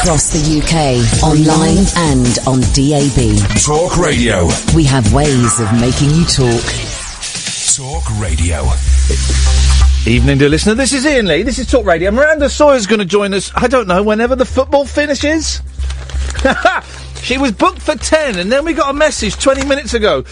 Across the UK, online and on DAB. Talk Radio. We have ways of making you talk. Talk Radio. Evening, dear listener. This is Iain Lee. This is Talk Radio. Miranda Sawyer's going to join us, I don't know, whenever the football finishes. She was booked for 10, and then we got a message 20 minutes ago.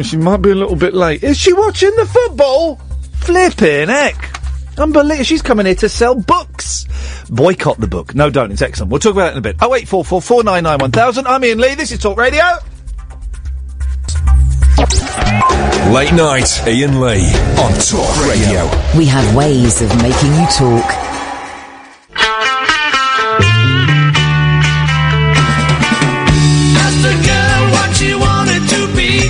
She might be a little bit late. Is she watching the football? Flipping heck. Unbelievable. She's coming here to sell books. Boycott the book. No, don't. It's excellent. We'll talk about it in a bit. 0844 499 1000. I'm Iain Lee. This is Talk Radio. Late night, Iain Lee on Talk Radio. We have ways of making you talk. Asked a girl what she wanted to be.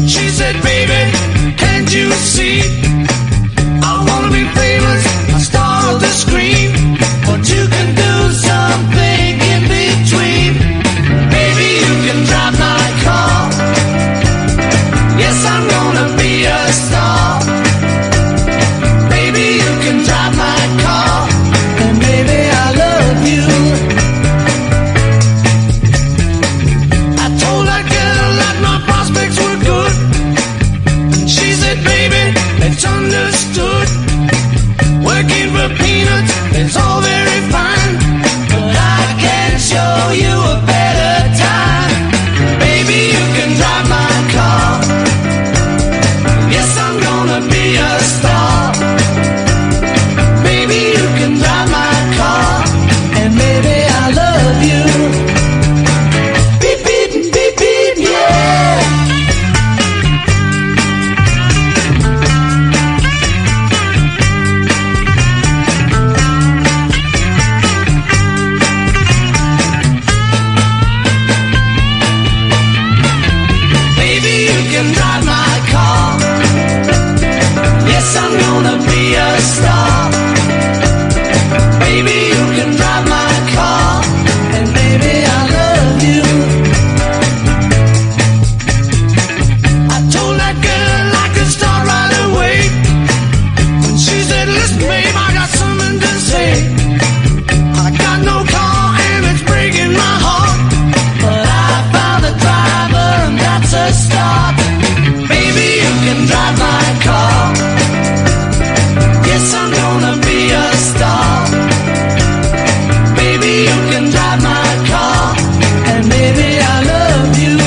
She said, baby, can't you see? I wanna be famous, a star of the screen, but you can do something in between. Baby, you can drive my car. Yes, I'm gonna be a star. Baby, you can drive my car. And baby, I love you. I told that girl that my prospects were good. And she said, baby, it's understood. Working for peanuts is all very fine, but I can show you a better time. Baby, you can drive my car. Yes, I'm gonna be a star. Baby, you can drive my car. And baby, I love you. Beep, beep, beep, beep, yeah. Baby, you can drive my car. Yes, I'm gonna be a star. Baby, you can drive my car. And baby, I love you. I told that girl I could start right away. And she said, listen, babe, I got something to say. I got no car and it's breaking my heart, but I found a driver and that's a start. Baby, you can drive my car. Yes, I'm gonna be a star. Baby, you can drive my car. And baby, I love you.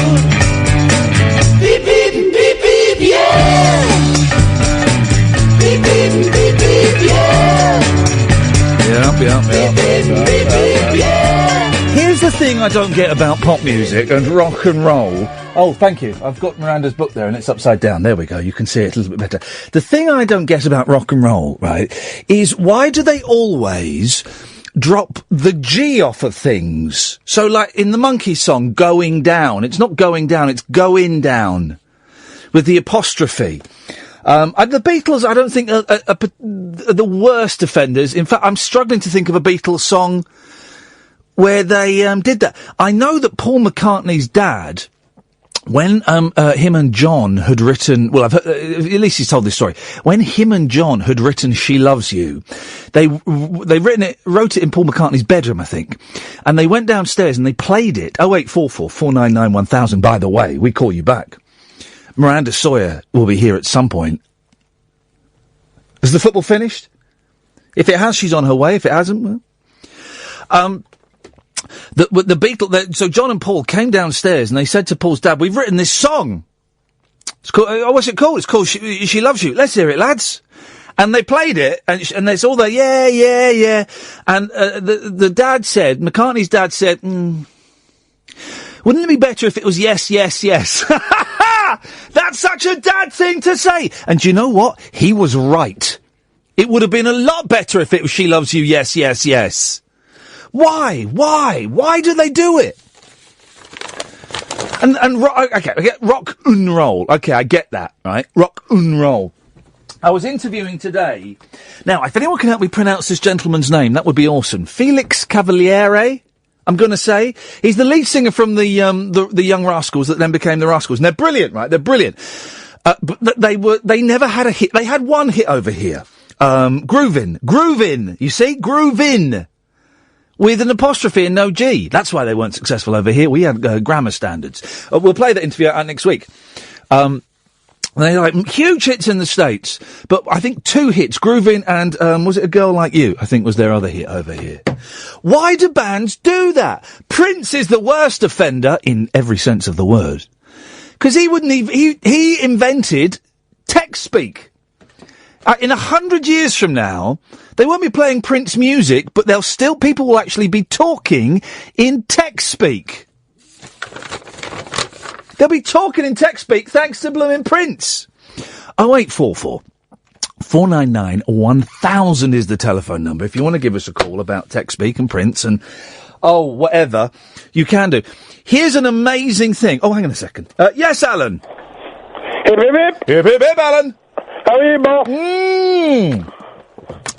Beep, beep, beep, beep, yeah. Beep, beep, beep, beep, yeah. Here's the thing I don't get about pop music and rock and roll. Oh, thank you. I've got Miranda's book there and it's upside down. There we go. You can see it a little bit better. The thing I don't get about rock and roll, right, is why do they always drop the G off of things? So, like, in the Monkees song, Going Down, it's not going down, it's going down. With the apostrophe. The Beatles, I don't think, are the worst offenders. In fact, I'm struggling to think of a Beatles song where they did that. I know that Paul McCartney's dad, when him and John had written, well, I've heard, at least he's told this story. When him and John had written "She Loves You," they wrote it in Paul McCartney's bedroom, I think, and they went downstairs and they played it. 0844 499 1000. By the way, we call you back. Miranda Sawyer will be here at some point. Has the football finished? If it has, she's on her way. If it hasn't, well. The Beatles, so John and Paul came downstairs and they said to Paul's dad, we've written this song. It's called, what's it called? It's called She Loves You. Let's hear it, lads. And they played it, and it's all there, yeah, yeah, yeah. And the dad said, McCartney's dad said, wouldn't it be better if it was yes, yes, yes? That's such a dad thing to say. And do you know what? He was right. It would have been a lot better if it was She Loves You, yes, yes, yes. Why? Why do they do it? And okay, I get rock and roll. Okay, I get that, right? Rock and roll. I was interviewing today. Now, if anyone can help me pronounce this gentleman's name, that would be awesome. Felix Cavaliere, I'm going to say. He's the lead singer from the Young Rascals that then became the Rascals. And they're brilliant, right? They're brilliant. But they never had a hit. They had one hit over here. Groovin'. You see? Groovin'. with an apostrophe and no G. That's why they weren't successful over here. We had grammar standards. We'll play that interview out next week. They like huge hits in the States, but I think 2 hits, Groovin' and, was it A Girl Like You? I think was their other hit over here. Why do bands do that? Prince is the worst offender, in every sense of the word. Because he invented text speak. In 100 years from now, they won't be playing Prince music, but people will actually be talking in text speak. They'll be talking in text speak thanks to bloomin' Prince. 0844 499 1000 is the telephone number. If you want to give us a call about text speak and Prince and, whatever, you can do. Here's an amazing thing. Oh, hang on a second. Yes, Alan. Hip, hip, hip. Hip, hip, hip, Alan. How are you, boss?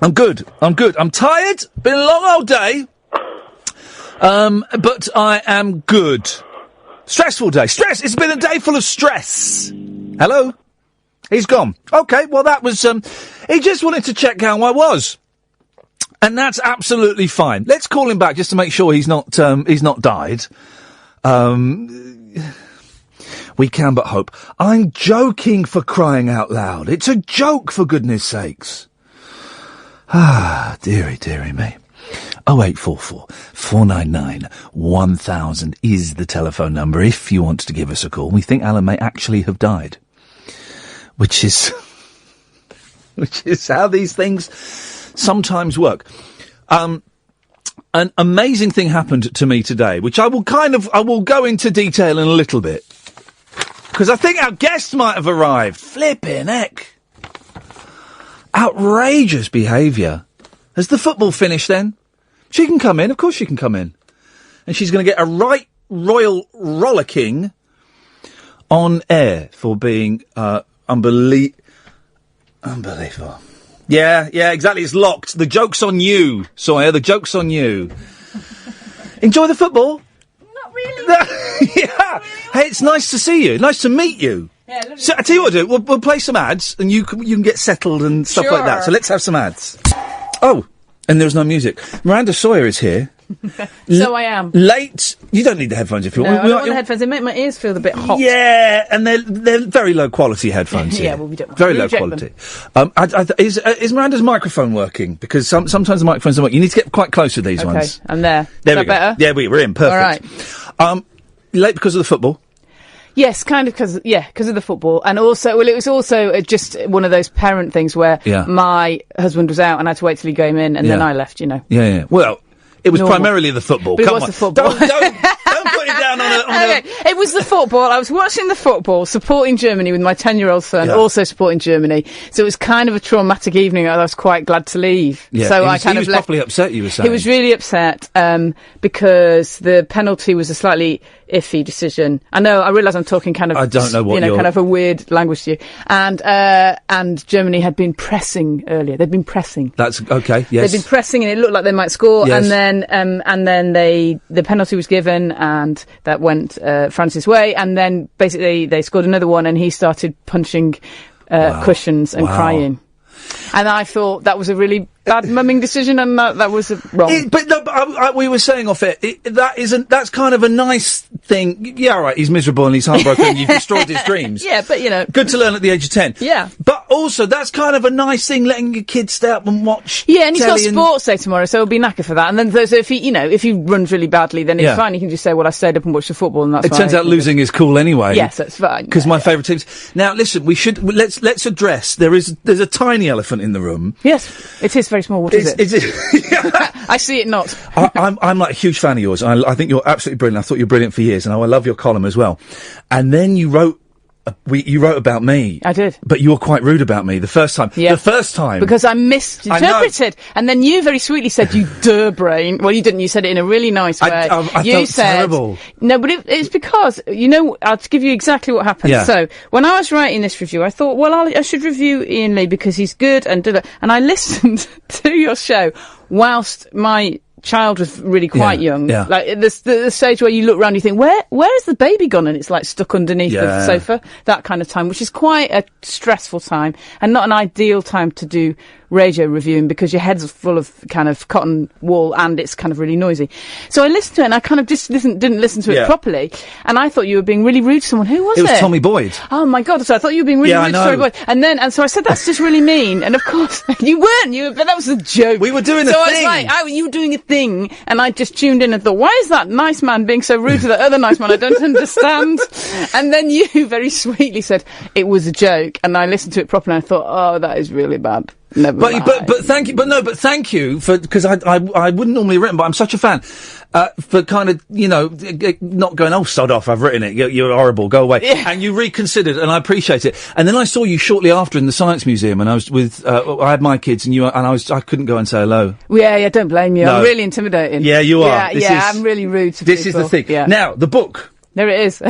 I'm good. I'm tired. Been a long old day. But I am good. Stressful day. Stress. It's been a day full of stress. Hello? He's gone. Okay, well that was, he just wanted to check how I was. And that's absolutely fine. Let's call him back just to make sure he's not died. We can but hope. I'm joking, for crying out loud. It's a joke, for goodness sakes. Dearie me. 0844 499 1000 is the telephone number if you want to give us a call. We think Alan may actually have died. Which is how these things sometimes work. An amazing thing happened to me today, which I will go into detail in a little bit. Because I think our guest might have arrived. Flippin' heck. Outrageous behaviour. Has the football finished then? She can come in. Of course she can come in. And she's going to get a right royal rollicking on air for being unbelievable. Yeah, exactly. It's locked. The joke's on you, Sawyer. The joke's on you. Enjoy the football? Not really. Yeah. Hey, it's nice to see you. Nice to meet you. Yeah, So I tell you what we'll do. We'll play some ads and you can get settled and stuff like that. So let's have some ads. Oh, and there's no music. Miranda Sawyer is here. So I am. Late. You don't need the headphones if you want. No, I don't want the headphones. They make my ears feel a bit hot. Yeah, and they're very low quality headphones. Yeah, well, we don't. Very low quality. Is Miranda's microphone working? Because sometimes the microphones don't work. You need to get quite close with these ones. I'm there. There we Is that go. better? Yeah, we're in. Perfect. All right. Late because of the football. Yes, kind of because of the football. And also, it was also just one of those parent things where my husband was out and I had to wait till he came in and then I left, Yeah. Well, it was primarily the football. But it was the football. Don't put it down on a... Okay, it was the football. I was watching the football, supporting Germany with my 10-year-old son, also supporting Germany. So it was kind of a traumatic evening. I was quite glad to leave. Yeah, so he was properly upset, you were saying. He was really upset because the penalty was a slightly iffy decision. I realise I'm talking kind of... I don't know what kind of a weird language to you. And Germany had been pressing earlier. They'd been pressing. That's okay, yes. They'd been pressing and it looked like they might score. Yes. And then the penalty was given and that went France's way. And then basically they scored another one and he started punching cushions and crying. And I thought that was a really bad mumming decision, and that was wrong. We were saying off it, that's kind of a nice thing. Yeah, all right, he's miserable and he's heartbroken and you've destroyed his dreams. Yeah, but good to learn at the age of 10. Yeah. But also, that's kind of a nice thing, letting your kids stay up and watch. Yeah, and he's got sports day tomorrow, so he'll be knackered for that. And then, so if he runs really badly, then it's fine. He can just say, well, I stayed up and watched the football, and that's fine. It turns out losing is cool anyway. Yes, that's fine. Because my favourite teams. Now, listen, let's address, there's a tiny elephant in the room. Yes, it is very small. What is it? I see it not. I'm like a huge fan of yours. I think you're absolutely brilliant. I thought you were brilliant for years, and I love your column as well. And then you wrote about me. I did. But you were quite rude about me the first time. Yeah. The first time. Because I misinterpreted. And then you very sweetly said, you der brain. Well, you didn't. You said it in a really nice way. I felt terrible. No, but it's because, I'll give you exactly what happened. Yeah. So, when I was writing this review, I thought, well, I should review Iain Lee because he's good and I listened to your show whilst my child was really quite young. Yeah. Like the stage where you look around, you think, where is the baby gone? And it's like stuck underneath the sofa. That kind of time, which is quite a stressful time and not an ideal time to do radio reviewing because your head's full of kind of cotton wool and it's kind of really noisy. So I listened to it and I kind of just didn't listen to it properly. And I thought you were being really rude to someone. Who was it? It was Tommy Boyd. Oh my God. So I thought you were being really rude to Tommy Boyd. And so I said, that's just really mean. And of course, you weren't. But that was a joke. We were doing a thing. So I was like, oh, you were doing a thing. And I just tuned in and thought, why is that nice man being so rude to that other nice man? I don't understand. And then you very sweetly said, it was a joke. And I listened to it properly and I thought, oh, that is really bad. Never mind. But thank you for, because I wouldn't normally have written, but I'm such a fan, for kind of, not going, oh, sod off, I've written it, you're horrible, go away. Yeah. And you reconsidered, and I appreciate it. And then I saw you shortly after in the Science Museum, and I was with, I had my kids, and I couldn't go and say hello. Yeah, don't blame you. No. I'm really intimidating. Yeah, you are. I'm really rude to people. This is the thing. Yeah. Now, the book. There it is.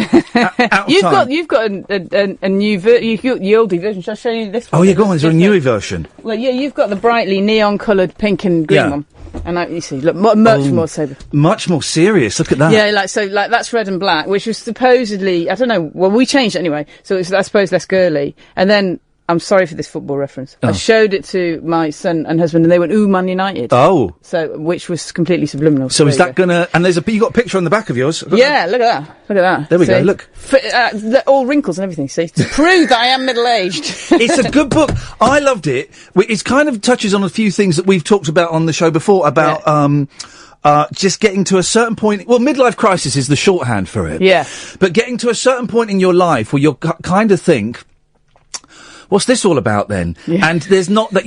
You've got a new the oldie version. Shall I show you this one? Oh yeah, go on. Is there a newer version? Well, yeah, you've got the brightly neon coloured pink and green one. And you see, look, much more sober. Much more serious. Look at that. Yeah, like that's red and black, which was supposedly, I don't know. Well, we changed it anyway, so it's I suppose less girly. And then I'm sorry for this football reference. I showed it to my son and husband, and they went, "Ooh, Man United." Oh, so which was completely subliminal. So is that gonna? And you got a picture on the back of yours. Yeah, look at that. Look at that. There we go. Look, all wrinkles and everything. See, to prove that I am middle-aged. It's a good book. I loved it. It kind of touches on a few things that we've talked about on the show before about. Just getting to a certain point. Well, midlife crisis is the shorthand for it. Yeah. But getting to a certain point in your life where you kind of think, what's this all about then? Yeah. And there's not that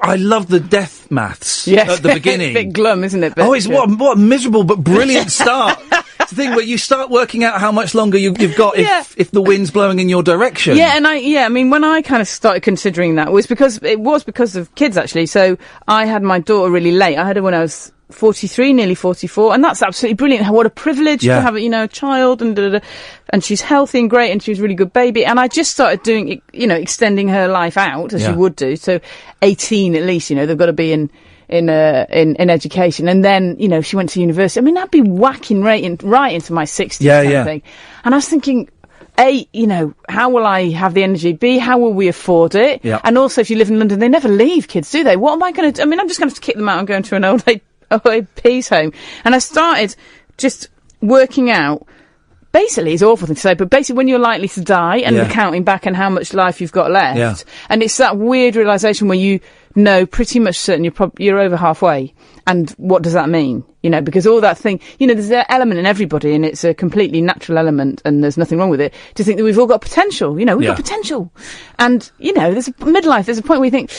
I love the death maths at the beginning. A bit glum, isn't it? But, what a miserable but brilliant start. It's the thing where you start working out how much longer you've got if the wind's blowing in your direction. Yeah, and I mean, when I kind of started considering that, it was because of kids, actually. So I had my daughter really late. I had her when I was 43, nearly 44, and that's absolutely brilliant. What a privilege to have, a child, and she's healthy and great, and she was a really good baby. And I just started doing, extending her life out, as you would do. So 18 at least, they've got to be in education. And then, she went to university. I mean, I'd be whacking right into my 60s kind of thing. And I was thinking, A, how will I have the energy? B, how will we afford it? Yeah. And also, if you live in London, they never leave, kids, do they? What am I going to do? I mean, I'm just going to have to kick them out and go into an old age home. And I started just working out, basically, it's an awful thing to say, but basically when you're likely to die and counting back and how much life you've got left. Yeah. And it's that weird realisation where you know pretty much certain you're over halfway. And what does that mean? Because all that thing, there's an element in everybody, and it's a completely natural element, and there's nothing wrong with it, to think that we've all got potential. We've got potential. And, there's a midlife, there's a point where you think,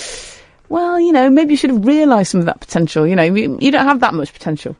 well, maybe you should have realised some of that potential. You don't have that much potential.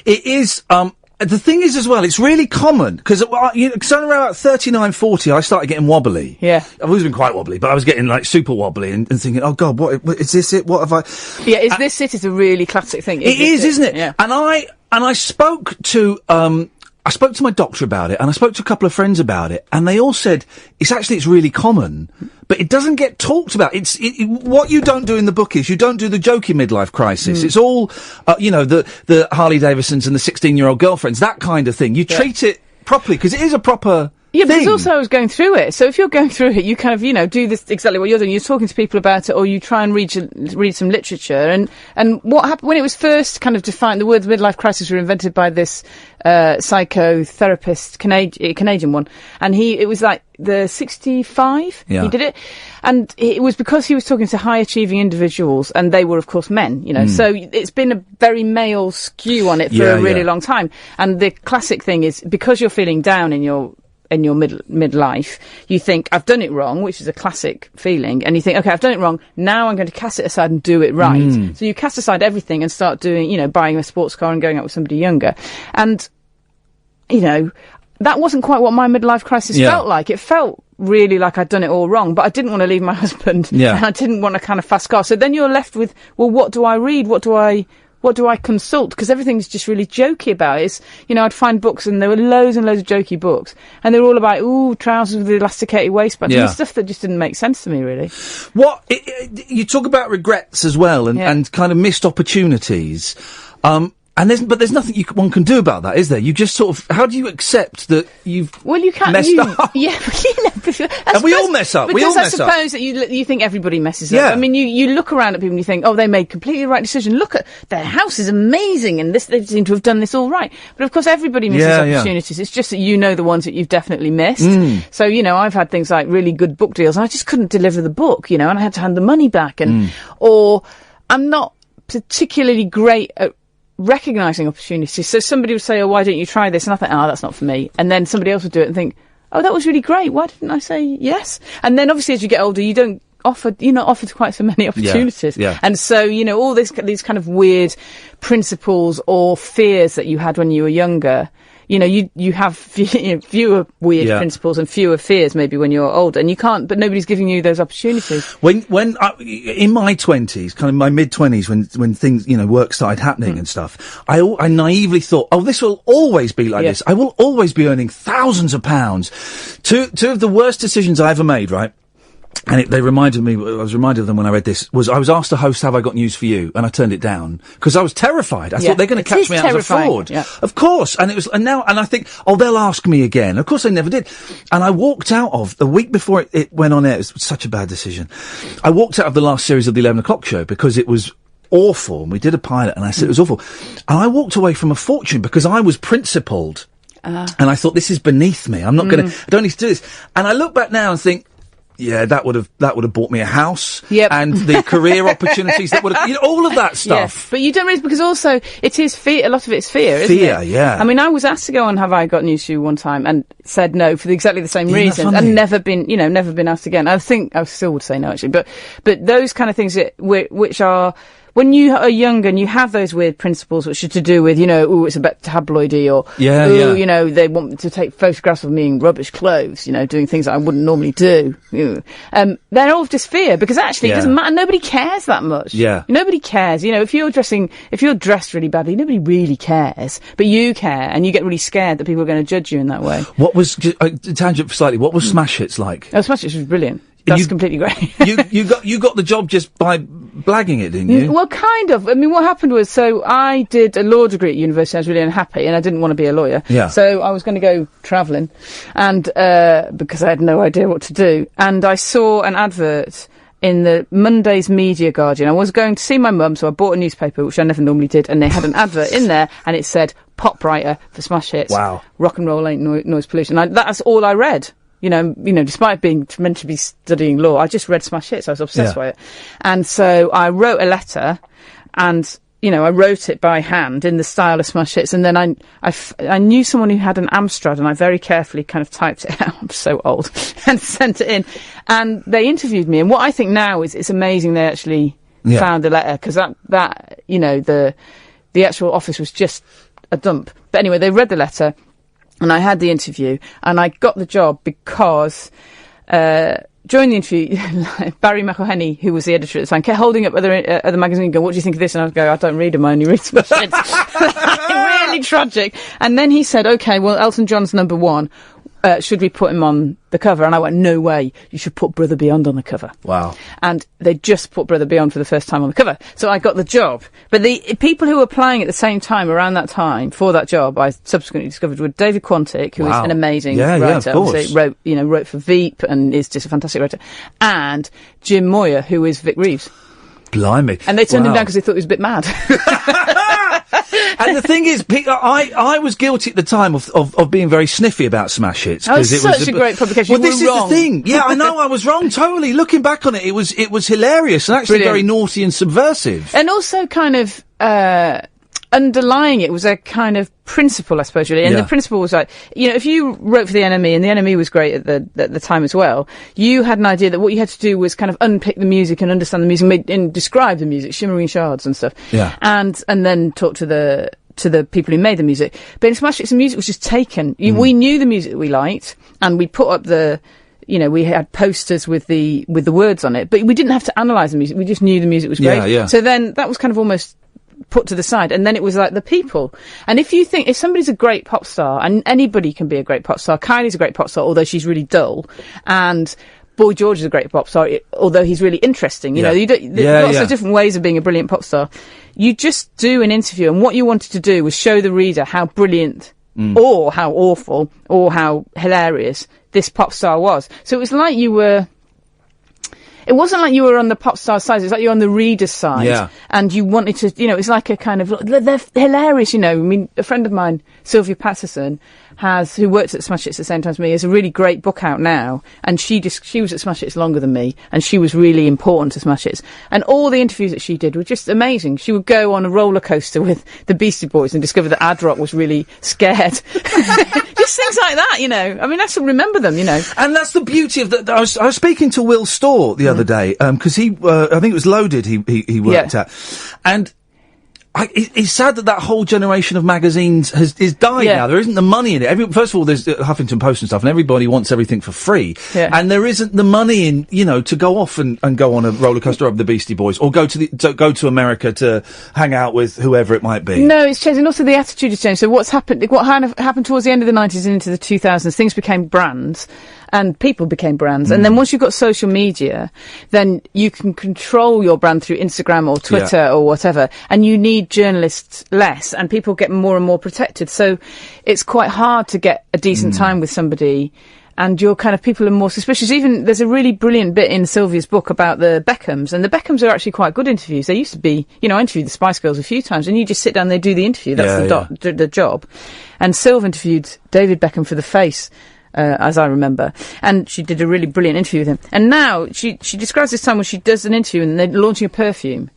It is, the thing is as well, it's really common, because around about 39, 40, I started getting wobbly. Yeah. I've always been quite wobbly, but I was getting, super wobbly and thinking, oh God, what is this it? What have I... Yeah, this it is a really classic thing. Isn't it? Yeah. And I spoke to my doctor about it, and I spoke to a couple of friends about it, and they all said, it's really common, but it doesn't get talked about. What you don't do in the book is you don't do the jokey midlife crisis. It's all, the Harley Davidsons and the 16-year-old girlfriends, that kind of thing. You treat it properly, because it is a proper... Yeah, but also I was going through it. So if you're going through it, you kind of, do this exactly what you're doing. You're talking to people about it, or you try and read some literature. And what happened when it was first kind of defined, the words midlife crisis were invented by this psychotherapist, Canadian one. And it was like the 65, he did it. And it was because he was talking to high achieving individuals, and they were of course men, So it's been a very male skew on it for a really long time. And the classic thing is, because you're feeling down in your midlife, you think, I've done it wrong, which is a classic feeling, and you think, okay, I've done it wrong, now I'm going to cast it aside and do it right. So you cast aside everything and start doing, buying a sports car and going out with somebody younger. And, that wasn't quite what my midlife crisis felt like. It felt really like I'd done it all wrong, but I didn't want to leave my husband, and I didn't want a kind of fast car. So then you're left with, well, what do I read? What do I consult? Because everything's just really jokey about it. I'd find books, and there were loads and loads of jokey books, and they were all about, trousers with elasticated waistbands, and stuff that just didn't make sense to me, really. You talk about regrets as well, and kind of missed opportunities. And there's nothing one can do about that, is there? You just sort of, how do you accept that you've messed up? Yeah, and we all mess up. Because I suppose that you think everybody messes up. I mean, you look around at people and you think, oh, they made completely the right decision. Look at their house is amazing, and they seem to have done this all right. But of course, everybody misses opportunities. It's just that you know the ones that you've definitely missed. So I've had things like really good book deals, and I just couldn't deliver the book, and I had to hand the money back, or I'm not particularly great at recognising opportunities. So somebody would say, oh, why don't you try this? And I think, oh, that's not for me. And then somebody else would do it and think, oh, that was really great. Why didn't I say yes? And then obviously as you get older, you're not offered quite so many opportunities. Yeah. And so, all these kind of weird principles or fears that you had when you were younger, you have fewer weird principles and fewer fears maybe when you're older, and you can't, but nobody's giving you those opportunities. When in my 20s, kind of my mid-20s, when things, work started happening and stuff, I naively thought, oh, this will always be like this. I will always be earning thousands of pounds. Two of the worst decisions I ever made, right? And I was reminded of them when I read this, was I was asked to host Have I Got News For You? And I turned it down because I was terrified. I thought they're going to catch me out as a fraud. Yeah. Of course. And and I think, oh, they'll ask me again. Of course they never did. And I walked out of, the week before it went on air, it was such a bad decision. I walked out of the last series of the 11 o'clock show because it was awful. And we did a pilot and I said it was awful. And I walked away from a fortune because I was principled. And I thought, this is beneath me. I don't need to do this. And I look back now and think, yeah, that would have bought me a house. Yep. And the career opportunities that would have, all of that stuff. Yes, but you don't realise, because also it is fear. A lot of it's fear, isn't it? Fear, yeah. I mean, I was asked to go on Have I Got News For You one time and said no for exactly the same reasons, and never been asked again. I think I still would say no, actually. But those kind of things which are, when you are young and you have those weird principles which are to do with, it's a bit tabloidy, or, they want to take photographs of me in rubbish clothes, doing things that I wouldn't normally do. They're all just fear, because actually it doesn't matter. Nobody cares that much. Yeah. Nobody cares. If you're dressed really badly, nobody really cares. But you care, and you get really scared that people are going to judge you in that way. What was, tangent slightly, what was Smash Hits like? Oh, Smash Hits was brilliant. That's completely great. you got the job just by blagging it, didn't you? Well, kind of. I mean, what happened was, so I did a law degree at university. I was really unhappy, and I didn't want to be a lawyer. Yeah. So I was going to go travelling, and because I had no idea what to do, and I saw an advert in the Monday's Media Guardian. I was going to see my mum, so I bought a newspaper, which I never normally did, and they had an advert in there, and it said pop writer for Smash Hits. Wow. Rock and roll ain't noise pollution. That's all I read. Despite being meant to be studying law, I just read Smash Hits. I was obsessed by it. And so I wrote a letter, and, I wrote it by hand in the style of Smash Hits. And then I knew someone who had an Amstrad, and I very carefully kind of typed it out. I'm so old. And sent it in. And they interviewed me. And what I think now is it's amazing they actually found the letter, because that the actual office was just a dump. But anyway, they read the letter. And I had the interview, and I got the job because during the interview, Barry McElhenney, who was the editor at the time, kept holding up other magazines and go, what do you think of this? And I'd go, I don't read them, I only read Smash Hits. Really tragic. And then he said, OK, well, Elton John's number one. Should we put him on the cover? And I went, no way, you should put Brother Beyond on the cover. Wow. And they just put Brother Beyond for the first time on the cover. So I got the job. But the people who were applying at the same time, around that time, for that job, I subsequently discovered were David Quantick, who is an amazing writer. Yeah, of course. Obviously wrote for Veep and is just a fantastic writer. And Jim Moyer, who is Vic Reeves. Blimey. And they turned him down because they thought he was a bit mad. And the thing is, I was guilty at the time of being very sniffy about Smash Hits. Oh, it's such a great publication. Well, this is the thing. Yeah, I know I was wrong, totally. Looking back on it, it was hilarious and actually very naughty and subversive. And also kind of, underlying it was a kind of principle, I suppose, really. And the principle was like, if you wrote for the NME, and the NME was great at the time as well, you had an idea that what you had to do was kind of unpick the music and understand the music and describe the music, shimmering shards and stuff. Yeah. And then talk to the people who made the music. But in Smash Hits, the music was just taken. We knew the music that we liked, and we put up we had posters with the words on it, but we didn't have to analyse the music. We just knew the music was great. Yeah, yeah. So then that was kind of almost put to the side, and then it was like the people. And if somebody's a great pop star, and anybody can be a great pop star, Kylie's a great pop star, although she's really dull, Boy George is a great pop star, although he's really interesting. You know, there's lots of different ways of being a brilliant pop star. You just do an interview, and what you wanted to do was show the reader how brilliant or how awful or how hilarious this pop star was. So it was like you were... It wasn't like you were on the pop star side, it was like you were on the reader's side. Yeah. And you wanted to, you know, it's like a kind of, they're hilarious, you know. I mean, a friend of mine, Sylvia Patterson, who worked at Smash Hits at the same time as me, has a really great book out now. And she was at Smash Hits longer than me, and she was really important to Smash Hits. And all the interviews that she did were just amazing. She would go on a roller coaster with the Beastie Boys and discover that Ad Rock was really scared. Just things like that, you know. I mean, I still remember them, you know. And that's the beauty of I was speaking to Will Storr the other day, because he, I think it was Loaded he worked at. And it's sad that whole generation of magazines is died now. There isn't the money in it. First of all, there's Huffington Post and stuff, and everybody wants everything for free. Yeah. And there isn't the money in, you know, to go off and go on a roller coaster of the Beastie Boys, or go to America to hang out with whoever it might be. No, it's changed, and also the attitude has changed. So what happened towards the end of the 90s and into the 2000s, things became brands. And people became brands. And then once you've got social media, then you can control your brand through Instagram or Twitter or whatever. And you need journalists less, and people get more and more protected. So it's quite hard to get a decent time with somebody. And people are more suspicious. Even there's a really brilliant bit in Sylvia's book about the Beckhams, and the Beckhams are actually quite good interviews. They used to be, you know, I interviewed the Spice Girls a few times, and you just sit down, they do the interview. That's the job. And Sylv interviewed David Beckham for The Face. As I remember, and she did a really brilliant interview with him. And now she describes this time when she does an interview and they're launching a perfume,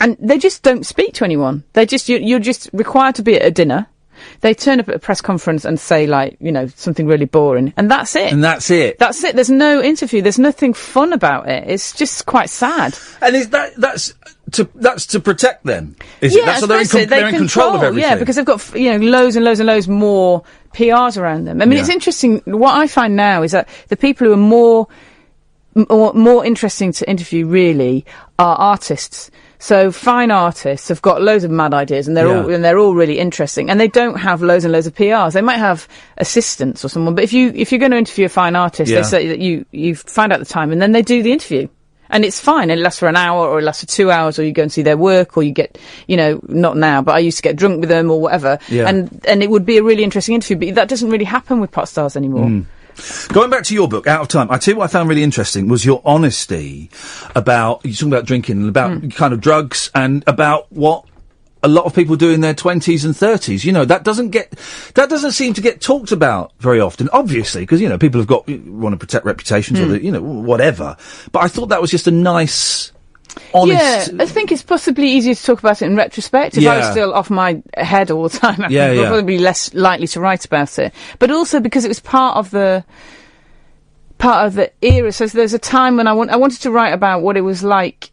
and they just don't speak to anyone. You're just required to be at a dinner. They turn up at a press conference and say, like, you know, something really boring, and that's it. That's it. There's no interview. There's nothing fun about it. It's just quite sad. And that's to protect them? Is it? That's so they're in control of everything. Yeah, because they've got, you know, loads and loads and loads more PRs around them. I mean, it's interesting. What I find now is that the people who are more interesting to interview really are artists. So fine artists have got loads of mad ideas, and they're all really interesting, and they don't have loads and loads of PRs. They might have assistants or someone, but if you're going to interview a fine artist, they say that you find out the time, and then they do the interview. And it's fine. It lasts for an hour, or it lasts for 2 hours, or you go and see their work, or you get, you know, not now, but I used to get drunk with them or whatever. Yeah. And it would be a really interesting interview, but that doesn't really happen with pop stars anymore. Going back to your book, Out of Time, I tell you what I found really interesting was your honesty about, you're talking about drinking and about kind of drugs, and about what a lot of people do in their 20s and 30s. You know, that doesn't seem to get talked about very often, obviously, because, you know, people want to protect reputations or, you know, whatever. But I thought that was just a nice, honest... Yeah, I think it's possibly easier to talk about it in retrospect. If I was still off my head all the time, I would probably be less likely to write about it. But also because it was part of the era. So there's a time when I wanted to write about what it was like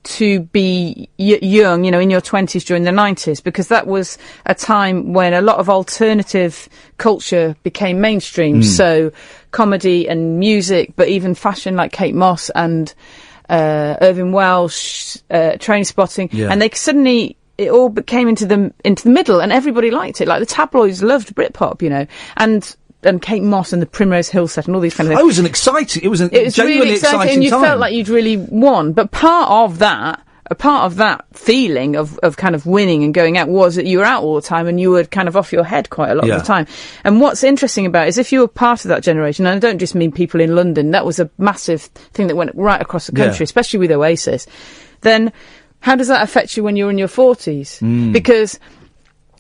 to be young, you know, in your 20s during the 90s, because that was a time when a lot of alternative culture became mainstream. So comedy and music, but even fashion, like Kate Moss and Irving Welsh, Train Spotting, and they suddenly, it all came into the middle, and everybody liked it. Like the tabloids loved Britpop, you know, and Kate Moss and the Primrose Hill set and all these kind of things. It was genuinely really exciting, and you time. felt like you'd really won. But part of that feeling of kind of winning and going out was that you were out all the time, and you were kind of off your head quite a lot of the time. And what's interesting about it is, if you were part of that generation, and I don't just mean people in London, that was a massive thing that went right across the country, especially with Oasis, then how does that affect you when you're in your 40s? Because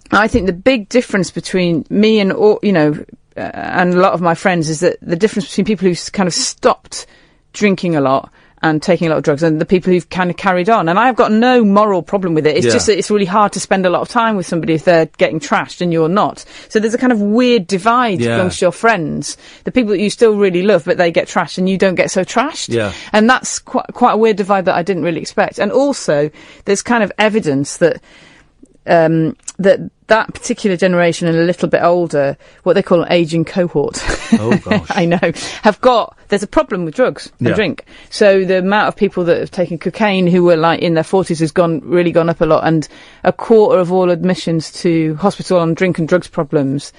I think the big difference between me and, you know, and a lot of my friends is that the difference between people who kind of stopped drinking a lot and taking a lot of drugs and the people who've kind of carried on. And I've got no moral problem with it. It's just that it's really hard to spend a lot of time with somebody if they're getting trashed and you're not. So there's a kind of weird divide amongst your friends. The people that you still really love, but they get trashed and you don't get so trashed. Yeah. And that's quite a weird divide that I didn't really expect. And also, there's kind of evidence that that particular generation and a little bit older, what they call an ageing cohort, oh gosh, I know, there's a problem with drugs and drink. So the amount of people that have taken cocaine who were like in their 40s has really gone up a lot, and a quarter of all admissions to hospital on drink and drugs problems,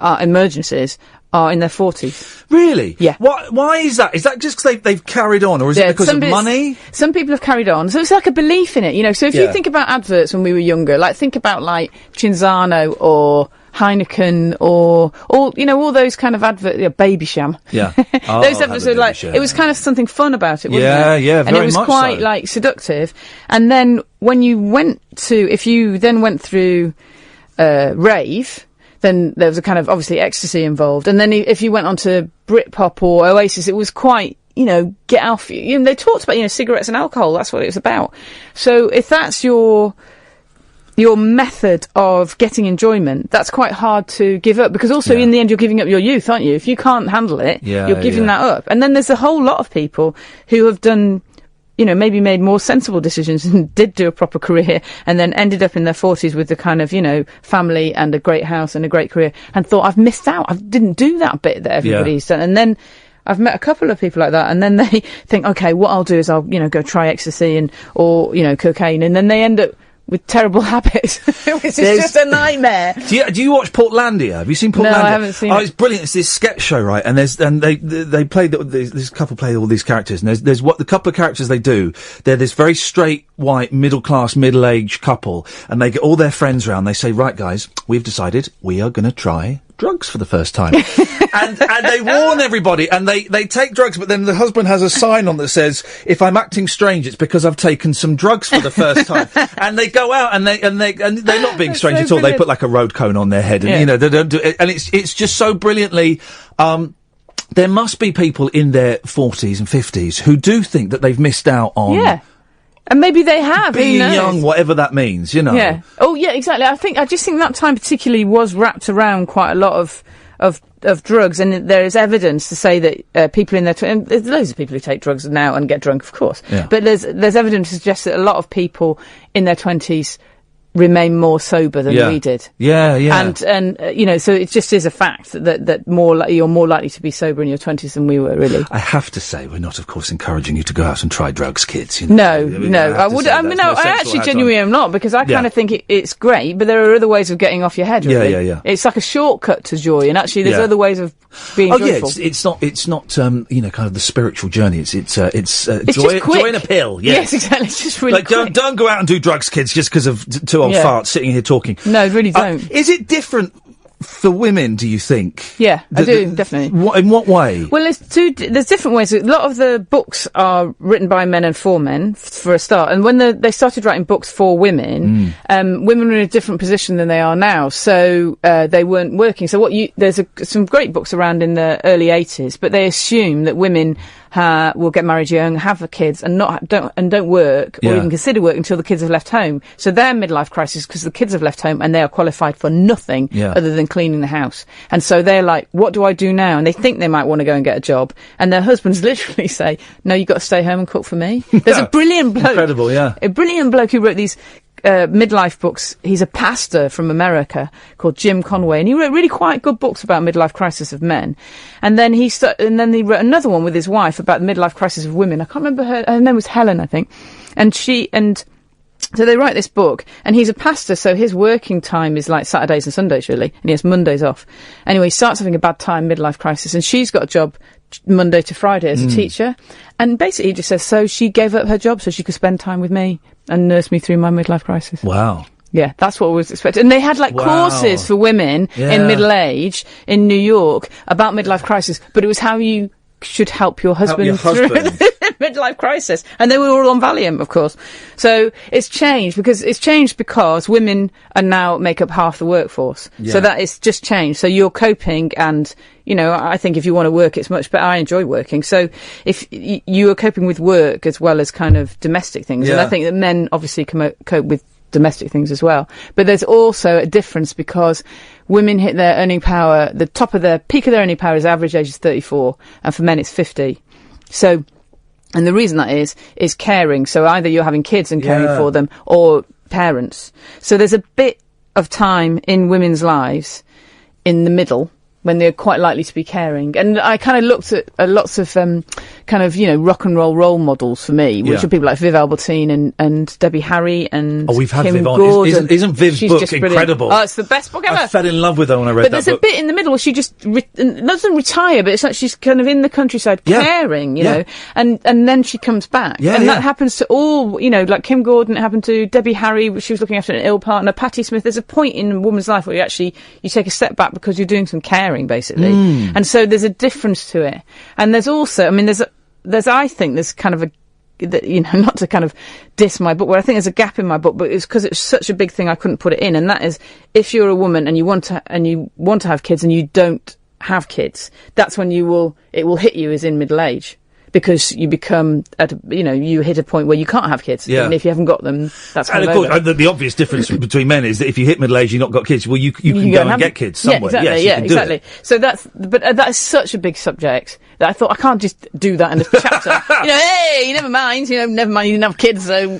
emergencies, are in their 40s. Really? Yeah. Why is that? Is that just because they've carried on, or is it because of money? Some people have carried on, so it's like a belief in it, you know. So if you think about adverts when we were younger, like think about like Cinzano or Heineken or all those kind of adverts, Baby Sham. Yeah. Those adverts were like, it was kind of something fun about it, wasn't it? Yeah, very much and it was quite like seductive. And then when if you then went through rave, then there was a kind of obviously ecstasy involved. And then if you went on to Britpop or Oasis, it was quite, get off. They talked about, cigarettes and alcohol. That's what it was about. So if that's your method of getting enjoyment, that's quite hard to give up, because also in the end you're giving up your youth, aren't you? If you can't handle it, you're giving that up. And then there's a whole lot of people who have done, maybe made more sensible decisions and did do a proper career and then ended up in their 40s with the kind of, family and a great house and a great career and thought, I've missed out. I didn't do that bit that everybody's done. And then I've met a couple of people like that, and then they think, okay, what I'll do is I'll, go try ecstasy or cocaine, and then they end up with terrible habits, which is just a nightmare. Do you watch Portlandia? Have you seen Portlandia? No, I haven't seen it. It's brilliant. It's this sketch show, right? And they play this couple play all these characters, and there's the couple of characters they do. They're this very straight, white, middle-class, middle-aged couple, and they get all their friends around. They say, right, guys, we've decided we are going to try drugs for the first time. and they warn everybody, and they take drugs, but then the husband has a sign on that says, if I'm acting strange, it's because I've taken some drugs for the first time. And they go out, and they're not being strange at all. Brilliant. They put like a road cone on their head, and they don't do it, and it's just so brilliantly, there must be people in their 40s and 50s who do think that they've missed out on... Yeah. And maybe they have. Being young, whatever that means, Yeah. Oh, yeah, exactly. I just think that time particularly was wrapped around quite a lot of drugs, and there is evidence to say that people in their and there's loads of people who take drugs now and get drunk, of course. Yeah. But there's evidence to suggest that a lot of people in their 20s remain more sober than we did. Yeah. And so it just is a fact that you're more likely to be sober in your 20s than we were, really. I have to say, we're not, of course, encouraging you to go out and try drugs, kids. No. I actually genuinely am not, because I kind of think it's great, but there are other ways of getting off your head, really. Yeah. It's like a shortcut to joy, and actually there's other ways of being joyful. It's not kind of the spiritual journey. It's joy, just quick. Joy in a pill. Yes, exactly. It's just really quick. Don't go out and do drugs, kids, just because of two old farts sitting here talking. No, really don't. Is it different for women, do you think? Yeah, I do, definitely. In what way? Well, there's different ways. A lot of the books are written by men and for men, for a start. And when they started writing books for women, women were in a different position than they are now. So they weren't working. So there's some great books around in the early 80s, but they assume that women will get married young, have kids, and don't work or even consider work until the kids have left home. So their midlife crisis because the kids have left home and they are qualified for nothing other than cleaning the house. And so they're like, what do I do now? And they think they might want to go and get a job. And their husbands literally say, no, you've got to stay home and cook for me. There's a brilliant bloke. Incredible, a brilliant bloke who wrote these midlife books. He's a pastor from America called Jim Conway, and he wrote really quite good books about midlife crisis of men. And then he wrote another one with his wife about the midlife crisis of women. I can't remember her name was Helen, I think. So they write this book, and he's a pastor, so his working time is like Saturdays and Sundays, really, and he has Mondays off. Anyway, he starts having a bad time, midlife crisis, and she's got a job Monday to Friday as a teacher. And basically he just says, so she gave up her job so she could spend time with me and nurse me through my midlife crisis. Wow. Yeah, that's what was expected. And they had courses for women in middle age in New York about midlife crisis, but it was how you should help your husband through the midlife crisis. And they were all on Valium, of course. So it's changed because women are now make up half the workforce. Yeah. So that is just changed. So you're coping, and I think if you want to work, it's much better. I enjoy working. So if you are coping with work as well as kind of domestic things, and I think that men obviously can cope with domestic things as well. But there's also a difference because women hit their earning power, the top of their peak of their earning power is average age is 34, and for men it's 50. So, and the reason that is caring. So either you're having kids and caring for them, or parents. So there's a bit of time in women's lives in the middle when they're quite likely to be caring. And I kind of looked at lots of kind of, rock and roll role models for me, which are people like Viv Albertine and Debbie Harry and we've had Kim Viv on. Gordon. Isn't Viv's She's book just incredible? Brilliant. Oh, it's the best book ever. I fell in love with her when I read that book. But there's a bit in the middle where she just doesn't retire, but it's like she's kind of in the countryside caring, you know, and then she comes back. And that happens to all, like Kim Gordon, it happened to Debbie Harry, she was looking after an ill partner, Patti Smith. There's a point in a woman's life where you take a step back because you're doing some caring, basically. And so there's a difference to it. And there's also, I think there's kind of not to kind of diss my book, where I think there's a gap in my book, but it's because it's such a big thing I couldn't put it in. And that is, if you're a woman and you want to have kids and you don't have kids, that's when it will hit you as in middle age. Because you become, you hit a point where you can't have kids. Yeah. And if you haven't got them, that's kind of course, the obvious difference between men is that if you hit middle age, you've not got kids, well, you can go and get kids somewhere. Yeah, exactly. So that is such a big subject that I thought I can't just do that in a chapter. Hey, never mind, you didn't have kids, so,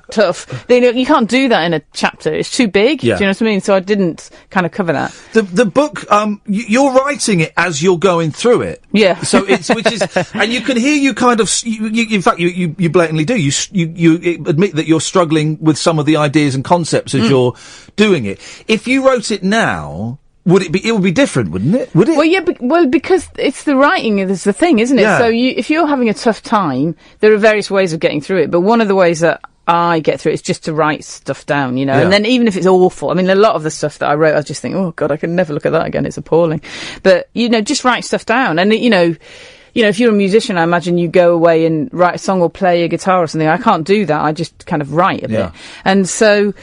tough. You can't do that in a chapter. It's too big. Yeah. Do you know what I mean? So I didn't kind of cover that. The book, you're writing it as you're going through it. Yeah. So and you can hear you kind of, in fact, you blatantly do. You admit that you're struggling with some of the ideas and concepts as you're doing it. If you wrote it now, it would be different, wouldn't it? Would it? Well, yeah, because it's the writing is the thing, isn't it? Yeah. So if you're having a tough time, there are various ways of getting through it, but one of the ways that I get through it is just to write stuff down, Yeah. And then even if it's awful, a lot of the stuff that I wrote, I just think, oh God, I can never look at that again. It's appalling. But, just write stuff down. And, if you're a musician, I imagine you go away and write a song or play a guitar or something. I can't do that. I just kind of write a bit. And so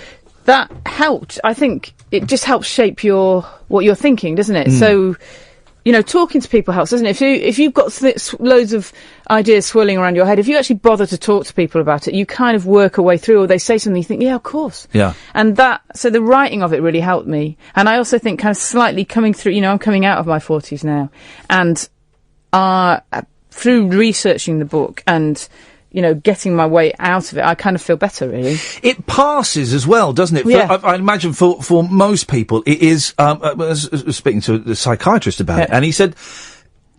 that helped. I think it just helps shape what you're thinking, doesn't it? So, talking to people helps, doesn't it? If you've got loads of ideas swirling around your head, if you actually bother to talk to people about it, you kind of work a way through, or they say something, you think, yeah, of course. Yeah. And so the writing of it really helped me. And I also think kind of slightly coming through, I'm coming out of my 40s now, and through researching the book and getting my way out of it, I kind of feel better, really. It passes as well, doesn't it? Yeah. I imagine for most people, it is. I was speaking to a psychiatrist about it, and he said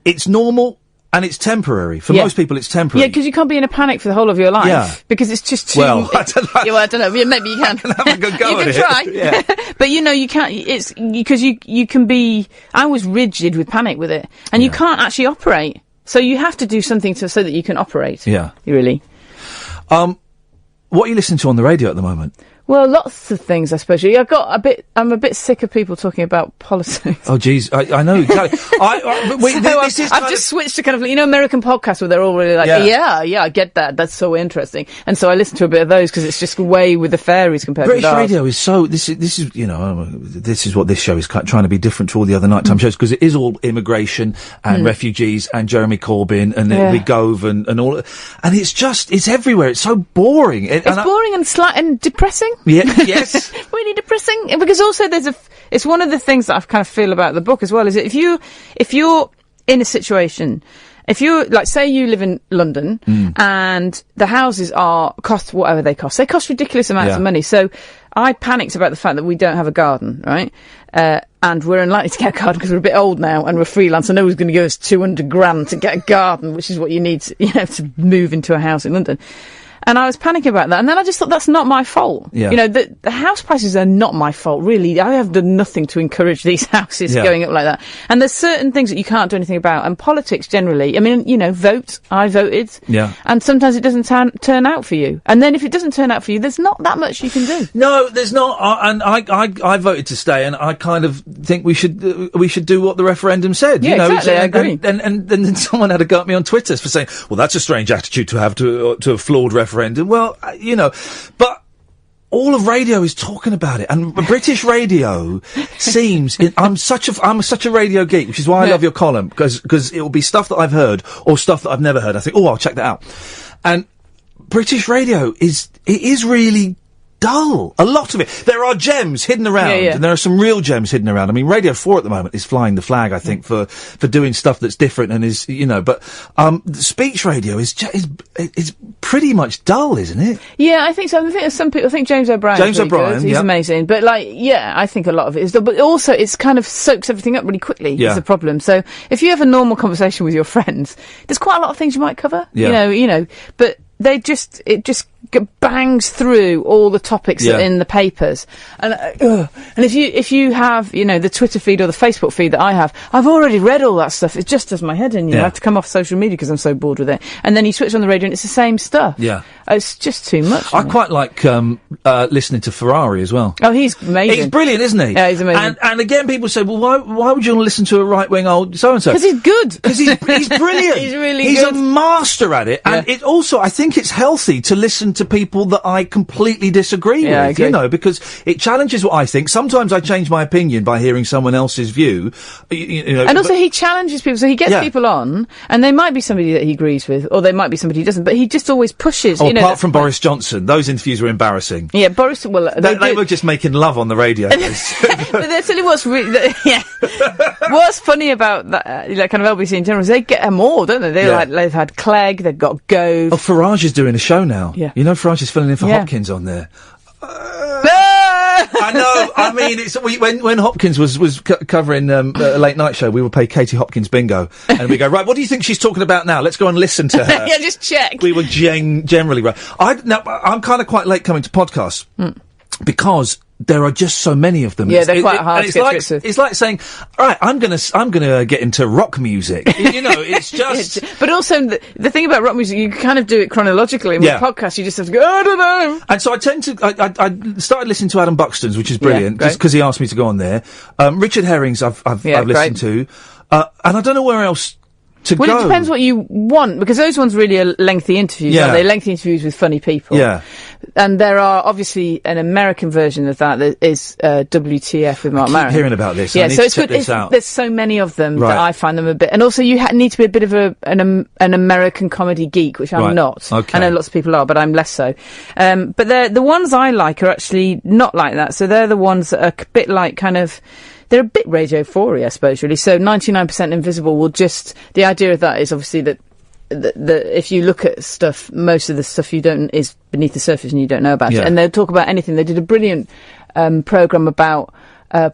it's normal and it's temporary. For most people, it's temporary. Yeah, because you can't be in a panic for the whole of your life, because it's just too. Well, I don't know. I don't know. Yeah, maybe you can. I can have a good go at it. You can try. Yeah. But you can't. It's because you can be. I was rigid with panic with it, and you can't actually operate. So you have to do something so that you can operate. Yeah. Really. What are you listening to on the radio at the moment? Well, lots of things, I suppose. I'm a bit sick of people talking about politics. Oh, geez, I know exactly. I've just switched to kind of, American podcasts where they're all really like, yeah, I get that. That's so interesting. And so I listen to a bit of those because it's just way with the fairies compared British to ours. radio is so. This is this is what this show is trying to be different to all the other nighttime shows, because it is all immigration and refugees and Jeremy Corbyn and Big Gove and all, and it's everywhere. It's so boring. It's boring and depressing. Yeah, yes. Really depressing. Because also it's one of the things that I kind of feel about the book as well, is that if you're in a situation, if you, like, say you live in London and the houses cost whatever they cost ridiculous amounts of money. So I panicked about the fact that we don't have a garden, right? And we're unlikely to get a garden because we're a bit old now and we're freelance. I know who's going to give us 200 grand to get a garden, which is what you need to move into a house in London. And I was panicking about that. And then I just thought, that's not my fault. Yeah. The house prices are not my fault, really. I have done nothing to encourage these houses going up like that. And there's certain things that you can't do anything about. And politics generally, vote. I voted. Yeah. And sometimes it doesn't turn out for you. And then if it doesn't turn out for you, there's not that much you can do. No, there's not. And I voted to stay, and I kind of think we should do what the referendum said. Yeah, exactly. I agree. And then someone had a go at me on Twitter for saying, well, that's a strange attitude to have to a flawed referendum. Well, but all of radio is talking about it, and British radio seems. I'm such a radio geek, which is why I love your column, because it will be stuff that I've heard or stuff that I've never heard. I think, I'll check that out. And British radio is really dull. A lot of it. There are gems hidden around, and there are some real gems hidden around. I mean, Radio 4 at the moment is flying the flag, I think, for doing stuff that's different and is, but speech radio is pretty much dull, isn't it? Yeah, I think so. I think some people. I think James O'Brien. He's amazing. But I think a lot of it is dull. But also, it's kind of soaks everything up really quickly. Is the problem. So if you have a normal conversation with your friends, there's quite a lot of things you might cover. Yeah. But it just bangs through all the topics that are in the papers, and if you have the Twitter feed or the Facebook feed that I have, I've already read all that stuff. It just does my head in. I have to come off social media because I'm so bored with it. And then you switch on the radio and it's the same stuff. Yeah, it's just too much. I quite like listening to Ferrari as well. Oh, he's amazing. He's brilliant, isn't he? Yeah, he's amazing. And again, people say, well, why would you want to listen to a right wing old so and so? Because he's good. Because he's brilliant. He's really he's good. a master at it, and it also, I think it's healthy to listen to people that I completely disagree with, I agree. Because it challenges what I think. Sometimes I change my opinion by hearing someone else's view, And also he challenges people, so he gets people on, and they might be somebody that he agrees with, or they might be somebody he doesn't, but he just always pushes. Apart from Boris Johnson, those interviews were embarrassing. Yeah, Boris, well... They were just making love on the radio. But that's really what's what's funny about that, kind of LBC in general, is they get them all, don't they? They've had Clegg, they've got Gove. Oh, Farage is doing a show now. Yeah. Farage is filling in for Hopkins on there. I know. I mean, it's when Hopkins was covering a late night show, we would play Katie Hopkins bingo, and we go, right, what do you think she's talking about now? Let's go and listen to her. Yeah, just check. We were generally right. I'm kind of quite late coming to podcasts because there are just so many of them. Yeah, they're quite hard to get through. It's like saying, all right, I'm gonna get into rock music. It's just. But also the thing about rock music, you can kind of do it chronologically. With podcasts, you just have to go, I don't know. And so I I started listening to Adam Buxton's, which is brilliant, just because he asked me to go on there. Richard Herring's I've listened to, and I don't know where else to go. Well, it depends what you want, because those ones really are lengthy interviews, aren't they? Lengthy interviews with funny people. Yeah. And there are obviously an American version of that is WTF with Mark Maron. I keep hearing about this. Yeah, so it's good. There's so many of them that I find them a bit. And also, you need to be a bit of an American comedy geek, which I'm not. Okay. I know lots of people are, but I'm less so. But the ones I like are actually not like that. So they're the ones that are a bit like kind of. They're a bit Radio 4-y, I suppose, really. So 99% Invisible will just... The idea of that is obviously that if you look at stuff, most of the stuff is beneath the surface and you don't know about it. And they'll talk about anything. They did a brilliant programme about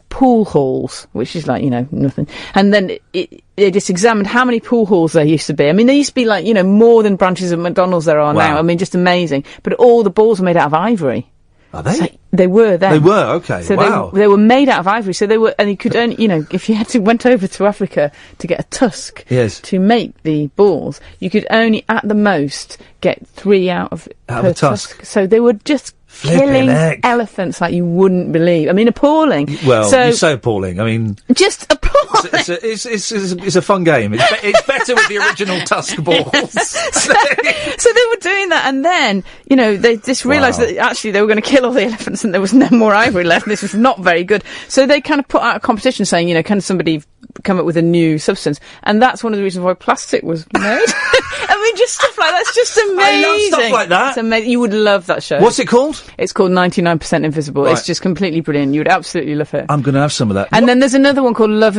pool halls, which is like, nothing. And then they just examined how many pool halls there used to be. I mean, there used to be like, more than branches of McDonald's there are now. I mean, just amazing. But all the balls were made out of ivory. Are they? So they were then. They were, okay. So wow. they were made out of ivory. So they were, and you could only, if you went over to Africa to get a tusk to make the balls, you could only at the most get 3 out of per tusk. So they were just killing elephants like you wouldn't believe. I mean, appalling. Well, you say appalling. I mean, just appalling. It's a fun game. It's better with the original tusk balls. So they were doing that, and then they just realised that actually they were going to kill all the elephants, and there was no more ivory left. And this was not very good. So they kind of put out a competition saying, can somebody come up with a new substance? And that's one of the reasons why plastic was made. I mean, just stuff like that's just amazing. I love stuff like that. It's amazing. You would love that show. What's it called? It's called 99% Invisible. Right. It's just completely brilliant. You would absolutely love it. I'm going to have some of that. And then there's another one called Love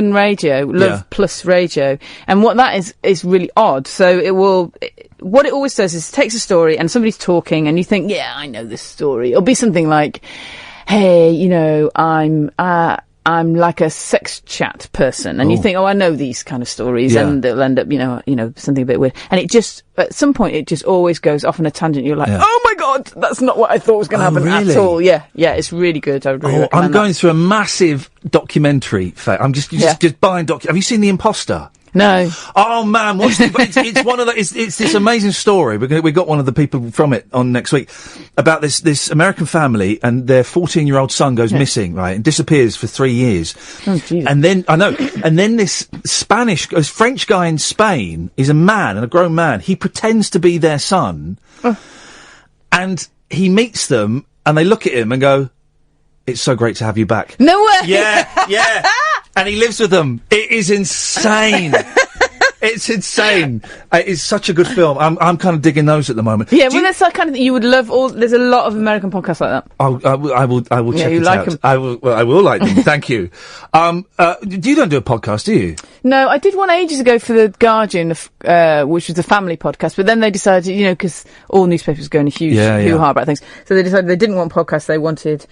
Plus Radio. And what that is really odd. So what it always does is it takes a story and somebody's talking and you think, yeah, I know this story. It'll be something like, hey, I'm like a sex chat person, and you think, I know these kind of stories, and they'll end up, something a bit weird. And it just, at some point, it just always goes off on a tangent. You're like, oh my God, that's not what I thought was going to happen at all. Yeah, it's really good. I would really recommend I'm going through a massive documentary. I'm just buying Have you seen The Imposter? No. Oh man, it's one of the, it's this amazing story. We got one of the people from it on next week about this American family, and their 14-year-old son goes missing, right, and disappears for 3 years. Oh, Jesus. And then this French guy in Spain is a man, and a grown man. He pretends to be their son, and he meets them, and they look at him and go, "It's so great to have you back." No way. Yeah. And he lives with them. It is insane. It's insane. It's such a good film. I'm kind of digging those at the moment. Yeah, well, that's that kind of thing you would love. There's a lot of American podcasts like that. I will check it like out. them. I will like them. Thank you. You don't do a podcast, do you? No, I did one ages ago for The Guardian, which was a family podcast, but then they decided, because all newspapers go in a huge hoo-ha about things, so they decided they didn't want podcasts, they wanted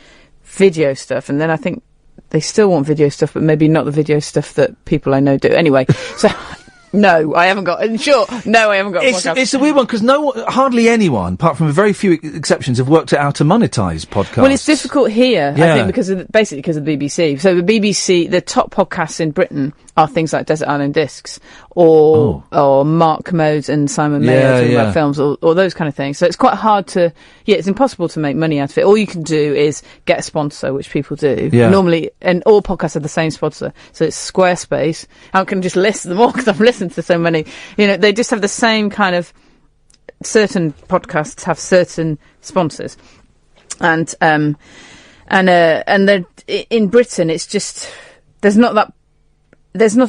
video stuff, and then I think they still want video stuff, but maybe not the video stuff that people I know do. Anyway, so... No, I haven't got. Sure, no, I haven't got. It's a weird one because hardly anyone, apart from a very few exceptions, have worked out how to monetize podcasts. Well, it's difficult here, I think, because of the BBC. So the BBC, the top podcasts in Britain are things like Desert Island Discs or Mark Commode's and Simon Mayo talking about films or those kind of things. So it's quite hard to. Yeah, it's impossible to make money out of it. All you can do is get a sponsor, which people do normally, and all podcasts have the same sponsor. So it's Squarespace. I can just list them all because I've listened to so many. They just have the same kind of. Certain podcasts have certain sponsors, and they're, in Britain it's just there's not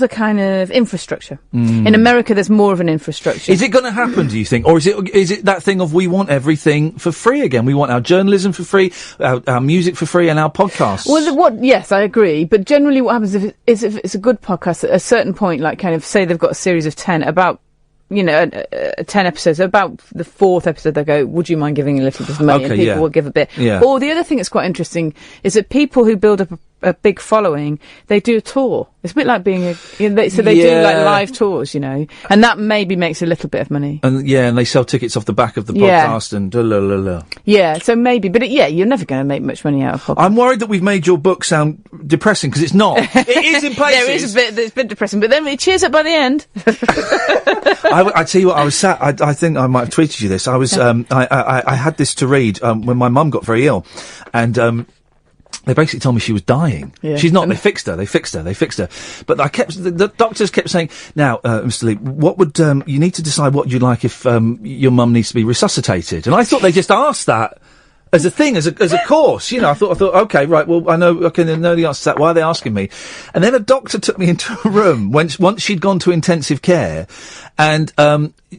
a kind of infrastructure. In America, there's more of an infrastructure. Is it going to happen, do you think? Or is it that thing of we want everything for free again? We want our journalism for free, our music for free, and our podcasts? Well, yes, I agree. But generally what happens if it's a good podcast, at a certain point, like kind of say they've got a series of 10 about... 10 episodes, about the 4th episode they go, would you mind giving a little bit of money? And people will give a bit. Yeah. Or the other thing that's quite interesting is that people who build up a big following, they do a tour. It's a bit like being they do like live tours, and that maybe makes a little bit of money. And they sell tickets off the back of the podcast and Yeah, so maybe, but you're never going to make much money out of podcasts. I'm worried that we've made your book sound depressing because it's not. It is in places. Yeah, it is a bit depressing, but then it cheers up by the end. I tell you what, I was sat. I think I might have tweeted you this. I was. I had this to read when my mum got very ill, and. They basically told me she was dying. Yeah. She's not. They fixed her. But the doctors kept saying, "Now, Mr. Lee, what would you need to decide what you'd like if your mum needs to be resuscitated?" And I thought they just asked that as a thing, as a course. I thought, okay, right. Well, I know the answer to that. Why are they asking me? And then a doctor took me into a room once she'd gone to intensive care, and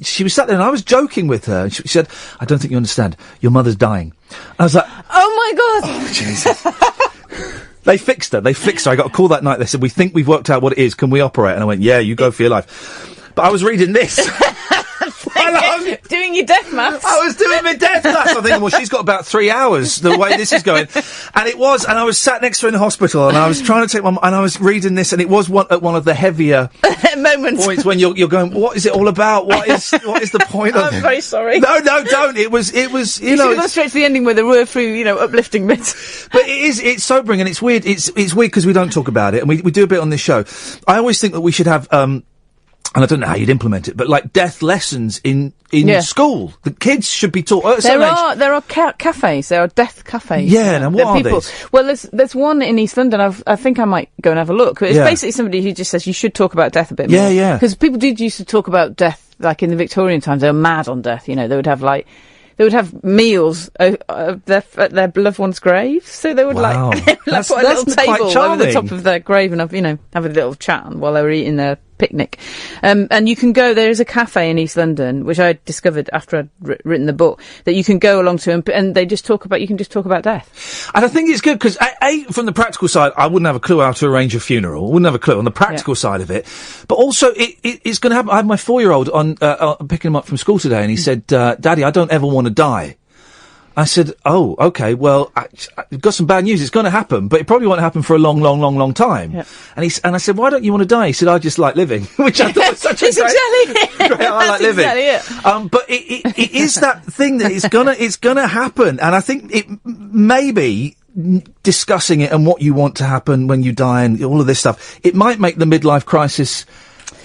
she was sat there, and I was joking with her, and she said, "I don't think you understand. Your mother's dying." I was like, "Oh my God!" Oh, Jesus. They fixed her. I got a call that night. They said, "We think we've worked out what it is. Can we operate?" And I went, "Yeah, you go for your life." But I was reading this. Doing your death maths. I was doing my death maths. I'm thinking, well, she's got about 3 hours the way this is going. And I was sat next to her in the hospital, and I was trying to take and I was reading this, and it was one of the heavier moments points when you're going, what is it all about? What is the point of it? I'm very sorry. No, don't. It was, you know. You should have gone straight to the ending where there were through, uplifting bits. But it's sobering, and it's weird. It's weird because we don't talk about it, and we do a bit on this show. I always think that we should have, and I don't know how you'd implement it, but like death lessons in school. The kids should be taught. There are cafes. There are death cafes. Yeah, now what are these? Well, there's one in East London. I think I might go and have a look. But it's basically somebody who just says you should talk about death a bit more. Yeah. Because people did used to talk about death, like in the Victorian times. They were mad on death. They would have meals at their loved one's graves. So they would put a little table over the top of their grave and have a little chat while they were eating their picnic. And you can go, there is a cafe in East London, which I discovered after I'd written the book, that you can go along to and they just talk about, you can just talk about death. And I think it's good because, from the practical side, I wouldn't have a clue how to arrange a funeral. Wouldn't have a clue on the practical side of it. But also, it's going to happen. I had my 4-year-old on picking him up from school today, and he said, "Daddy, I don't ever want to die." I said, "Oh, okay, well, I've got some bad news. It's going to happen, but it probably won't happen for a long, long, long, long time." Yeah. And I said, "Why don't you want to die?" He said, "I just like living," which I thought was such a great I like living. Exactly it. But it is that thing that it's gonna happen, and I think it maybe discussing it and what you want to happen when you die and all of this stuff, it might make the midlife crisis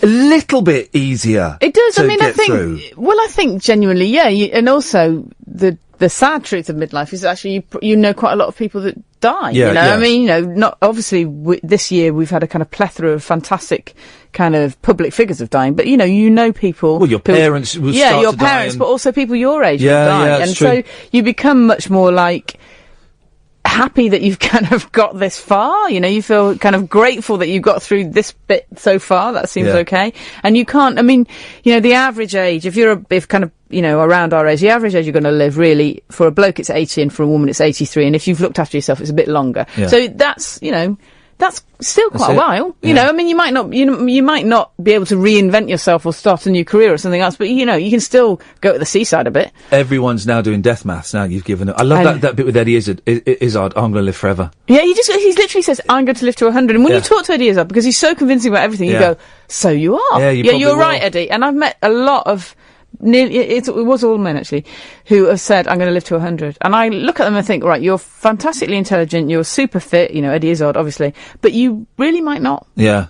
a little bit easier. It does. I think genuinely, yeah. And also the sad truth of midlife is actually you know quite a lot of people that die. I mean, not obviously this year we've had a kind of plethora of fantastic kind of public figures of dying, but you know people. Well, your parents will start your to parents, die but also people your age will die, and true. so you become much more like happy that you've kind of got this far. You know, you feel kind of grateful that you got through this bit so far. That seems okay. And you can't, I mean, you know, the average age, if kind of, you know, around our age, the average age you're going to live, really, for a bloke it's 80 and for a woman it's 83. And if you've looked after yourself, it's a bit longer. Yeah. So that's, you know, that's still quite a while. You know, I mean, you might not be able to reinvent yourself or start a new career or something else, but, you know, you can still go to the seaside a bit. Everyone's now doing death maths now. You've given it. I love that bit with Eddie Izzard. I'm going to live forever. Yeah, he literally says, I'm going to live to 100. And when you talk to Eddie Izzard, because he's so convincing about everything, you go, so you are. Yeah, you're right, Eddie. And I've met a lot of, it was all men actually, who have said, I'm going to live to 100. And I look at them and think, right, you're fantastically intelligent, you're super fit, you know, Eddie Izzard, obviously, but you really might not. Yeah.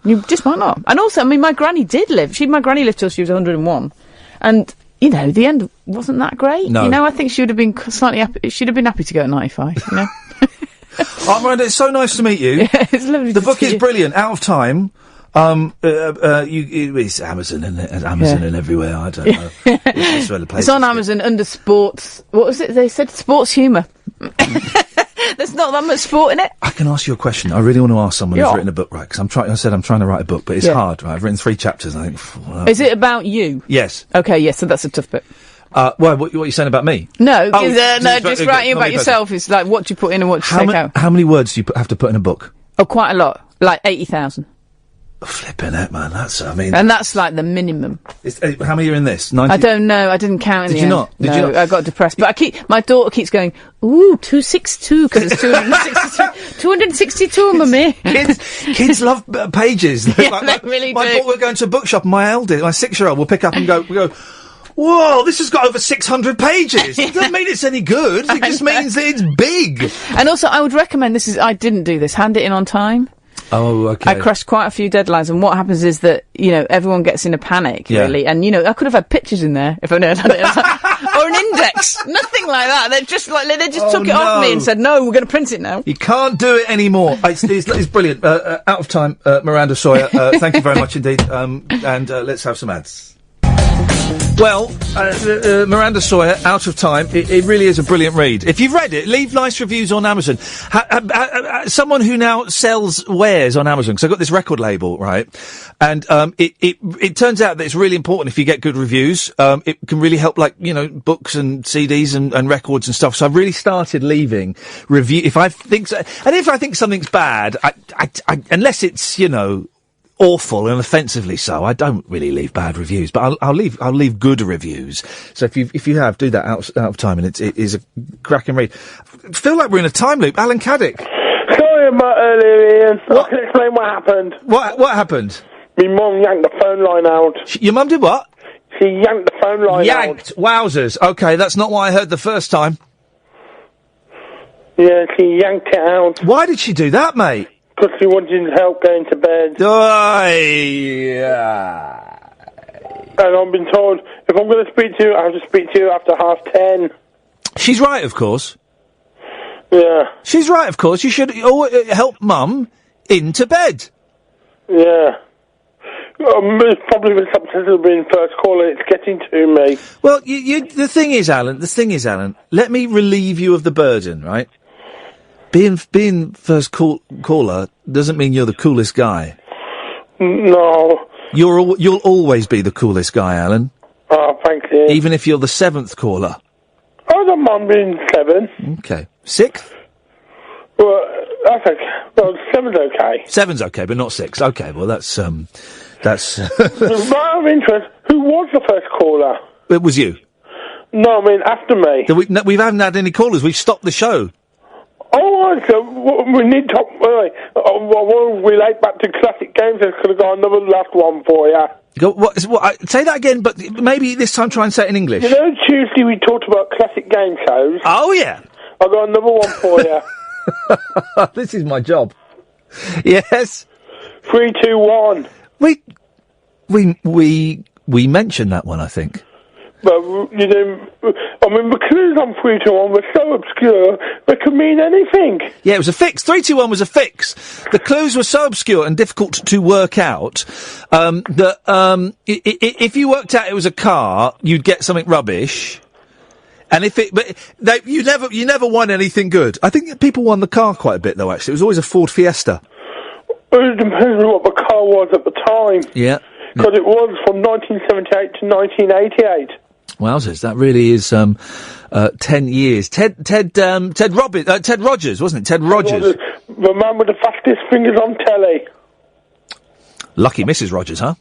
You just might not. And also, I mean, my granny did live. My granny lived till she was 101. And, you know, the end wasn't that great. No. You know, I think she would have been slightly happy. She'd have been happy to go at 95, you know. Miranda, it's so nice to meet you. Yeah, it's lovely. The book is brilliant. Out of Time. It's Amazon and everywhere. I don't know. It's on Amazon under sports. What was it? They said sports humour. There's not that much sport in it. I can ask you a question. I really want to ask someone who's written a book, right? Because I'm trying to write a book, but it's hard, right? I've written 3 chapters. I think. Is it about you? Yes. Okay. Yes. So that's a tough bit. Well, what are you saying about me? No, just writing about yourself is like what you put in and what you take out. How many words do you have to put in a book? Oh, quite a lot. Like 80,000. Flipping heck, man. And that's like the minimum. How many are in this? 90? I don't know. I didn't count in the end. Did you not? I got depressed. But my daughter keeps going, ooh, 262, because it's 262. 262, mummy. Kids love pages. Yeah, they really do. My daughter, we're going to a bookshop, and my 6-year-old will pick up and go, whoa, this has got over 600 pages. It doesn't mean it's any good. It just means that it's big. And also, I would recommend I didn't do this. Hand it in on time. Oh, okay. I crushed quite a few deadlines, and what happens is that, you know, everyone gets in a panic, really, and, you know, I could have had pictures in there if I known had it. Or an index. Nothing like that. They just took it off me and said, no, we're going to print it now. You can't do it anymore. It's brilliant. Out of Time, Miranda Sawyer, thank you very much indeed, and let's have some ads. Well, Miranda Sawyer, Out of Time, it really is a brilliant read. If you've read it, leave nice reviews on Amazon. Someone who now sells wares on Amazon, because I've got this record label, right? And it turns out that it's really important if you get good reviews. It can really help, like, you know, books and CDs and records and stuff. So I've really started leaving review. If I think something's bad, I unless it's, you know, awful and offensively so, I don't really leave bad reviews, but I'll leave good reviews. So if you do that out of Time, and it is a cracking read. I feel like we're in a time loop. Alan Caddick. Sorry about earlier, Ian. I can explain what happened. What happened? My mum yanked the phone line out. Your mum did what? She yanked the phone line out. Yanked? Wowzers. Okay, that's not what I heard the first time. Yeah, she yanked it out. Why did she do that, mate? Because she wanted help going to bed. And I've been told, if I'm going to speak to you, I have to speak to you after 10:30. She's right, of course. Yeah. She's right, of course. You should help Mum into bed. Yeah. It's probably the substance of being first caller. It's getting to me. Well, the thing is, Alan, let me relieve you of the burden, right? Being first caller doesn't mean you're the coolest guy. No. You'll always be the coolest guy, Alan. Oh, thank you. Even if you're the 7th caller. I don't mind being 7. Okay. 6th? Well, that's okay. Well, 7's okay. 7's okay, but not 6. Okay, well, that's... Out of interest, who was the first caller? It was you. No, I mean, after me. We haven't had any callers. We've stopped the show. Oh, so we need to... I want to relate back to classic games. I could have got another last one for you. Say that again, but maybe this time try and say it in English. You know, Tuesday we talked about classic game shows. Oh, yeah. I got another one for you. This is my job. Yes. 3, 2, 1. We mentioned that one, I think. Well, you know, I mean, the clues on 3, 2, 1 were so obscure, they could mean anything. Yeah, it was a fix. 3, 2, 1 was a fix. The clues were so obscure and difficult to work out that if you worked out it was a car, you'd get something rubbish. And you never won anything good. I think people won the car quite a bit, though, actually. It was always a Ford Fiesta. It depends on what the car was at the time. Yeah. Because it was from 1978 to 1988. Wowzers, that really is 10 years. Ted Rogers, wasn't it? Ted Rogers. The man with the fastest fingers on telly. Lucky Mrs. Rogers, huh?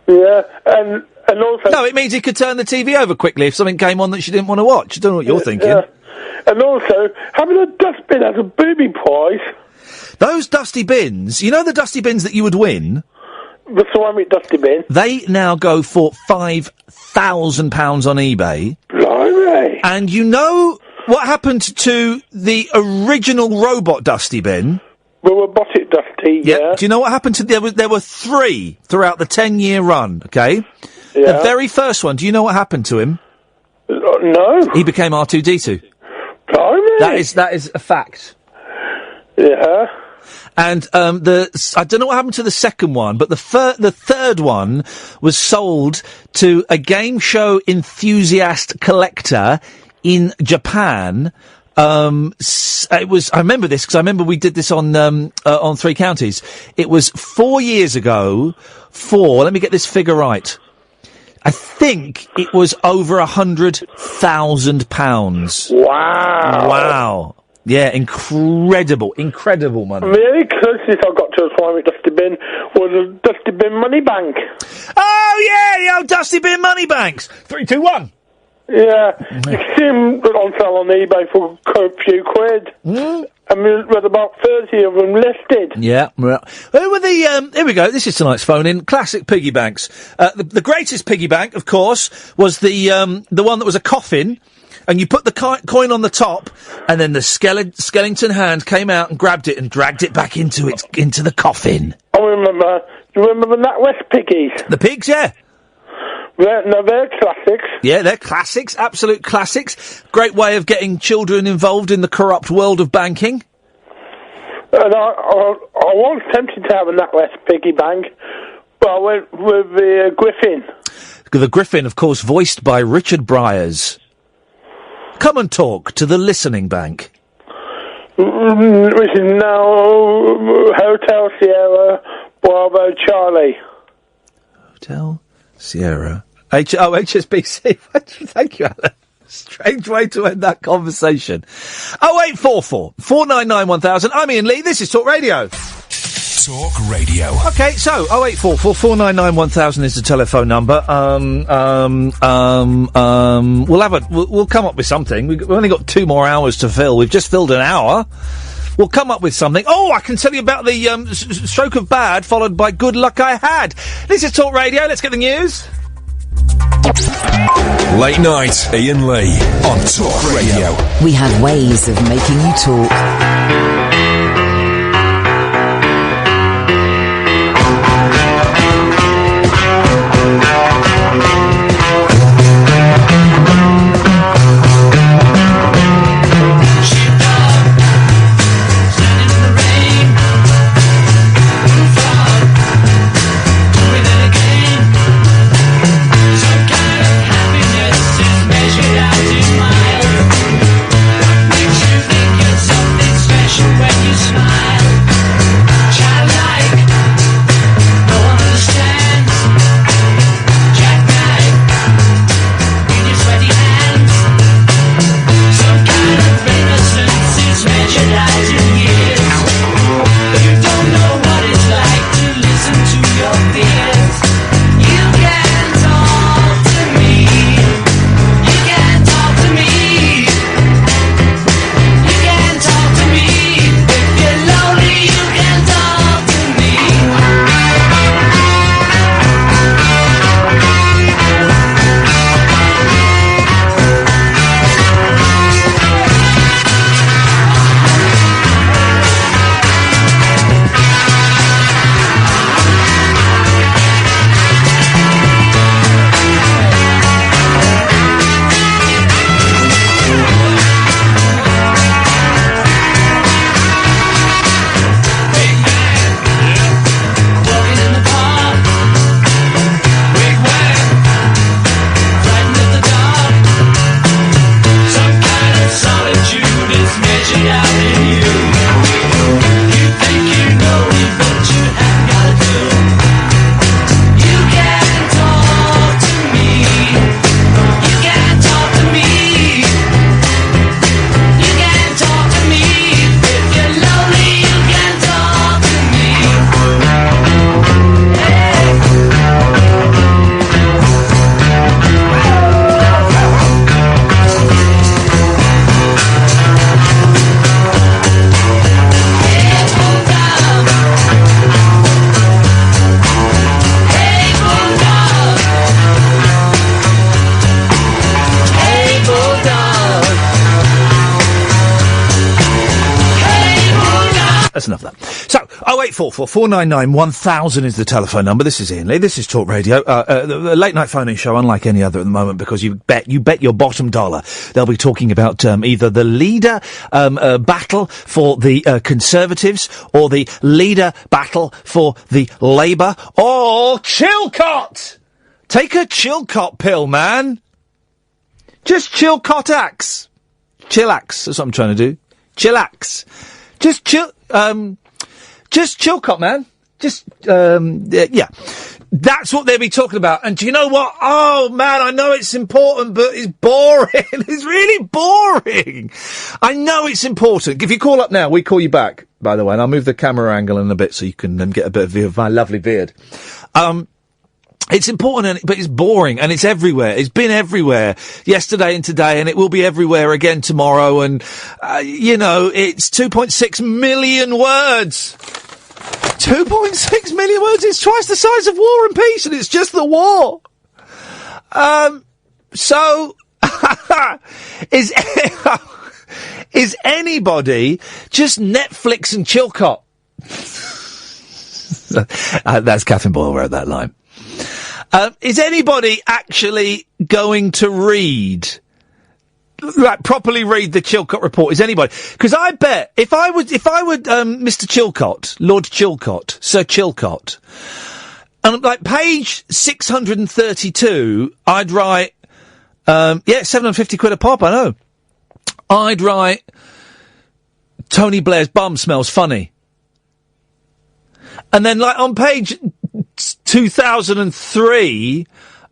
Yeah, and also... No, it means he could turn the TV over quickly if something came on that she didn't want to watch. I don't know what you're thinking. Yeah. And also, having a dustbin as a booby prize... Those dusty bins, you know the dusty bins that you would win? The ceramic dusty bin. They now go for £5,000 on eBay. Blimey. And you know what happened to the original robot dusty bin? The robotic dusty, yeah. Do you know what happened to... There were 3 throughout the 10-year run, okay? Yeah. The very first one, do you know what happened to him? No. He became R2-D2. Blimey. That is a fact. Yeah. And I don't know what happened to the second one, but the third one was sold to a game show enthusiast collector in Japan. It was. I remember this because I remember we did this on 3 Counties. It was 4 years ago. Let me get this figure right. I think it was over £100,000. Wow. Yeah, incredible money. Really closest I got to a ceramic dusty bin was a dusty bin money bank. Oh yeah, the old dusty bin money banks. 3, 2, 1. Yeah, you see them on sale on eBay for a few quid. And there's about 30 of them listed. Yeah. Who were the, here we go, this is tonight's phone-in, classic piggy banks. The greatest piggy bank, of course, was the one that was a coffin, and you put the coin on the top, and then the skeleton hand came out and grabbed it and dragged it back into the coffin. I remember. Do you remember the NatWest piggies? The pigs, yeah. They're classics. Yeah, they're classics, absolute classics. Great way of getting children involved in the corrupt world of banking. And I was tempted to have a NatWest piggy bank, but I went with the Griffin. The Griffin, of course, voiced by Richard Bryars. Come and talk to the listening bank. Which is now Hotel Sierra Bravo Charlie. Hotel Sierra. HSBC. Thank you, Alan. Strange way to end that conversation. 0844 499 1000. I'm Iain Lee. This is Talk Radio. Talk Radio. Okay, so 0844 499 1000 is the telephone number. We'll come up with something. We've only got 2 more hours to fill. We've just filled an hour. We'll come up with something. Oh, I can tell you about the stroke of bad followed by good luck I had. This is Talk Radio. Let's get the news. Late night, Iain Lee on Talk Radio. We have ways of making you talk. Measured out in miles. What makes you think you're something special? that's enough of that. So, 0844 499 1000 is the telephone number. This is Iain Lee. This is Talk Radio. The late night phone-in show, unlike any other at the moment, because you bet your bottom dollar they'll be talking about either the leader battle for the Conservatives or the leader battle for the Labour or Chilcot. Take a Chilcot pill, man. Just Chilcotax. Chillax. That's what I'm trying to do. Chillax. Just Chilcot, man. Yeah. That's what they'll be talking about. And do you know what? Oh, man, I know it's important, but it's boring. It's really boring. I know it's important. If you call up now, we call you back, by the way, and I'll move the camera angle in a bit so you can get a bit of view of my lovely beard. It's important, but it's boring, and it's everywhere. It's been everywhere yesterday and today, and it will be everywhere again tomorrow. And, it's 2.6 million words. 2.6 million words. It's twice the size of War and Peace, and it's just the war. Is anybody just Netflix and Chilcot? That's Catherine Boyle wrote that line. Is anybody actually going to properly read the Chilcot report? Is anybody? Because I bet if I would, Mr. Chilcot, Lord Chilcot, Sir Chilcot, and page 632, I'd write, 750 quid a pop, I know. I'd write, Tony Blair's bum smells funny. And then, on page 2003,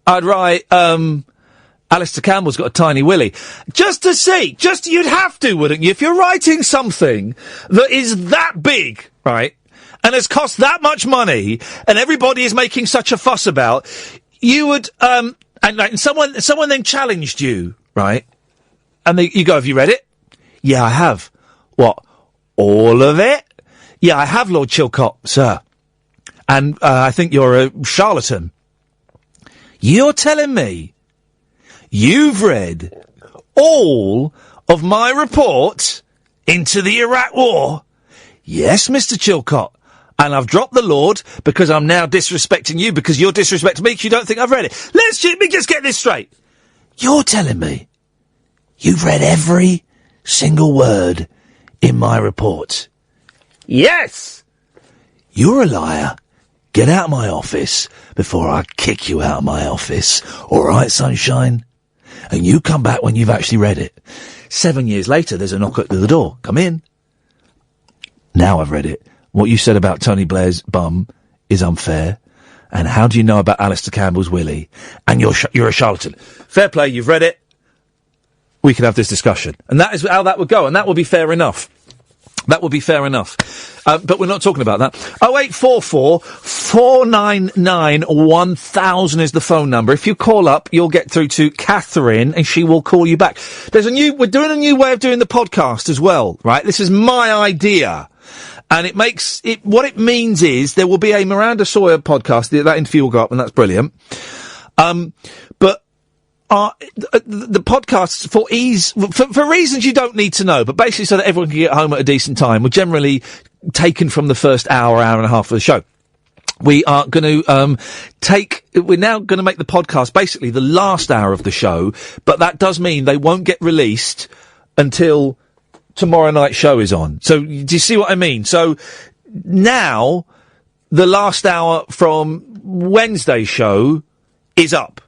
I'd write, Alistair Campbell's got a tiny willy. Just to see, you'd have to, wouldn't you? If you're writing something that is that big, right, and has cost that much money, and everybody is making such a fuss about, you would, and someone then challenged you, right, and you go, have you read it? Yeah, I have. What, all of it? Yeah, I have, Lord Chilcot, sir. And I think you're a charlatan. You're telling me you've read all of my report into the Iraq War? Yes, Mr. Chilcot. And I've dropped the Lord because I'm now disrespecting you because you're disrespecting me because you don't think I've read it. Let me just get this straight. You're telling me you've read every single word in my report? Yes! You're a liar. Get out of my office before I kick you out of my office. All right, sunshine? And you come back when you've actually read it. 7 years later, there's a knock at the door. Come in. Now I've read it. What you said about Tony Blair's bum is unfair. And how do you know about Alistair Campbell's willy? And you're a charlatan. Fair play, you've read it. We can have this discussion. And that is how that would go. And that would be fair enough. That would be fair enough. But we're not talking about that. 0844 499 1000 is the phone number. If you call up, you'll get through to Catherine and she will call you back. We're doing a new way of doing the podcast as well, right? This is my idea. And what it means is there will be a Miranda Sawyer podcast. That interview will go up and that's brilliant. But the podcasts for ease, for reasons you don't need to know, but basically so that everyone can get home at a decent time, were generally taken from the first hour and a half of the show. We are going to we're now going to make the podcast basically the last hour of the show, but that does mean they won't get released until tomorrow night's show is on. So do you see what I mean? So now the last hour from Wednesday's show is up.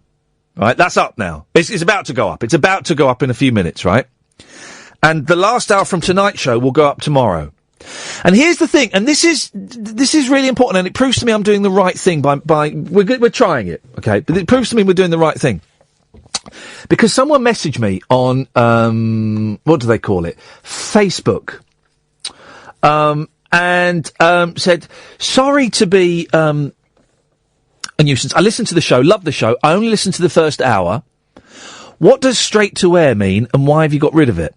Right, that's up now. It's about to go up. It's about to go up in a few minutes, right? And the last hour from tonight's show will go up tomorrow. And here's the thing, and this is really important, and it proves to me I'm doing the right thing by we're trying it, okay? But it proves to me we're doing the right thing. Because someone messaged me on, what do they call it? Facebook. And said, sorry to be, a nuisance. I listened to the show, loved the show. I only listened to the first hour. What does straight to air mean, and why have you got rid of it?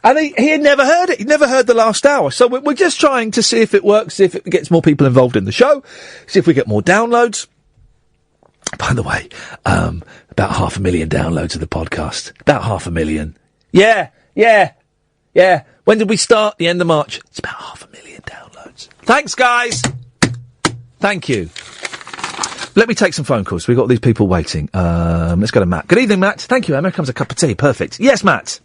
And he had never heard it. He'd never hered the last hour. So we're just trying to see if it works, see if it gets more people involved in the show, see if we get more downloads. By the way, about 500,000 downloads of the podcast. About 500,000. Yeah. Yeah. When did we start? The end of March. It's about 500,000 downloads. Thanks, guys. Thank you. Let me take some phone calls. We've got these people waiting. Let's go to Matt. Good evening, Matt. Thank you, Emma. Here comes a cup of tea. Perfect. Yes, Matt.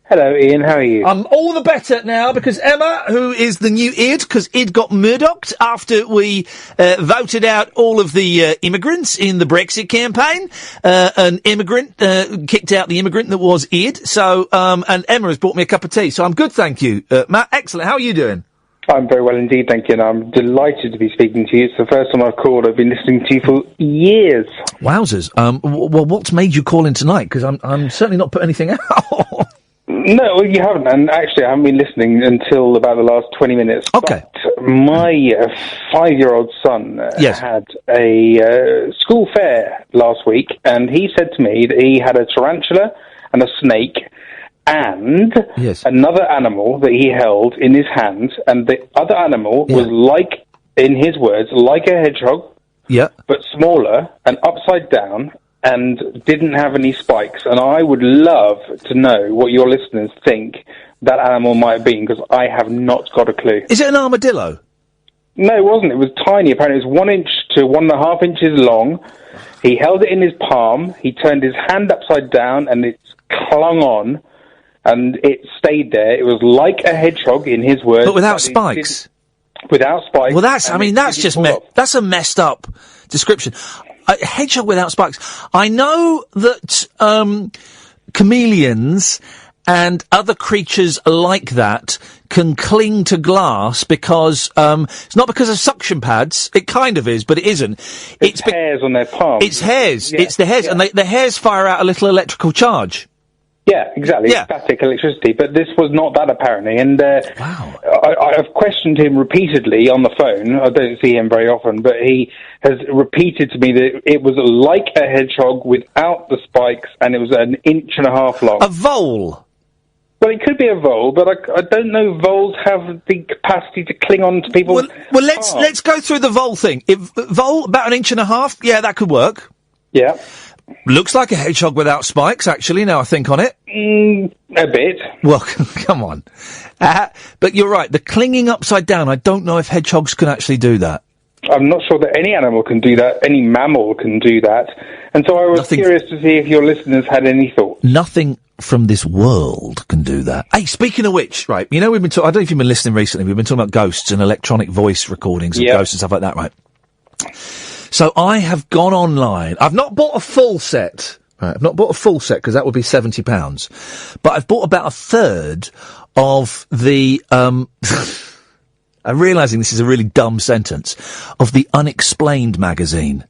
Hello, Ian. How are you? I'm all the better now because Emma, who is the new Id, because Id got murdocked after we voted out all of the immigrants in the Brexit campaign. An immigrant kicked out the immigrant that was Id. So, and Emma has brought me a cup of tea. So I'm good, thank you, Matt. Excellent. How are you doing? I'm very well indeed, thank you, and I'm delighted to be speaking to you. It's the first time I've called. I've been listening to you for years. Wowzers. Well, what's made you call in tonight? Because I'm certainly not put anything out. No, well, you haven't, and actually I haven't been listening until about the last 20 minutes. Okay. But my 5-year-old son had a school fair last week, and he said to me that he had a tarantula and a snake and another animal that he held in his hand, and the other animal was like, in his words, like a hedgehog, but smaller and upside down, and didn't have any spikes. And I would love to know what your listeners think that animal might have been, because I have not got a clue. Is it an armadillo? No, it wasn't. It was tiny. Apparently it was 1 inch to 1.5 inches long. He held it in his palm. He turned his hand upside down, and it clung on, and it stayed there. It was like a hedgehog, in his words. But without spikes? Without spikes. Well, that's a messed up description. A hedgehog without spikes. I know that chameleons and other creatures like that can cling to glass because it's not because of suction pads. It kind of is, but it isn't. It's hairs on their palms. It's hairs. Yeah. It's the hairs, and the hairs fire out a little electrical charge. Yeah, exactly. Yeah. Static electricity, but this was not that apparently. And wow. I've questioned him repeatedly on the phone. I don't see him very often, but he has repeated to me that it was like a hedgehog without the spikes, and it was 1.5 inches long. A vole. Well, it could be a vole, but I don't know. Voles have the capacity to cling on to people. Well, let's go through the vole thing. Vole about 1.5 inches. Yeah, that could work. Yeah. Looks like a hedgehog without spikes, actually, now I think on it. A bit. Well, come on. But you're right, the clinging upside down, I don't know if hedgehogs can actually do that. I'm not sure that any animal can do that, any mammal can do that. And so I was curious to see if your listeners had any thoughts. Nothing from this world can do that. Hey, speaking of which, right, you know, we've been I don't know if you've been listening recently, we've been talking about ghosts and electronic voice recordings of ghosts and stuff like that, right? So I have gone online. I've not bought a full set. Right, I've not bought a full set because that would be £70. But I've bought about a third of the, I'm realising this is a really dumb sentence, of the Unexplained magazine.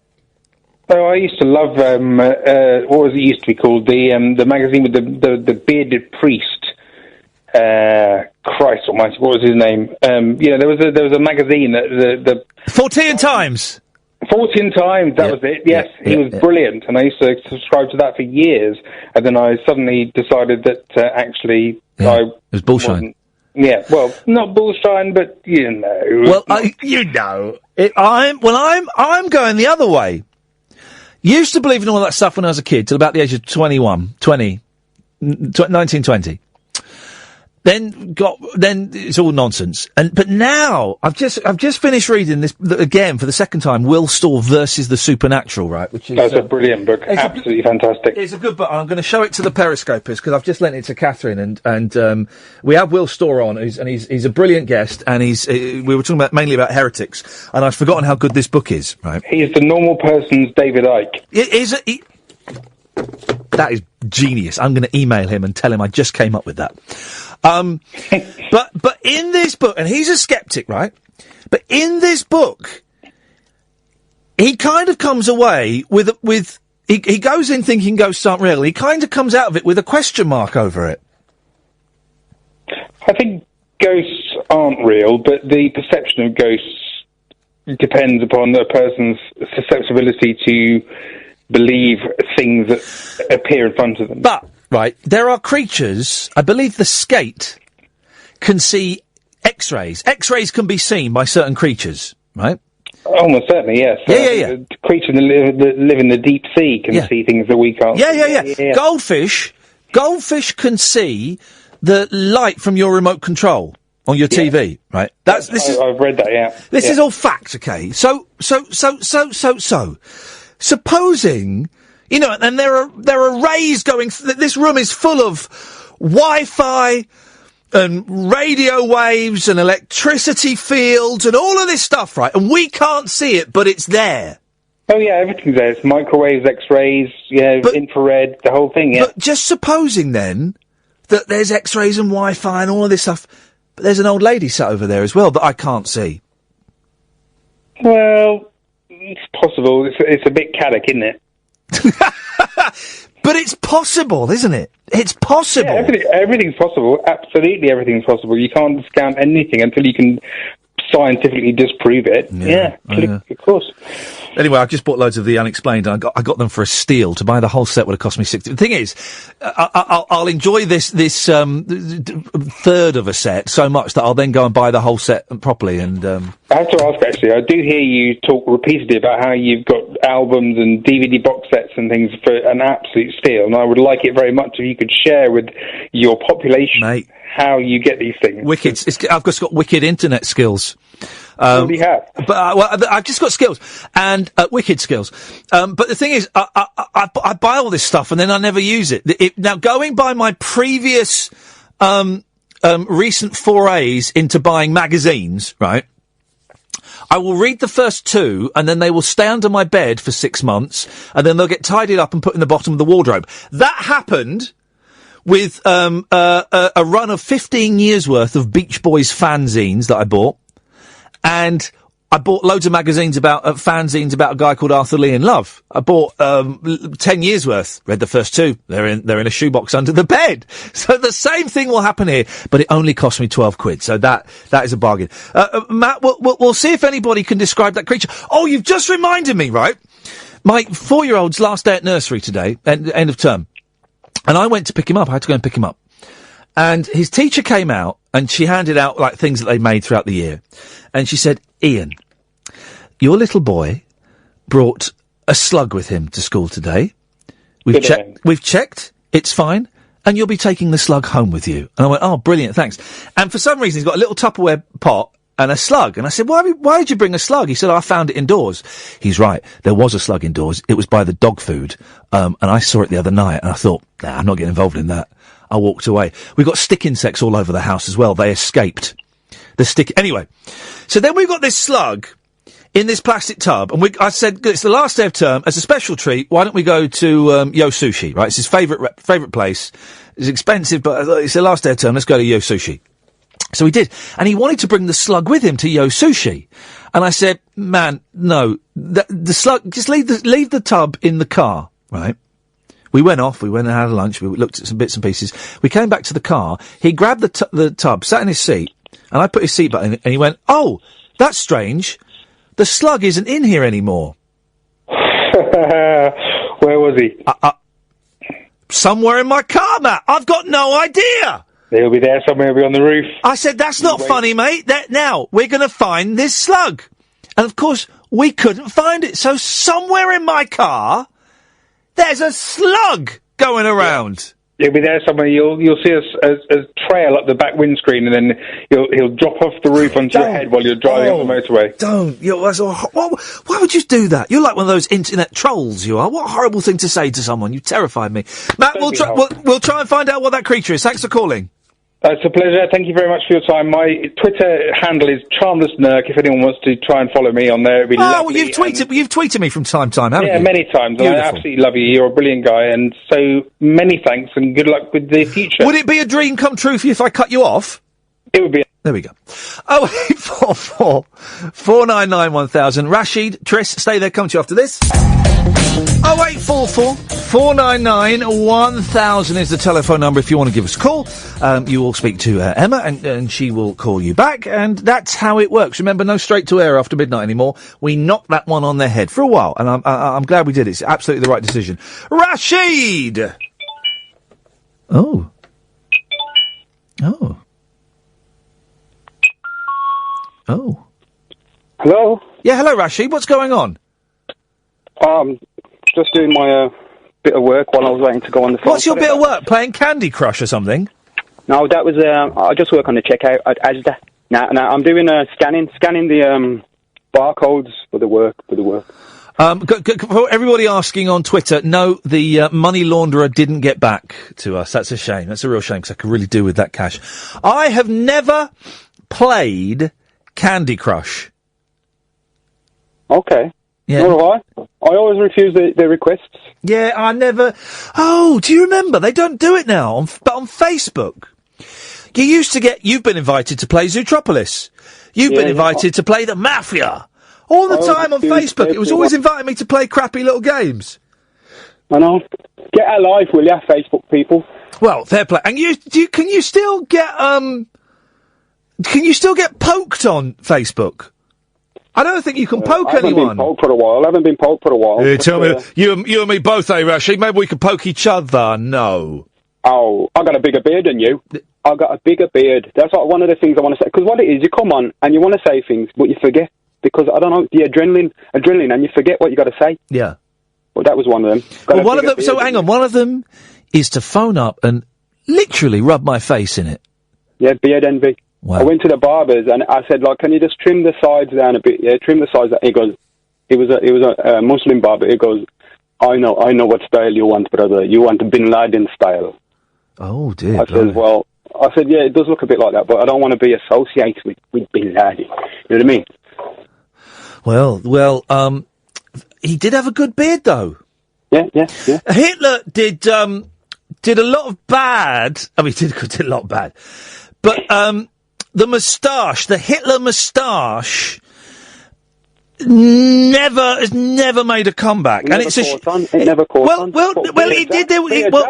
Oh, I used to love, what was it used to be called? The magazine with the bearded priest. Christ almighty, what was his name? There was a magazine that the Fortean Times. Fortean Times, that was it. Yes, he was brilliant, and I used to subscribe to that for years. And then I suddenly decided that actually it was bullshine. Yeah, well, not bullshine, but you know. Well, I'm going the other way. Used to believe in all that stuff when I was a kid, till about the age of 19, 20. Then it's all nonsense. But now I've just finished reading this again for the second time. Will Storr versus the Supernatural, right? Which is that's a brilliant book, absolutely fantastic. It's a good book. I'm going to show it to the Periscopers because I've just lent it to Catherine, and we have Will Storr on, he's a brilliant guest, and we were talking mainly about heretics, and I've forgotten how good this book is. Right? He's the normal person's David Icke. That is genius. I'm going to email him and tell him I just came up with that. But in this book, and he's a skeptic, right? But in this book, he kind of comes away with he goes in thinking ghosts aren't real. He kind of comes out of it with a question mark over it. I think ghosts aren't real, but the perception of ghosts depends upon a person's susceptibility to believe things that appear in front of them. But, right, there are creatures, I believe the skate can see X-rays. X-rays can be seen by certain creatures, right? Almost certainly, yes. Yeah. The creatures that live in the deep sea can see things that we can't see. Yeah. Goldfish can see the light from your remote control on your TV, right? I've read that, yeah. This is all fact, okay? So, supposing, you know, and there are rays going, this room is full of Wi-Fi and radio waves and electricity fields and all of this stuff, right? And we can't see it, but it's there. Oh, yeah, everything's there. It's microwaves, X-rays, infrared, the whole thing, yeah. But just supposing, then, that there's X-rays and Wi-Fi and all of this stuff, but there's an old lady sat over there as well that I can't see. Well, it's possible. It's a bit Caddick, isn't it? But it's possible, isn't it? It's possible. Yeah, everything's possible. Absolutely everything's possible. You can't discount anything until you can scientifically disprove it. Of course. Anyway, I've just bought loads of the Unexplained, and I got them for a steal. To buy the whole set would have cost me $60. The thing is, I'll enjoy this third of a set so much that I'll then go and buy the whole set properly. And I have to ask, actually, I do hear you talk repeatedly about how you've got albums and DVD box sets and things for an absolute steal, and I would like it very much if you could share with your population, mate, how you get these things. Wicked. I've just got wicked internet skills. What do you have? But I've just got skills and wicked skills. But the thing is, I buy all this stuff and then I never use it. Now, going by my previous recent forays into buying magazines, right? I will read the first 2, and then they will stay under my bed for 6 months, and then they'll get tidied up and put in the bottom of the wardrobe. That happened with a run of 15 years worth of Beach Boys fanzines that I bought. And I bought loads of magazines about fanzines about a guy called Arthur Lee in Love. I bought 10 years worth. Read the first 2. They're in a shoebox under the bed. So the same thing will happen here, but it only cost me £12. So that is a bargain. Matt, we'll see if anybody can describe that creature. Oh, you've just reminded me, right? My 4-year-old's last day at nursery today, end of term, and I went to pick him up. I had to go and pick him up. And his teacher came out, and she handed out, like, things that they made throughout the year. And she said, Ian, your little boy brought a slug with him to school today. We've checked, it's fine, and you'll be taking the slug home with you. And I went, oh, brilliant, thanks. And for some reason, he's got a little Tupperware pot and a slug. And I said, why did you bring a slug? He said, I found it indoors. He's right. There was a slug indoors. It was by the dog food. And I saw it the other night, and I thought, nah, I'm not getting involved in that. I walked away. We've got stick insects all over the house as well. They escaped. Anyway, so then we've got this slug in this plastic tub, and I said, it's the last day of term, as a special treat, why don't we go to Yo Sushi, right? It's his favourite place. It's expensive, but it's the last day of term, let's go to Yo Sushi. So we did, and he wanted to bring the slug with him to Yo Sushi. And I said, man, no, the slug, just leave the tub in the car, right? We went and had a lunch, we looked at some bits and pieces. We came back to the car, he grabbed the tub, sat in his seat, and I put his seatbelt in, and he went, oh, that's strange. The slug isn't in here anymore. Where was he? Somewhere in my car, Matt. I've got no idea. He'll be there somewhere. He'll be on the roof. I said, that's not funny, mate. Now, we're going to find this slug. And, of course, we couldn't find it. So somewhere in my car, there's a slug going around. He'll be there somewhere. You'll see a trail up the back windscreen, and then he'll drop off the roof onto your head while you're driving up the motorway. Don't! Why would you do that? You're like one of those internet trolls. You are. What a horrible thing to say to someone. You terrified me, Matt. We'll try and find out what that creature is. Thanks for calling. It's a pleasure. Thank you very much for your time. My Twitter handle is CharmlessNerk. If anyone wants to try and follow me on there, it'd be lovely. Well, you've tweeted me from time to time, haven't you? Yeah, many times. I absolutely love you. You're a brilliant guy, and so many thanks, and good luck with the future. Would it be a dream come true for you if I cut you off? It would be. There we go. 0844 499 1000. Rashid, Triss, stay there. Come to you after this. 0844 499 1000 is the telephone number if you want to give us a call. You will speak to Emma, and she will call you back, and that's how it works. Remember, no straight to air after midnight anymore. We knocked that one on the head for a while, and I'm glad we did it. It's absolutely the right decision. Rashid! Oh. Hello? Yeah, hello, Rashid. What's going on? Just doing my bit of work while I was waiting to go on the phone. What's your bit of work? Playing Candy Crush or something? No, that was, I just work on the checkout at Asda. Now I'm doing scanning the barcodes for the work. For everybody asking on Twitter, no, the money launderer didn't get back to us. That's a shame. That's a real shame because I could really do with that cash. I have never played Candy Crush. Okay. Yeah. Nor have I. I always refuse the requests. Yeah, I never... Oh, do you remember? They don't do it now, but on Facebook. You used to get... You've been invited to play Zootropolis. You've been invited to play the Mafia. All the time on Facebook. It was always inviting me to play crappy little games. I know. Get a life, will ya, Facebook people? Well, fair play. And can you still get poked on Facebook? I don't think you can poke anyone. I haven't been poked for a while. Tell me, you and me both, Rashid? Maybe we could poke each other. No. Oh, I got a bigger beard than you. I got a bigger beard. That's like one of the things I want to say. Because what it is, you come on and you want to say things, but you forget. Because, I don't know, the adrenaline, and you forget what you got to say. Yeah. Well, that was one of them. Hang on, one of them is to phone up and literally rub my face in it. Yeah, beard envy. Wow. I went to the barbers and I said, like, can you just trim the sides down a bit? Yeah, trim the sides down. He goes, it was a Muslim barber. He goes, I know what style you want, brother. You want Bin Laden style. Oh, dear. I said, yeah, it does look a bit like that, but I don't want to be associated with Bin Laden. You know what I mean? Well, he did have a good beard, though. Yeah. Hitler did a lot of bad. I mean, he did a lot of bad. But, the moustache, the Hitler moustache, has never made a comeback. It never caught on. Well, it did.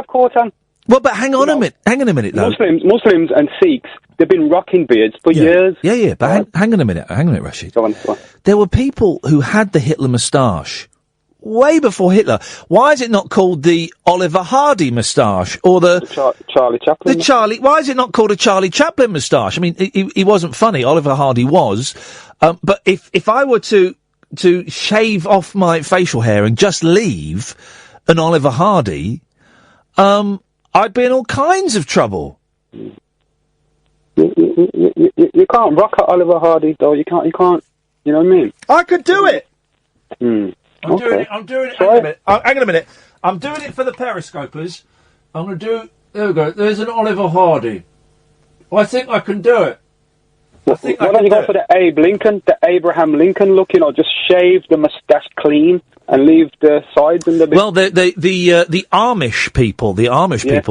Caught on. Well, but hang on a minute, though. Muslims and Sikhs, they've been rocking beards for years. Yeah, but hang on a minute, Rashid. Go on. There were people who had the Hitler moustache way before Hitler. Why is it not called the Oliver Hardy moustache or the Charlie Chaplin? Why is it not called a Charlie Chaplin moustache? I mean, he wasn't funny. Oliver Hardy was. But if I were to shave off my facial hair and just leave an Oliver Hardy, I'd be in all kinds of trouble. You can't rock at Oliver Hardy, though. You can't. You know what I mean? I could do it. I'm doing it. Hang on a minute. I'm doing it for the periscopers. I'm going to do. There we go. There's an Oliver Hardy. I think I can do it. Why don't you go for the Abraham Lincoln look? You know, just shave the moustache clean and leave the sides and the. Well, the Amish people,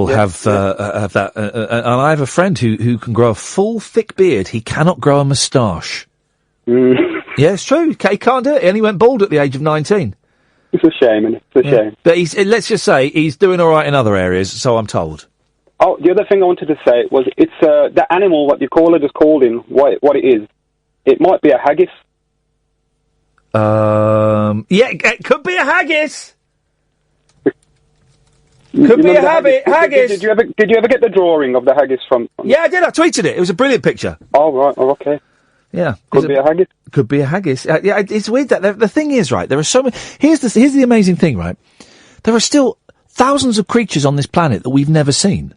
have that, and I have a friend who can grow a full thick beard. He cannot grow a moustache. Yeah, it's true. He can't do it. And he went bald at the age of 19. It's a shame, isn't it? It's a shame. But let's just say he's doing all right in other areas, so I'm told. Oh, the other thing I wanted to say was it's the animal what you call it is called in what it is. It might be a haggis. Yeah, it could be a haggis. Could be a haggis. Did you ever get the drawing of the haggis from? Yeah, I did. I tweeted it. It was a brilliant picture. Oh right. Oh, okay. Yeah, could be a haggis. Could be a haggis. Yeah, it's weird that the thing is, right. There are so many. Here's the amazing thing, right. There are still thousands of creatures on this planet that we've never seen.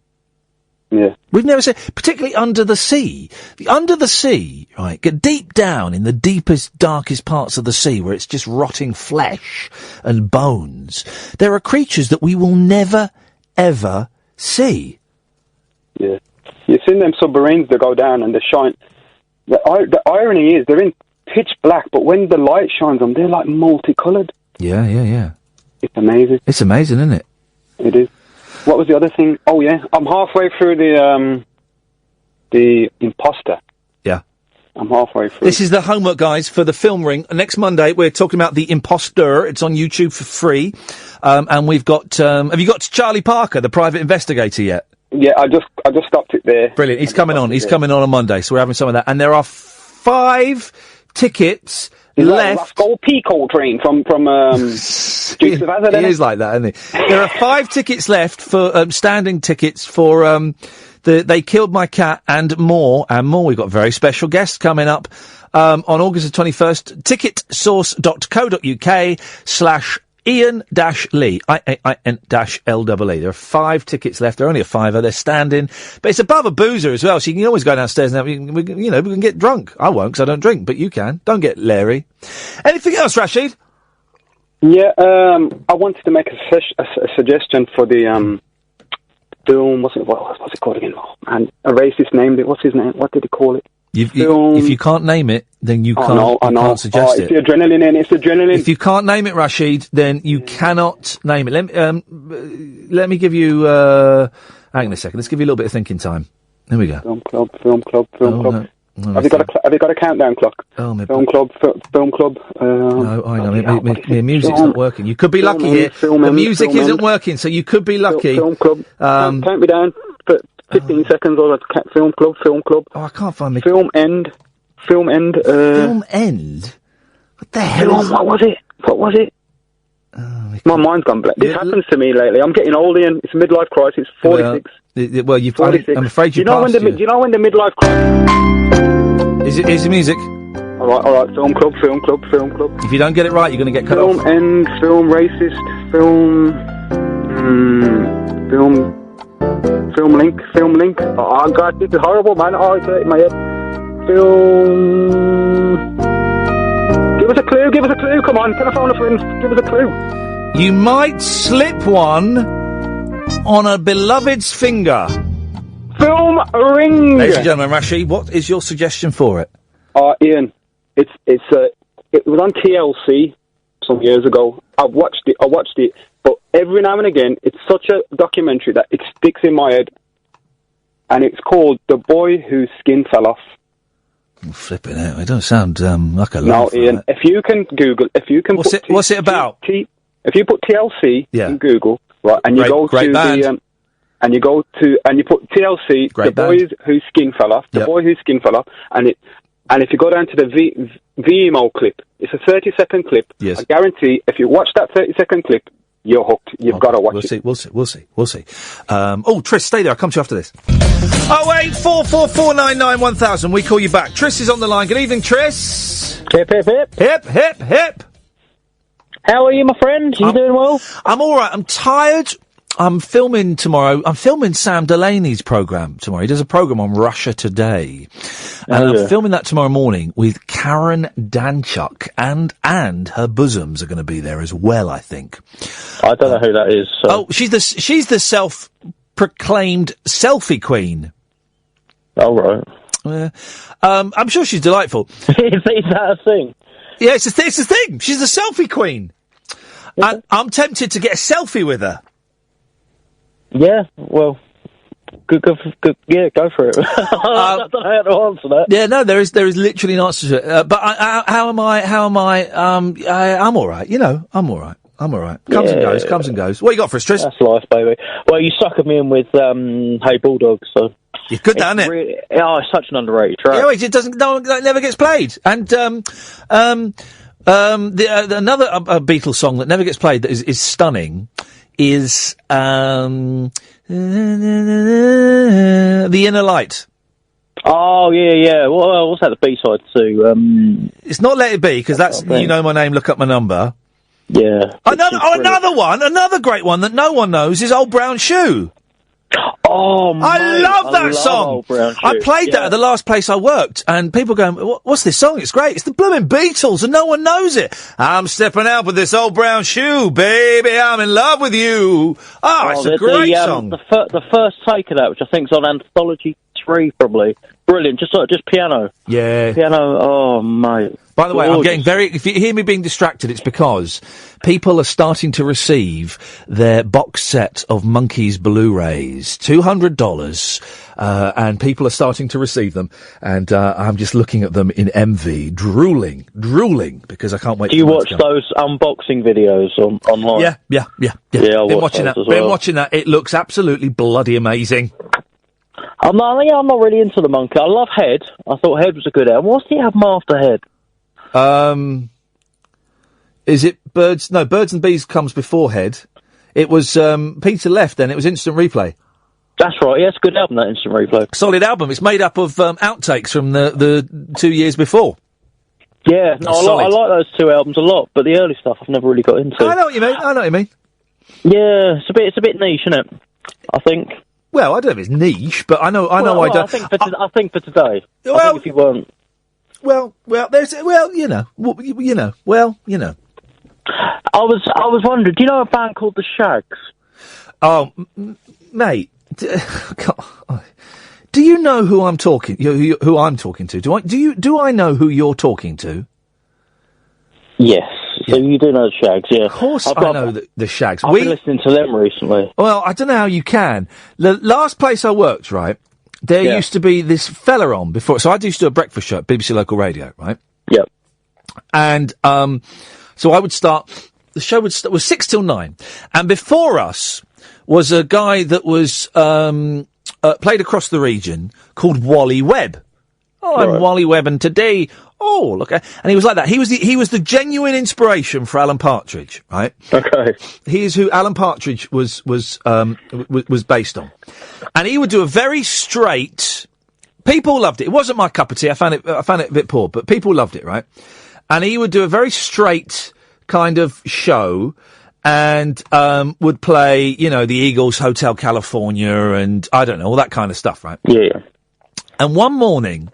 Yeah. We've never seen, particularly under the sea. Under the sea, right, get deep down in the deepest, darkest parts of the sea where it's just rotting flesh and bones. There are creatures that we will never, ever see. Yeah. You've seen them submarines that go down and they shine. The irony is they're in pitch black, but when the light shines on them, they're like multicoloured. Yeah. It's amazing. It's amazing, isn't it? It is. What was the other thing? Oh, yeah. I'm halfway through the Imposter. Yeah. I'm halfway through. This is the homework, guys, for the film ring. Next Monday, we're talking about The Imposter. It's on YouTube for free. And we've got... have you got Charlie Parker, the private investigator, yet? Yeah, I just stopped it there. Brilliant. He's coming on. He's coming on Monday, so we're having some of that. And there are 5 tickets left. Rascal Pico train from Dukes of Hazzard. He is like that, isn't he? There are 5 tickets left for standing tickets for They Killed My Cat and more. We've got very special guests coming up on August the 21st. Ticketsource.co.uk/Imposter. Iain-Lee, IAIN-LEE. There are 5 tickets left. They're only a £5. They're standing. But it's above a boozer as well, so you can always go downstairs and we can get drunk. I won't, because I don't drink, but you can. Don't get Larry. Anything else, Rashid? Yeah, I wanted to make a suggestion for the film. What's it called again? And a racist name. What's his name? What did he call it? If you can't name it, then you can't suggest it. It's the adrenaline in. It's the adrenaline. If you can't name it, Rashid, then you cannot name it. Let me give you. Hang on a second. Let's give you a little bit of thinking time. Here we go. Film club. No, have you got a countdown clock? Oh, maybe. Film club. No, I know. My music's not working. You could be lucky here. The music isn't working, so you could be lucky. Film club. Count me down for 15 seconds. Or film club. Oh, I can't find me. Film end. Film end. What the hell? What was it? My mind's gone blank. This happens to me lately. I'm getting old, Ian. It's a midlife crisis. 46. Well, I'm afraid you passed Do you know when the midlife crisis... Is the music? All right. Film club. If you don't get it right, you're going to get cut off. Film end. Film racist. Film link. Oh, God, this is horrible, man. Oh, it's in my head. Film... Give us a clue. Come on. Can I phone a friend? Give us a clue. You might slip one on a beloved's finger. Film ring. Ladies and gentlemen, Rashid, what is your suggestion for it? Ian, it was on TLC some years ago. I watched it, but every now and again, it's such a documentary that it sticks in my head, and it's called "The Boy Whose Skin Fell Off." I'm flipping out. It don't sound like a No, Ian. If you can Google, what's it about? If you put TLC in Google, right, and you go to the and you put TLC, The Boy Whose Skin Fell Off, and if you go down to the VMO clip, it's a 30-second clip. Yes. I guarantee, if you watch that 30-second clip, you're hooked. You've got to watch it. We'll see. Tris, stay there. I'll come to you after this. 08444991000. We call you back. Tris is on the line. Good evening, Tris. Hip, hip, hip. Hip, hip, hip. How are you, my friend? You doing well? I'm all right. I'm tired. I'm filming tomorrow. I'm filming Sam Delaney's programme tomorrow. He does a programme on Russia Today. And I'm filming that tomorrow morning with Karen Danchuk, and her bosoms are going to be there as well, I think. I don't know who that is. So. Oh, she's the self-proclaimed selfie queen. Oh, right. I'm sure she's delightful. Is that a thing? Yeah, it's a thing. She's the selfie queen. And I'm tempted to get a selfie with her. Yeah, well, good. Yeah, go for it. I don't know how to answer that. Yeah, no, there is literally an answer to it. But how am I? I'm all right. I'm all right. Comes and goes. What you got for us, Tris? That's life, baby. Well, you suckered me in with Hey Bulldog, so you're good, isn't it? Really, it's such an underrated track. Yeah, it doesn't. That never gets played. And another Beatles song that never gets played that is stunning. Is The Inner Light. Oh, yeah. Well, what's that, the B-side too? It's not Let It Be, because that's You Know My Name, Look Up My Number. Yeah. Another great one that no one knows is Old Brown Shoe. Oh, mate, I love that song. I played that at the last place I worked, and people going, "What's this song? It's great. It's the blooming Beatles, and no one knows it." I'm stepping out with this old brown shoe, baby. I'm in love with you. It's a great song. The first take of that, which I think is on Anthology 3, probably brilliant. Just piano. Yeah, piano. Oh, mate. By the way, I'm getting if you hear me being distracted, it's because people are starting to receive their box set of Monkeys Blu-rays, $200, and people are starting to receive them, and I'm just looking at them in envy, drooling, because I can't wait. Do you watch those unboxing videos online? Yeah. Been watching that. Been watching that. It looks absolutely bloody amazing. I'm not really into the Monkey. I love Head. I thought Head was a good album. What's the album after Head? Is it Birds? No, Birds and Bees comes before Head. It was Peter Left, then it was Instant Replay. That's right. Yeah, it's a good album, that Instant Replay. Solid album. It's made up of outtakes from the 2 years before. Yeah, no, I like those two albums a lot, but the early stuff I've never really got into. I know what you mean. Yeah, it's a bit niche, isn't it? I think. Well, I don't know if it's niche, but I know. I don't. I think for today. Well, I think if you weren't. Well, you know. I was wondering, do you know a band called The Shags? Oh, mate. God. Do you know who I'm talking? Who I'm talking to? Do I know who you're talking to? Yes. So you do know the Shags, yeah. Of course I know the Shags. I've been listening to them recently. Well, I don't know how you can. The last place I worked, right, there used to be this fella on before. So I used to do a breakfast show at BBC Local Radio, right? Yep. And so I would start. The show was 6 till 9, and before us was a guy that was played across the region called Wally Webb. Oh, I'm Wally Webb, and today, look, and he was like that. He was the genuine inspiration for Alan Partridge, right? Okay. He is who Alan Partridge was based on, and he would do a very straight. People loved it. It wasn't my cup of tea. I found it a bit poor, but people loved it, right? And he would do a very straight kind of show, and would play, the Eagles, Hotel California, and I don't know, all that kind of stuff, right? Yeah. And one morning,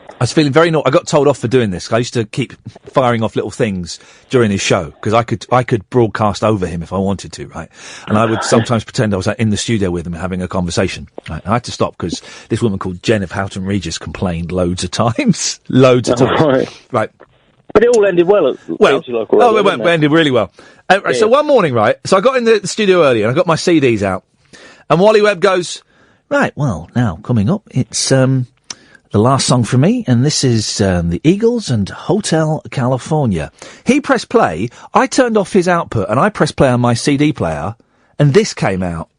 I was feeling very naughty. I got told off for doing this. I used to keep firing off little things during his show because I could broadcast over him if I wanted to, right? And I would sometimes pretend I was in the studio with him having a conversation. Right? And I had to stop because this woman called Jen of Houghton Regis complained loads of times. Right. But it all ended well at Local Radio, it ended really well. So one morning, right, so I got in the studio early and I got my CDs out. And Wally Webb goes, right, well, now, coming up, it's the last song from me, and this is the Eagles and Hotel California. He pressed play, I turned off his output, and I pressed play on my CD player, and this came out.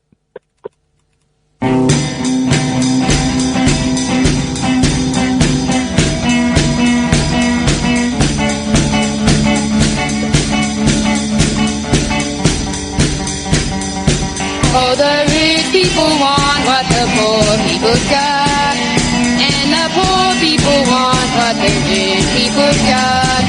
Oh, the rich people want what the poor people got, and the poor people want what the rich people got,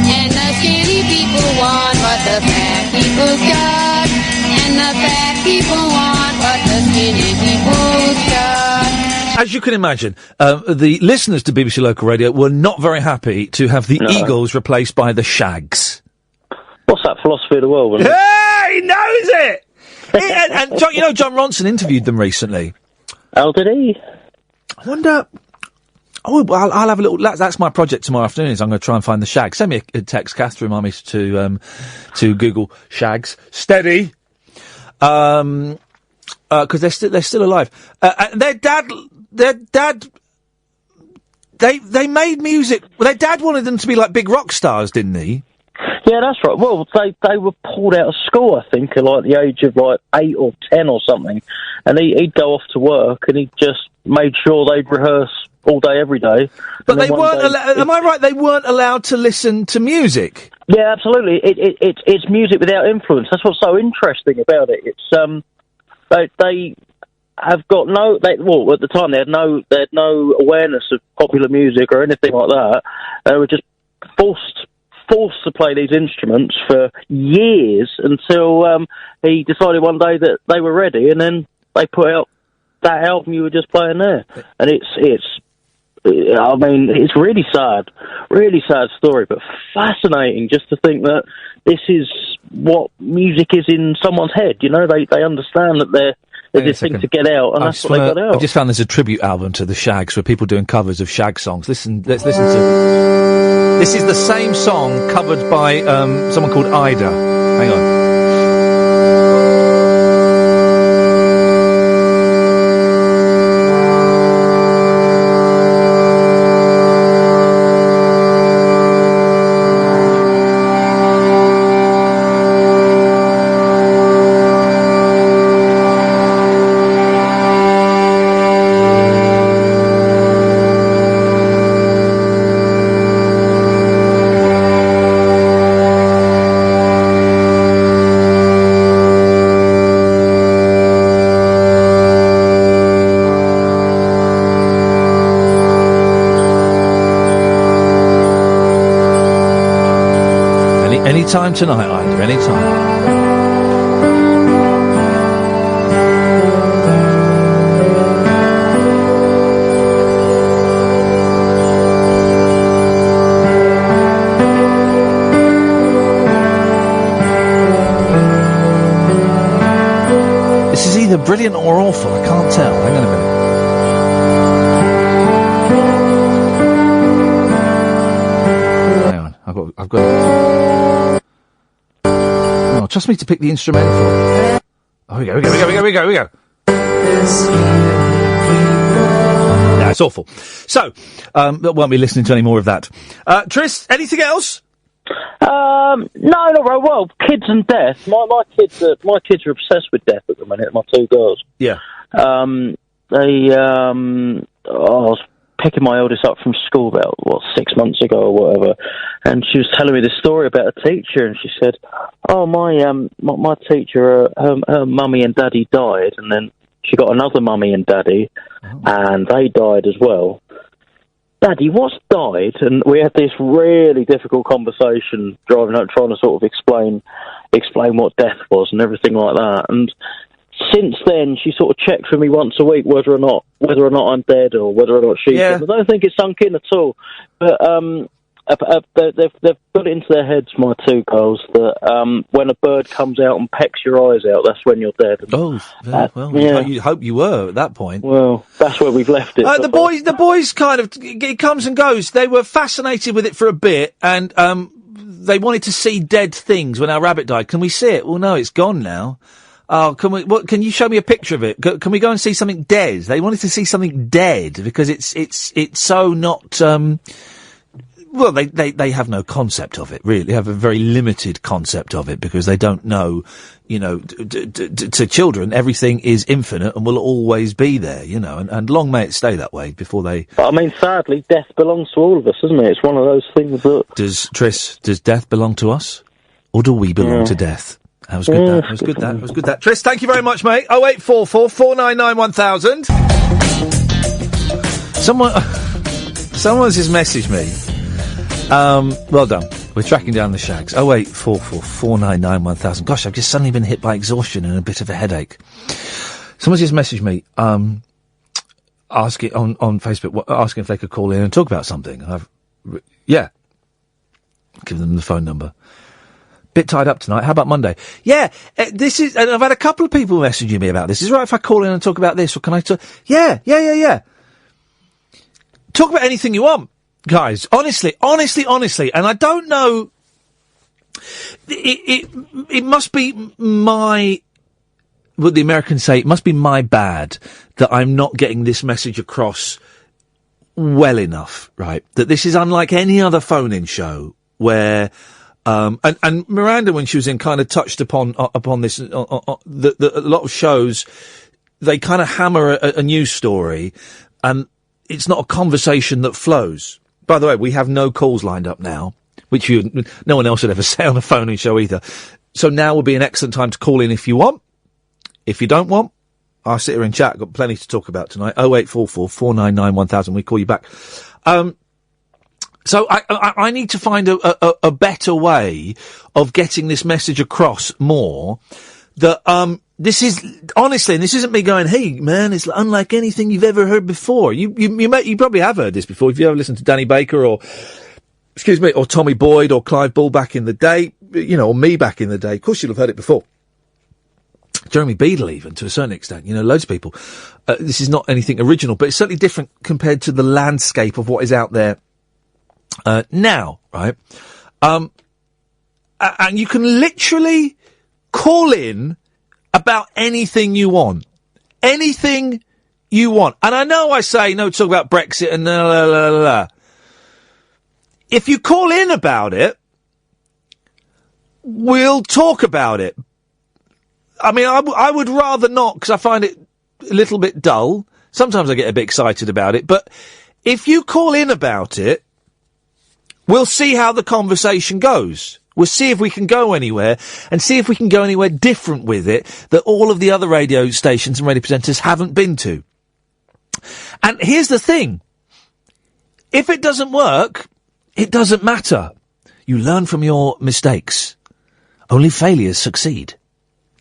and the skinny people want what the fat people got, and the fat people want what the skinny people got. As you can imagine, the listeners to BBC Local Radio were not very happy to have the Eagles replaced by the Shags. What's that philosophy of the world? Hey, he knows it! And John Ronson interviewed them recently. Oh, did he? I wonder. Oh, well, I'll have a little. That's my project tomorrow afternoon. Is I'm going to try and find the Shags. Send me a text, Kath, to remind me to Google Shags. Steady. Because they're still alive. Their dad. They made music. Well, their dad wanted them to be like big rock stars, didn't he? Yeah, that's right. Well, they were pulled out of school, I think, at like the age of like 8 or 10 or something, and he'd go off to work and he just made sure they'd rehearse all day, every day. But they weren't allowed. Am I right? They weren't allowed to listen to music. Yeah, absolutely. It's music without influence. That's what's so interesting about it. It's they have got at the time they had no awareness of popular music or anything like that. They were just forced to play these instruments for years until he decided one day that they were ready, and then they put out that album you were just playing there. And it's really sad story, but fascinating just to think that this is what music is in someone's head. They understand that there's this thing to get out, and that's what they got out. I've just found there's a tribute album to the Shags where people doing covers of Shag songs. Let's listen to. This is the same song covered by someone called Ida. Hang on. Anytime tonight, Ida, anytime. This is either brilliant or awful, I can't tell. Hang on a minute. Hang on, I've got oh, trust me to pick the instrumental. Oh, here we go. No, it's awful. So, won't be listening to any more of that. Tris, anything else? No, not right. Well, kids and death. My kids are obsessed with death at the minute. My two girls. Yeah. I was picking my eldest up from school about 6 months ago or whatever, and she was telling me this story about a teacher, and she said, "Oh, my teacher, her mummy and daddy died, and then she got another mummy and daddy, and they died as well." Daddy, what's died? And we had this really difficult conversation driving home, trying to sort of explain what death was and everything like that. And since then, she sort of checks with me once a week whether or not I'm dead or whether or not she's dead. I don't think it's sunk in at all. But they've put it into their heads, my two girls, that when a bird comes out and pecks your eyes out, that's when you're dead. Oh, well, you hope you were at that point. Well, that's where we've left it. The boys kind of, it comes and goes. They were fascinated with it for a bit, and they wanted to see dead things when our rabbit died. Can we see it? Well, no, it's gone now. Oh, can you show me a picture of it? Can we go and see something dead? They wanted to see something dead because it's so not, well, they have no concept of it, really. They have a very limited concept of it because they don't know, to children, everything is infinite and will always be there, and long may it stay that way before they... But, I mean, sadly, death belongs to all of us, isn't it? It's one of those things that... Does death belong to us? Or do we belong to death? That was good, that was good. Tris, thank you very much, mate. 0844 499 1000. Someone's just messaged me. Well done. We're tracking down the shags. 0844 499 1000. Gosh, I've just suddenly been hit by exhaustion and a bit of a headache. Someone's just messaged me, asking on Facebook, asking if they could call in and talk about something. Give them the phone number. Bit tied up tonight. How about Monday? Yeah, this is, and I've had a couple of people messaging me about this. Is it right if I call in and talk about this, or can I talk? Yeah. Talk about anything you want, guys. Honestly. And I don't know, it must be what the Americans say, it must be my bad that I'm not getting this message across well enough, right? That this is unlike any other phone-in show where, and Miranda, when she was in, kind of touched upon this, that a lot of shows, they kind of hammer a news story, and it's not a conversation that flows. By the way, we have no calls lined up now, which no one else would ever say on a phone-in show either. So now would be an excellent time to call in if you want. If you don't want, I'll sit here and chat. Got plenty to talk about tonight. 0844 499 1000. We call you back. So I need to find a better way of getting this message across more. That this is honestly, and this isn't me going, "Hey man, it's unlike anything you've ever heard before." You probably have heard this before if you ever listened to Danny Baker or Tommy Boyd or Clive Bull back in the day, or me back in the day. Of course, you'll have heard it before. Jeremy Beadle, even to a certain extent, loads of people. This is not anything original, but it's certainly different compared to the landscape of what is out there. Now, right? And you can literally call in about anything you want. Anything you want. And I know I say, no, talk about Brexit and la la la la. If you call in about it, we'll talk about it. I mean, I would rather not, because I find it a little bit dull. Sometimes I get a bit excited about it, but if you call in about it, we'll see how the conversation goes. We'll see if we can go anywhere, and see if we can go anywhere different with it that all of the other radio stations and radio presenters haven't been to. And here's the thing. If it doesn't work, it doesn't matter. You learn from your mistakes. Only failures succeed.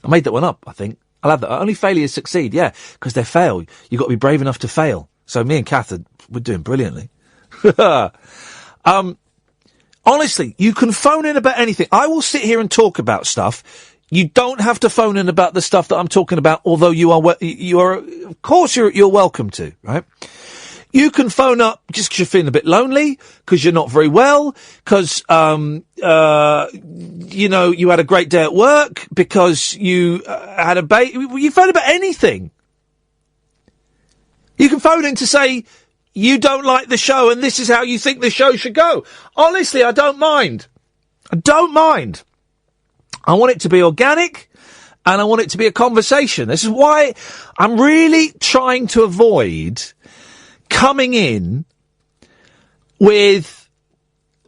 I made that one up, I think. I'll have that. Only failures succeed, yeah, because they fail. You've got to be brave enough to fail. So me and Kath, we're doing brilliantly. Honestly, you can phone in about anything. I will sit here and talk about stuff. You don't have to phone in about the stuff that I'm talking about, although you are, of course you're welcome to, right? You can phone up just because you're feeling a bit lonely, because you're not very well, because, you had a great day at work, because you had a baby. You phone about anything. You can phone in to say you don't like the show and this is how you think the show should go. Honestly, I don't mind. I don't mind. I want it to be organic and I want it to be a conversation. This is why I'm really trying to avoid coming in with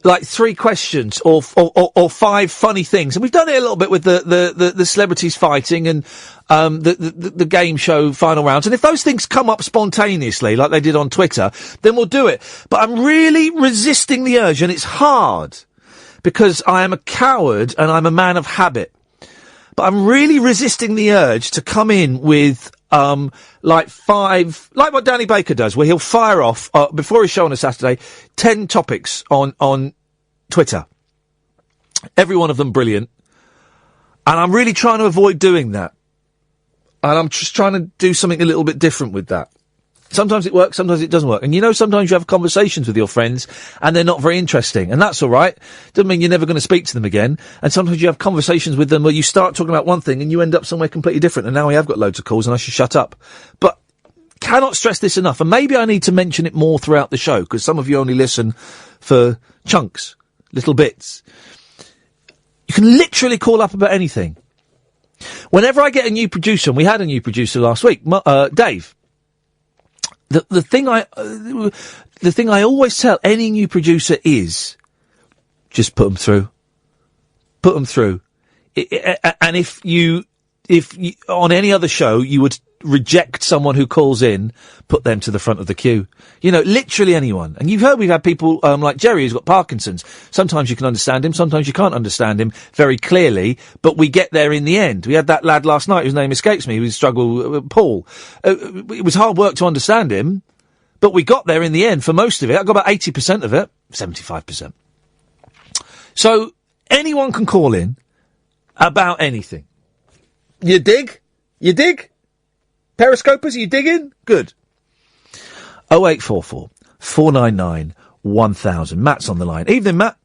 like 3 questions or 5 funny things. And we've done it a little bit with the celebrities fighting and the game show final rounds. And if those things come up spontaneously, like they did on Twitter, then we'll do it. But I'm really resisting the urge, and it's hard because I am a coward and I'm a man of habit. But I'm really resisting the urge to come in with like 5, like what Danny Baker does, where he'll fire off before his show on a Saturday 10 topics on Twitter. Every one of them brilliant. And I'm really trying to avoid doing that. And I'm just trying to do something a little bit different with that. Sometimes it works, sometimes it doesn't work. And sometimes you have conversations with your friends and they're not very interesting. And that's all right. Doesn't mean you're never going to speak to them again. And sometimes you have conversations with them where you start talking about one thing and you end up somewhere completely different. And now we have got loads of calls and I should shut up. But cannot stress this enough. And maybe I need to mention it more throughout the show because some of you only listen for chunks, little bits. You can literally call up about anything. Whenever I get a new producer, and we had a new producer last week, Dave, the thing I always tell any new producer is, just put them through. Put them through. And if you, on any other show, you would reject someone who calls in, put them to the front of the queue. Literally anyone. And you've heard we've had people, like Jerry who's got Parkinson's. Sometimes you can understand him, sometimes you can't understand him very clearly, but we get there in the end. We had that lad last night whose name escapes me, who struggled, Paul. It was hard work to understand him, but we got there in the end for most of it. I got about 80% of it, 75%. So, anyone can call in about anything. You dig? You dig? Periscopers, are you digging? Good. 0844 499 1000. Matt's on the line. Evening, Matt.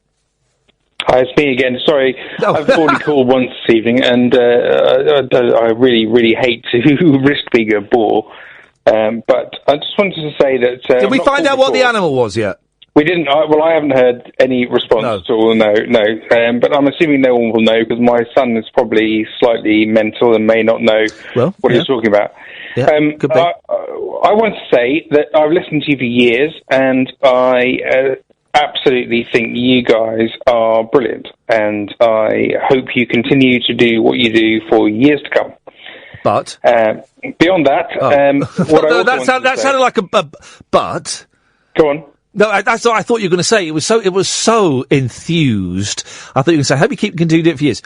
Hi, it's me again. Sorry, I've already called once this evening, and I really, really hate to risk being a bore. But I just wanted to say that... Did we find out what the animal was yet? We didn't. I haven't heard any response at all. No. But I'm assuming no one will know because my son is probably slightly mental and may not know what he's talking about. Yeah, could be. I want to say that I've listened to you for years, and I absolutely think you guys are brilliant, and I hope you continue to do what you do for years to come. But beyond that, what I that sounded like a but. Go on. No, that's what I thought you were going to say. It was so enthused. I thought you were going to say, I hope you continue to do it for years.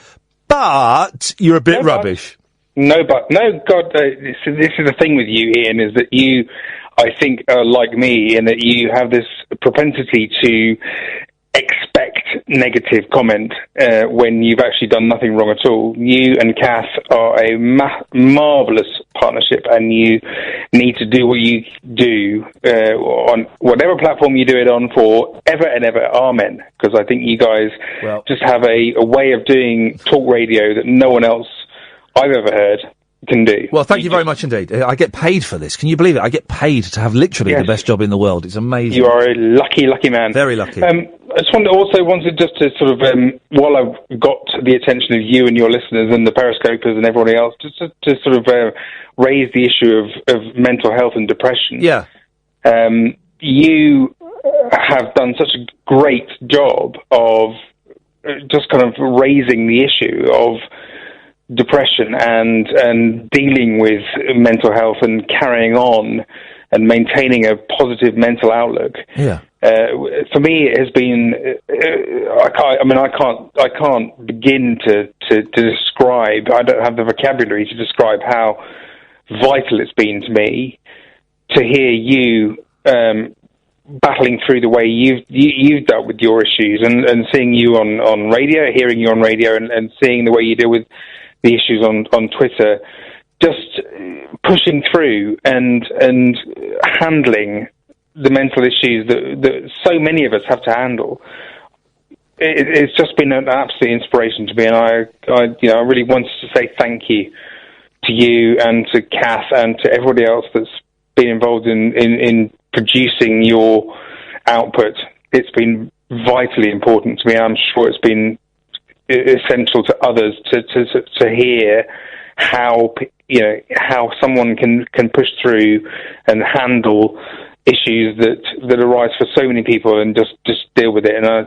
But you're a bit rubbish. God, this is the thing with you, Ian, is that you, I think, are like me in that you have this propensity to expect negative comment when you've actually done nothing wrong at all. You and Kath are a marvellous partnership, and you need to do what you do on whatever platform you do it on for ever and ever. Amen. Because I think you guys just have a way of doing talk radio that no one else I've ever heard can do. Well, thank you very much indeed. I get paid for this. Can you believe it? I get paid to have literally the best job in the world. It's amazing. You are a lucky, lucky man. Very lucky. I just wanted just to sort of, while I've got the attention of you and your listeners and the Periscopers and everybody else, just to sort of raise the issue of mental health and depression. Yeah. You have done such a great job of just kind of raising the issue of depression and dealing with mental health and carrying on and maintaining a positive mental outlook. Yeah. for me, it has been. I can't begin to describe. I don't have the vocabulary to describe how vital it's been to me to hear you battling through the way you've dealt with your issues, and seeing you on radio, hearing you on radio, and seeing the way you deal with the issues on Twitter, just pushing through and handling the mental issues that so many of us have to handle. It's just been an absolute inspiration to me, and I really wanted to say thank you to you and to Kath and to everybody else that's been involved in producing your output. It's been vitally important to me. I'm sure it's been essential to others to hear how someone can push through and handle issues that arise for so many people and just deal with it. And I'm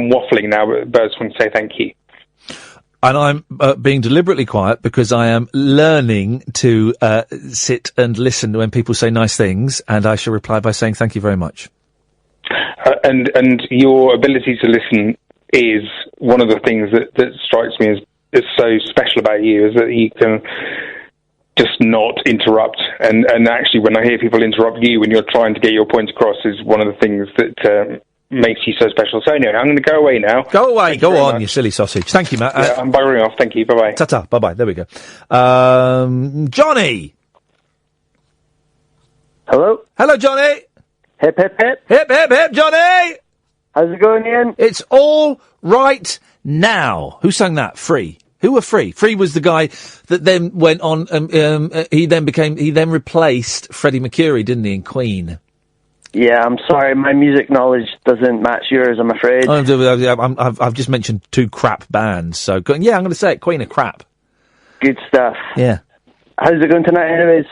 waffling now, but I just want to say thank you. And I'm being deliberately quiet because I am learning to sit and listen when people say nice things, and I shall reply by saying thank you very much. And your ability to listen is one of the things that strikes me as so special about you, is that you can just not interrupt. And actually, when I hear people interrupt you when you're trying to get your point across, is one of the things that makes you so special. So anyway, I'm going to go away now. Go away. Go on, you silly sausage. Thank you, Matt. I'm buggering off. Thank you. Bye-bye. Ta-ta. Bye-bye. There we go. Johnny. Hello? Hello, Johnny. Hip, hip, hip. Hip, hip, hip, Johnny. How's it going, Ian? It's all right now. Who sang that? Free. Who were Free? Free was the guy that then went on, he then replaced Freddie Mercury, didn't he, in Queen? Yeah, I'm sorry, my music knowledge doesn't match yours, I'm afraid. I've just mentioned two crap bands, so I'm going to say it, Queen are crap. Good stuff. Yeah. How's it going tonight, anyways?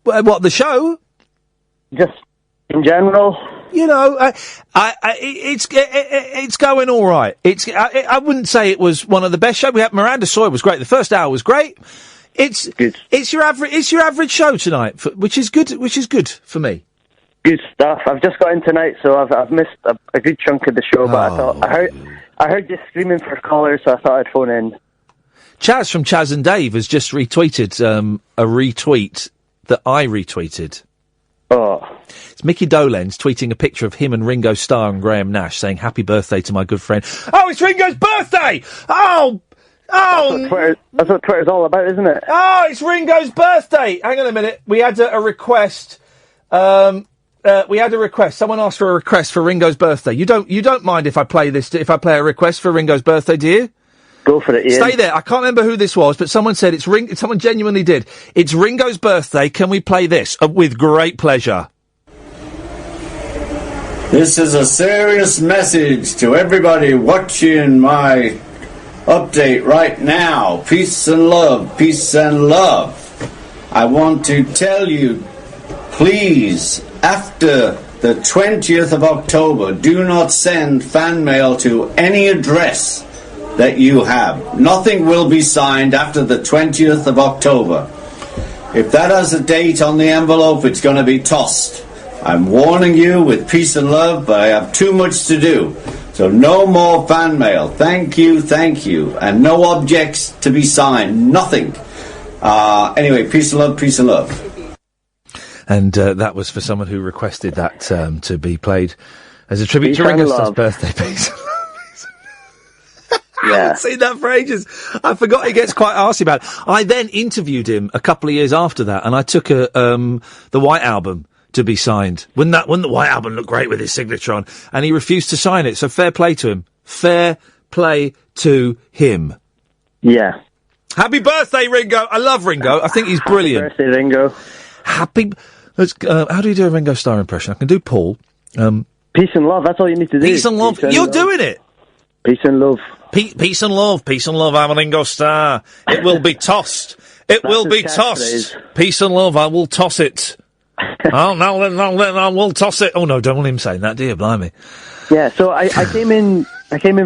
What, the show? Just in general? You know, it's going all right. I wouldn't say it was one of the best shows. We had Miranda Sawyer was great. The first hour was great. It's your average show tonight, which is good for me. Good stuff. I've just got in tonight, so I've missed a good chunk of the show. But I heard you screaming for callers, so I thought I'd phone in. Chaz from Chaz and Dave has just retweeted a retweet that I retweeted. Oh. It's Mickey Dolenz tweeting a picture of him and Ringo Starr and Graham Nash saying, "Happy birthday to my good friend." Oh, it's Ringo's birthday! Oh! That's what Twitter's all about, isn't it? Oh, it's Ringo's birthday! Hang on a minute. We had a request. Someone asked for a request for Ringo's birthday. You don't mind if I play a request for Ringo's birthday, do you? Go for it, Ian. Stay there. I can't remember who this was, but someone said someone genuinely did. It's Ringo's birthday. Can we play this? With great pleasure. This is a serious message to everybody watching my update right now. Peace and love. Peace and love. I want to tell you, please, after the 20th of October, do not send fan mail to any address that you have. Nothing will be signed after the 20th of October. If that has a date on the envelope, it's going to be tossed. I'm warning you with peace and love, but I have too much to do. So no more fan mail. Thank you, and no objects to be signed. Nothing. Anyway, peace and love, peace and love. And that was for someone who requested that to be played as a tribute to Ringo Starr's birthday. Peace and love. I haven't seen that for ages. I forgot he gets quite arsey about it. I then interviewed him a couple of years after that, and I took the White Album to be signed. Wouldn't the White Album look great with his signature on? And he refused to sign it, so fair play to him. Fair play to him. Yeah. Happy birthday, Ringo! I love Ringo. I think he's brilliant. Happy birthday, Ringo. How do you do a Ringo Starr impression? I can do Paul. Peace and love, that's all you need to do. Peace and love. You're doing it! Peace and love. Peace and love. Peace and love, I'm a Ringo Starr. It will be tossed. It will be tossed. Peace and love, I will toss it. I will toss it. Oh no, don't want him saying that, do you? Blimey. Yeah, so I came in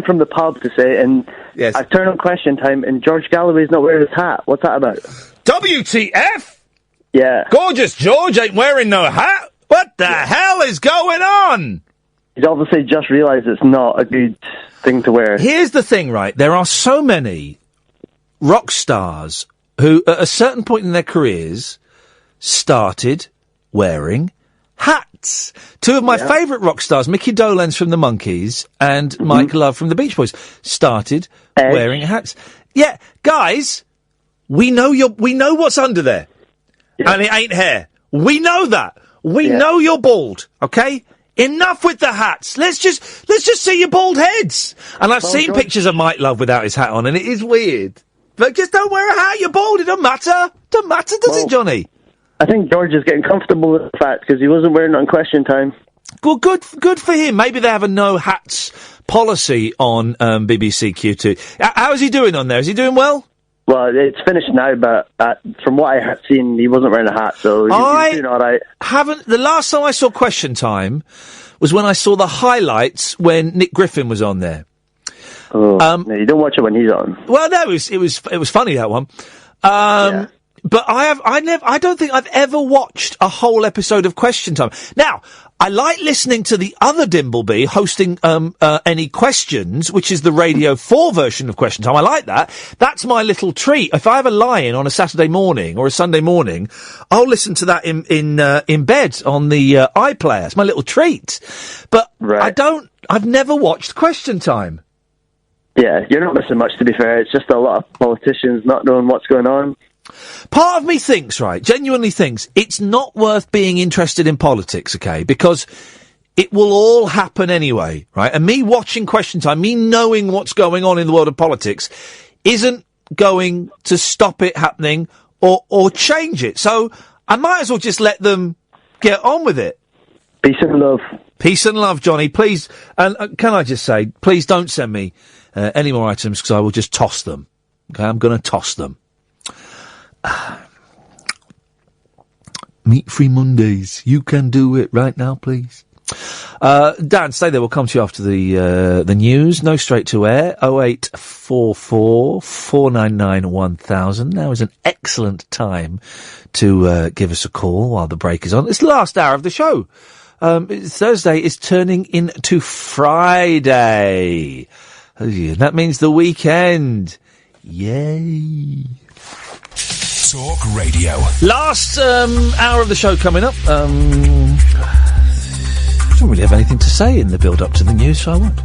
from the pub to say, and yes. I turned on Question Time, and George Galloway's not wearing his hat. What's that about? WTF? Yeah. Gorgeous George ain't wearing no hat. What the hell is going on? He's obviously just realised it's not a good thing to wear. Here's the thing, right? There are so many rock stars who, at a certain point in their careers, started wearing hats. Two of my favourite rock stars, Mickey Dolenz from the Monkees and Mike Love from the Beach Boys, started wearing hats. Yeah, guys, we know what's under there. Yeah. And it ain't hair. We know that. We know you're bald, okay? Enough with the hats. Let's just see your bald heads. And I've seen pictures of Mike Love without his hat on, and it is weird. But just don't wear a hat. You're bald. It don't matter. Does it, Johnny? I think George is getting comfortable with the fact because he wasn't wearing it on Question Time. Well, good for him. Maybe they have a no hats policy on BBC Q2. How is he doing on there? Is he doing well? Well, it's finished now, but from what I had seen, he wasn't wearing a hat, so he's doing all right. The last time I saw Question Time was when I saw the highlights when Nick Griffin was on there. No, you don't watch it when he's on. Well, no, it was funny, that one. But I don't think I've ever watched a whole episode of Question Time. Now, I like listening to the other Dimbleby hosting Any Questions, which is the Radio 4 version of Question Time. I like that. That's my little treat. If I have a lie-in on a Saturday morning or a Sunday morning, I'll listen to that in bed on the iPlayer. It's my little treat. But I've never watched Question Time. Yeah, you're not missing much, to be fair. It's just a lot of politicians not knowing what's going on. Part of me thinks, genuinely thinks, it's not worth being interested in politics, okay? Because it will all happen anyway, right? And me watching Question Time, me knowing what's going on in the world of politics, isn't going to stop it happening or change it. So I might as well just let them get on with it. Peace and love. Peace and love, Johnny. Please, and can I just say, please don't send me any more items because I will just toss them. Okay, I'm going to toss them. Meat-free Mondays. You can do it right now, please. Dan, stay there. We'll come to you after the news. No straight to air. 0844 499 1000. Now is an excellent time to give us a call while the break is on. It's the last hour of the show. Thursday is turning into Friday. That means the weekend. Yay. Talk Radio. Last hour of the show coming up. I don't really have anything to say in the build-up to the news, so I won't.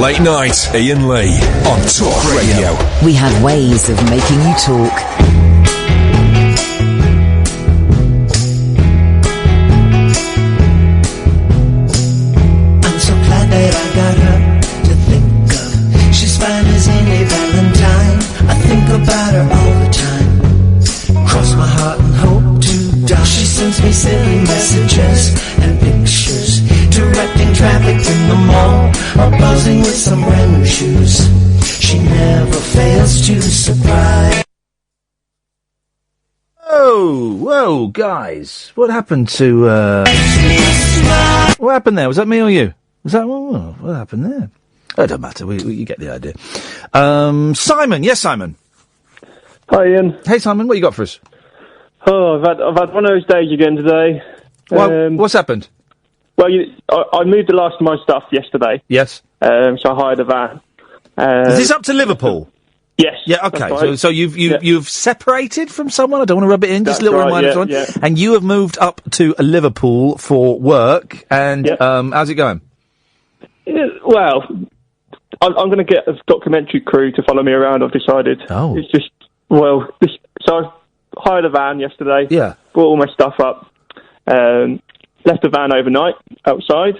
Late night, Iain Lee on Talk Radio. We have ways of making you talk. That I got her to think of. She's fine as any Valentine. I think about her all the time. Cross my heart and hope to die. She sends me silly messages and pictures, directing traffic in the mall, or buzzing with some brand new shoes. She never fails to surprise. Whoa, guys. What happened to, what happened there? Was that me or you? Was that, what happened there? Oh, it doesn't matter. You get the idea. Simon. Yes, Simon. Hi, Ian. Hey, Simon. What you got for us? Oh, I've had one of those days again today. Well, what's happened? Well, I moved the last of my stuff yesterday. Yes. So I hired a van. Is this up to Liverpool? Yes. Yeah. Okay. Right. So you've separated from someone. I don't want to rub it in. Just a little reminder, someone. Yeah. And you have moved up to Liverpool for work. And how's it going? Well, I'm going to get a documentary crew to follow me around, I've decided. Oh. It's just, so I hired a van yesterday. Yeah. Brought all my stuff up. Left the van overnight outside.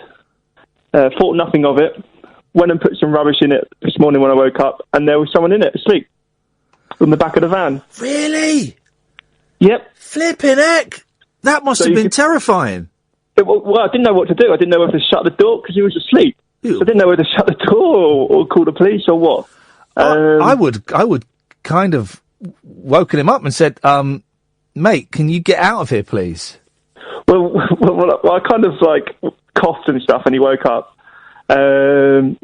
Thought nothing of it. Went and put some rubbish in it this morning when I woke up, and there was someone in it asleep on the back of the van. Really? Yep. Flipping heck. That must have been terrifying. Well, I didn't know what to do. I didn't know whether to shut the door because he was asleep. So I didn't know whether to shut the door or call the police or what. I would kind of woken him up and said, mate, can you get out of here, please? Well, I kind of coughed and stuff, and he woke up. And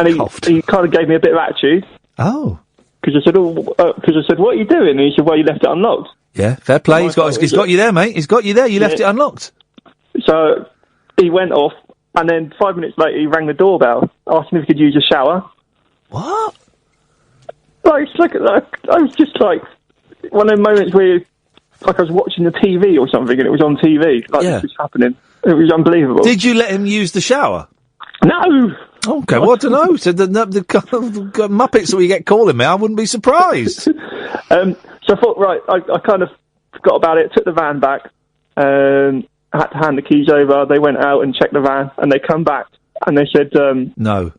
And he kind of gave me a bit of attitude. Oh. Because I said, what are you doing? And he said, well, you left it unlocked. Yeah, fair play. He's got you there, mate. He's got you there. You left it unlocked. So he went off, and then 5 minutes later, he rang the doorbell, asking if he could use a shower. What? Like, I was just like, one of those moments where, like, I was watching the TV or something, and it was on TV. Like, this was happening. It was unbelievable. Did you let him use the shower? No. Okay, well, I don't know. So the Muppets that we get calling me, I wouldn't be surprised. So I thought, right, I kind of forgot about it, took the van back, had to hand the keys over. They went out and checked the van, and they come back, and they said... No,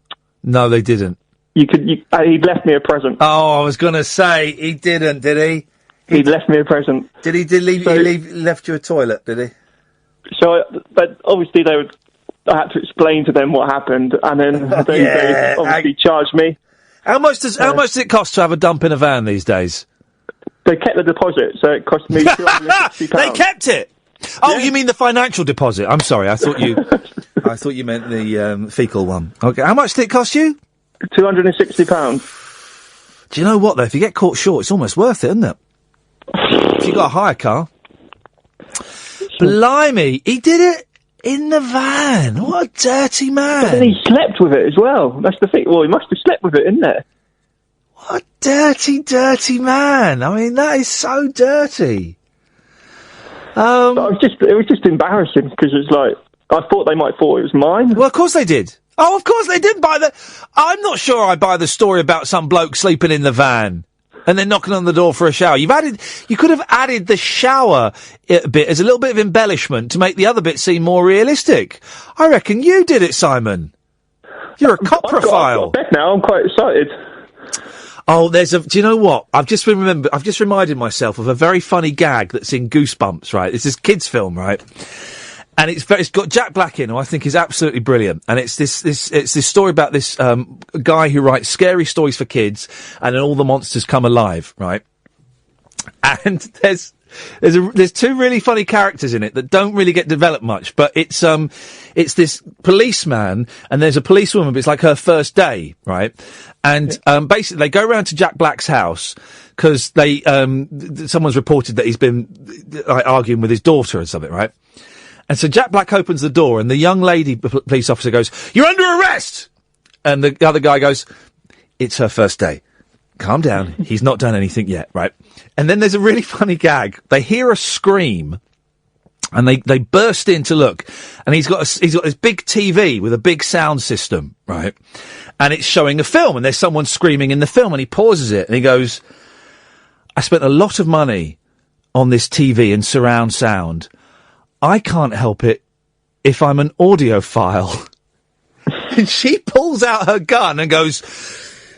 they didn't. He'd left me a present. Oh, I was going to say, he didn't, did he? He'd left me a present. Did he left you a toilet, did he? So, but obviously I had to explain to them what happened, and then they obviously charged me. How much does it cost to have a dump in a van these days? They kept the deposit, so it cost me £260. They kept it? Oh, you mean the financial deposit? I'm sorry, I thought you meant the fecal one. Okay, how much did it cost you? £260. Do you know what though? If you get caught short, it's almost worth it, isn't it? If you got a hire car. Blimey, he did it in the van. What a dirty man. And he slept with it as well. That's the thing. Well, he must have slept with it, isn't there? What a dirty, dirty man. I mean, that is so dirty. It was just embarrassing because it's like, I thought they might thought it was mine. Well, of course they did. Oh, of course they did buy I'm not sure I buy the story about some bloke sleeping in the van and then knocking on the door for a shower. You could have added the shower bit as a little bit of embellishment to make the other bit seem more realistic. I reckon you did it, Simon. You're a coprophile. I've got a bed now. I'm quite excited. Oh, do you know what? I've just reminded myself of a very funny gag that's in Goosebumps, right? It's this kids' film, right? And it's got Jack Black in, who I think is absolutely brilliant. And it's this story about this guy who writes scary stories for kids, and then all the monsters come alive, right? And there's two really funny characters in it that don't really get developed much, but it's this policeman and there's a policewoman, but it's like her first day, right? And basically they go around to Jack Black's house because someone's reported that he's been arguing with his daughter or something, right? And so Jack Black opens the door and the young lady police officer goes, "You're under arrest!" And the other guy goes, "It's her first day. Calm down. He's not done anything yet," right? And then there's a really funny gag. They hear a scream and they burst in to look. And he's got this big TV with a big sound system, right? And it's showing a film and there's someone screaming in the film and he pauses it and he goes, "I spent a lot of money on this TV and surround sound. I can't help it if I'm an audiophile." And she pulls out her gun and goes,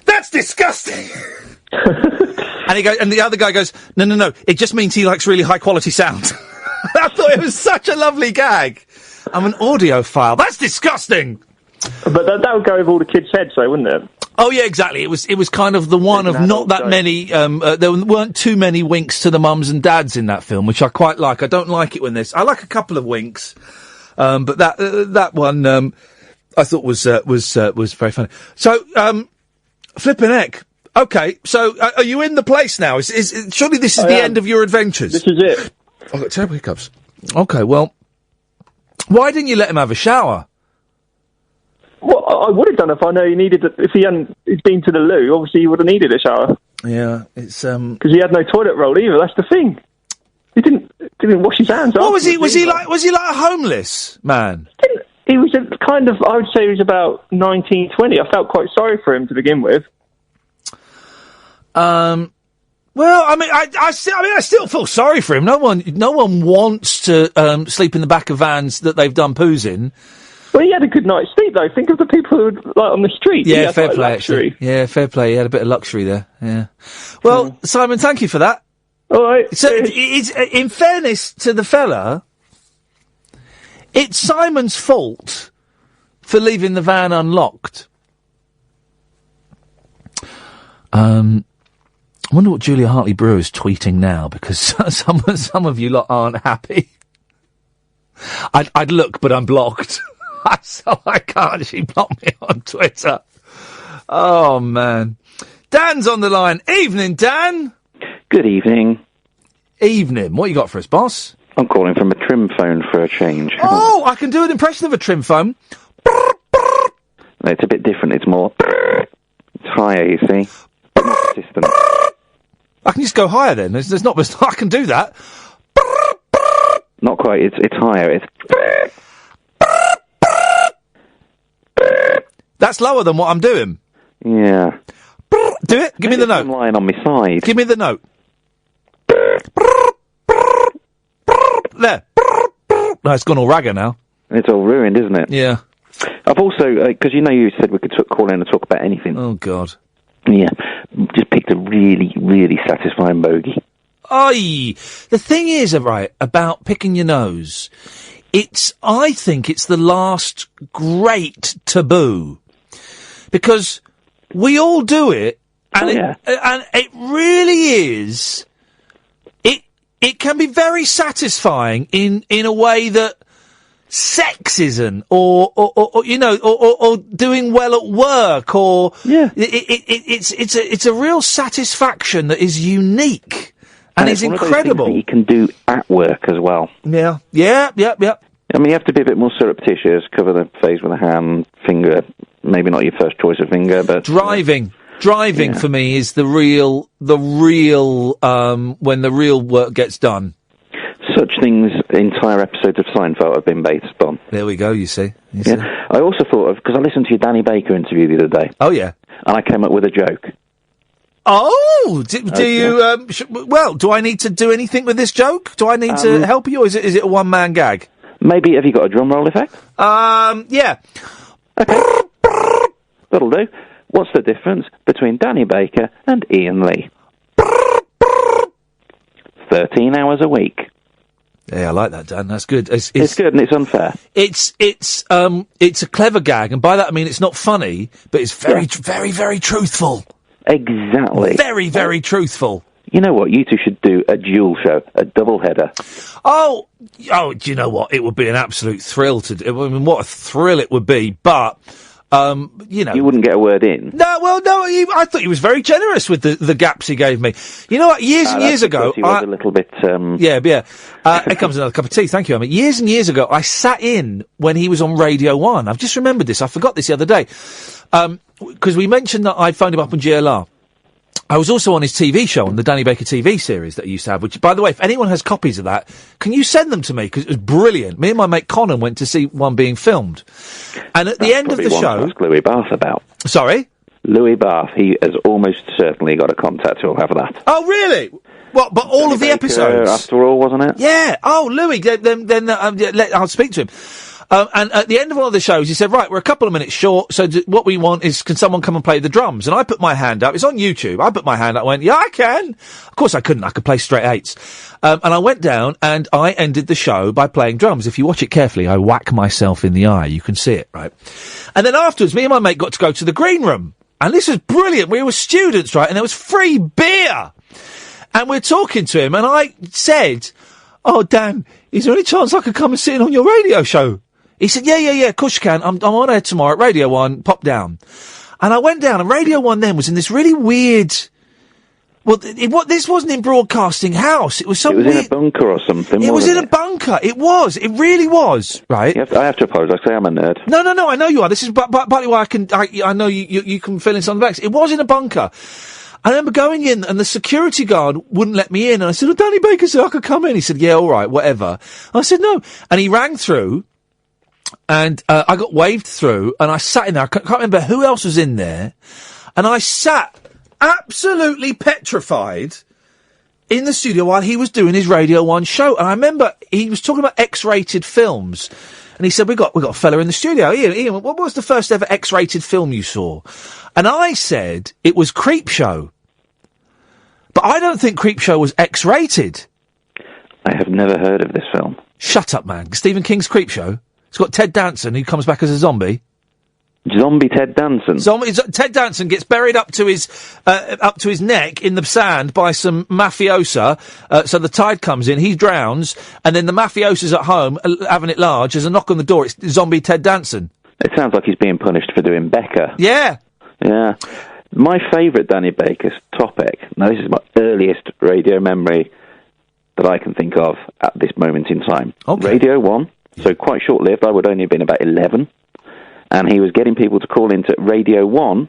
"That's disgusting." And the other guy goes, No. It just means he likes really high quality sound." I thought it was such a lovely gag. "I'm an audiophile. That's disgusting." But that would go over all the kids' heads, though, wouldn't it? Oh yeah, exactly. It was kind of the one of not that many. There weren't too many winks to the mums and dads in that film, which I quite like. I don't like it when I like a couple of winks, but that one I thought was very funny. So flipping heck. Okay, so are you in the place now? Surely this is the end of your adventures? This is it. I've got terrible hiccups. Okay, well, why didn't you let him have a shower? Well, I would have done if I know he needed it. If he'd been to the loo, obviously he would have needed a shower. Yeah, it's because he had no toilet roll either. That's the thing. He didn't wash his hands. What was he? Was he like a homeless man? He was a kind of. I would say he was about 19, 20. I felt quite sorry for him to begin with. Well, I mean, I still feel sorry for him. No one wants to sleep in the back of vans that they've done poos in. Well, he had a good night's sleep, though. Think of the people who were on the street. Yeah, fair play, actually. Yeah, fair play. He had a bit of luxury there. Yeah. Well, Simon, thank you for that. All right. So, in fairness to the fella, it's Simon's fault for leaving the van unlocked. I wonder what Julia Hartley-Brewer is tweeting now, because some of you lot aren't happy. I'd look, but I'm blocked. So I can't. She blocked me on Twitter. Oh, man. Dan's on the line. Evening, Dan. Good evening. Evening. What you got for us, boss? I'm calling from a trim phone for a change. Oh, I can do an impression of a trim phone. No, it's a bit different. It's more... It's higher, you see. More persistent. I can just go higher then. There's not... I can do that. Not quite. It's higher. It's... That's lower than what I'm doing. Yeah. Do it. Give me the note. I'm lying on my side. Give me the note. There. No, it's gone all ragga now. It's all ruined, isn't it? Yeah. I've also, because you said we could call in and talk about anything. Oh, God. Yeah. Just picked a really, really satisfying bogey. Aye. The thing is, right, about picking your nose, I think it's the last great taboo. Because we all do it, and it really is. It can be very satisfying in a way that sex isn't, or doing well at work, or it's a real satisfaction that is unique and is incredible. That you can do at work as well. Yeah. I mean, you have to be a bit more surreptitious, cover the face with a hand, finger, maybe not your first choice of finger, but... Driving for me is the real, when the real work gets done. Such things, entire episodes of Seinfeld have been based on. There we go, you see. I also thought of, because I listened to your Danny Baker interview the other day. Oh, yeah. And I came up with a joke. Oh! Do you, do I need to do anything with this joke? Do I need to help you, or is it a one-man gag? Maybe, have you got a drum roll effect? Yeah. Okay. That'll do. What's the difference between Danny Baker and Iain Lee? 13 hours a week. Yeah, I like that, Dan. That's good. It's good and it's unfair. It's a clever gag, and by that I mean it's not funny, but it's very, very, very truthful. Exactly. Very, very truthful. You know what? You two should do a dual show, a double header. Oh, do you know what? It would be an absolute thrill to do. I mean, what a thrill it would be, but... You wouldn't get a word in. No, I thought he was very generous with the gaps he gave me. You know what? Years and years ago, he was a little bit. Yeah. Here comes another cup of tea. Thank you. I mean, years and years ago, I sat in when he was on Radio 1. I've just remembered this. I forgot this the other day because we mentioned that I phoned him up on GLR. I was also on his TV show, on the Danny Baker TV series that he used to have, which, by the way, if anyone has copies of that, can you send them to me? Because it was brilliant. Me and my mate Conan went to see one being filmed. And at the end of the show... Ask Louis Bath about. Sorry? Louis Bath, he has almost certainly got a contact who'll have that. Oh, really? What, but all Danny of the Baker, episodes? After all, wasn't it? Yeah. Oh, Louis, then I'll speak to him. And at the end of one of the shows, he said, right, we're a couple of minutes short, so what we want is, can someone come and play the drums? And I put my hand up. It's on YouTube. I put my hand up and went, yeah, I can. Of course I couldn't. I could play straight eights. And I went down and I ended the show by playing drums. If you watch it carefully, I whack myself in the eye. You can see it, right? And then afterwards, me and my mate got to go to the green room. And this was brilliant. We were students, right? And there was free beer. And we're talking to him and I said, oh, Dan, is there any chance I could come and sit in on your radio show? He said, yeah, of course you can. I'm on air tomorrow at Radio 1, pop down. And I went down, and Radio 1 then was in this really weird... Well, this wasn't in Broadcasting House. It was some weird... It was in a bunker or something, It was in a bunker. It was. It really was, right? I have to apologise, because I'm a nerd. No, I know you are. This is partly why I know you can fill in some of the blanks. It was in a bunker. I remember going in, and the security guard wouldn't let me in, and I said, Danny Baker said I could come in. He said, yeah, all right, whatever. I said, no. And he rang through... And I got waved through, and I sat in there. I can't remember who else was in there. And I sat absolutely petrified in the studio while he was doing his Radio 1 show. And I remember he was talking about X-rated films. And he said, we got a fella in the studio. Iain, what was the first ever X-rated film you saw? And I said, it was Creepshow. But I don't think Creepshow was X-rated. I have never heard of this film. Shut up, man. Stephen King's Creepshow. It's got Ted Danson, who comes back as a zombie. Zombie Ted Danson? Ted Danson gets buried up to his neck in the sand by some mafiosa, so the tide comes in, he drowns, and then the mafiosa's at home, having it large, there's a knock on the door, it's zombie Ted Danson. It sounds like he's being punished for doing Becca. Yeah. Yeah. My favourite Danny Baker's topic, now this is my earliest radio memory that I can think of at this moment in time. Okay. Radio 1, so quite short-lived, I would only have been about 11, and he was getting people to call into Radio 1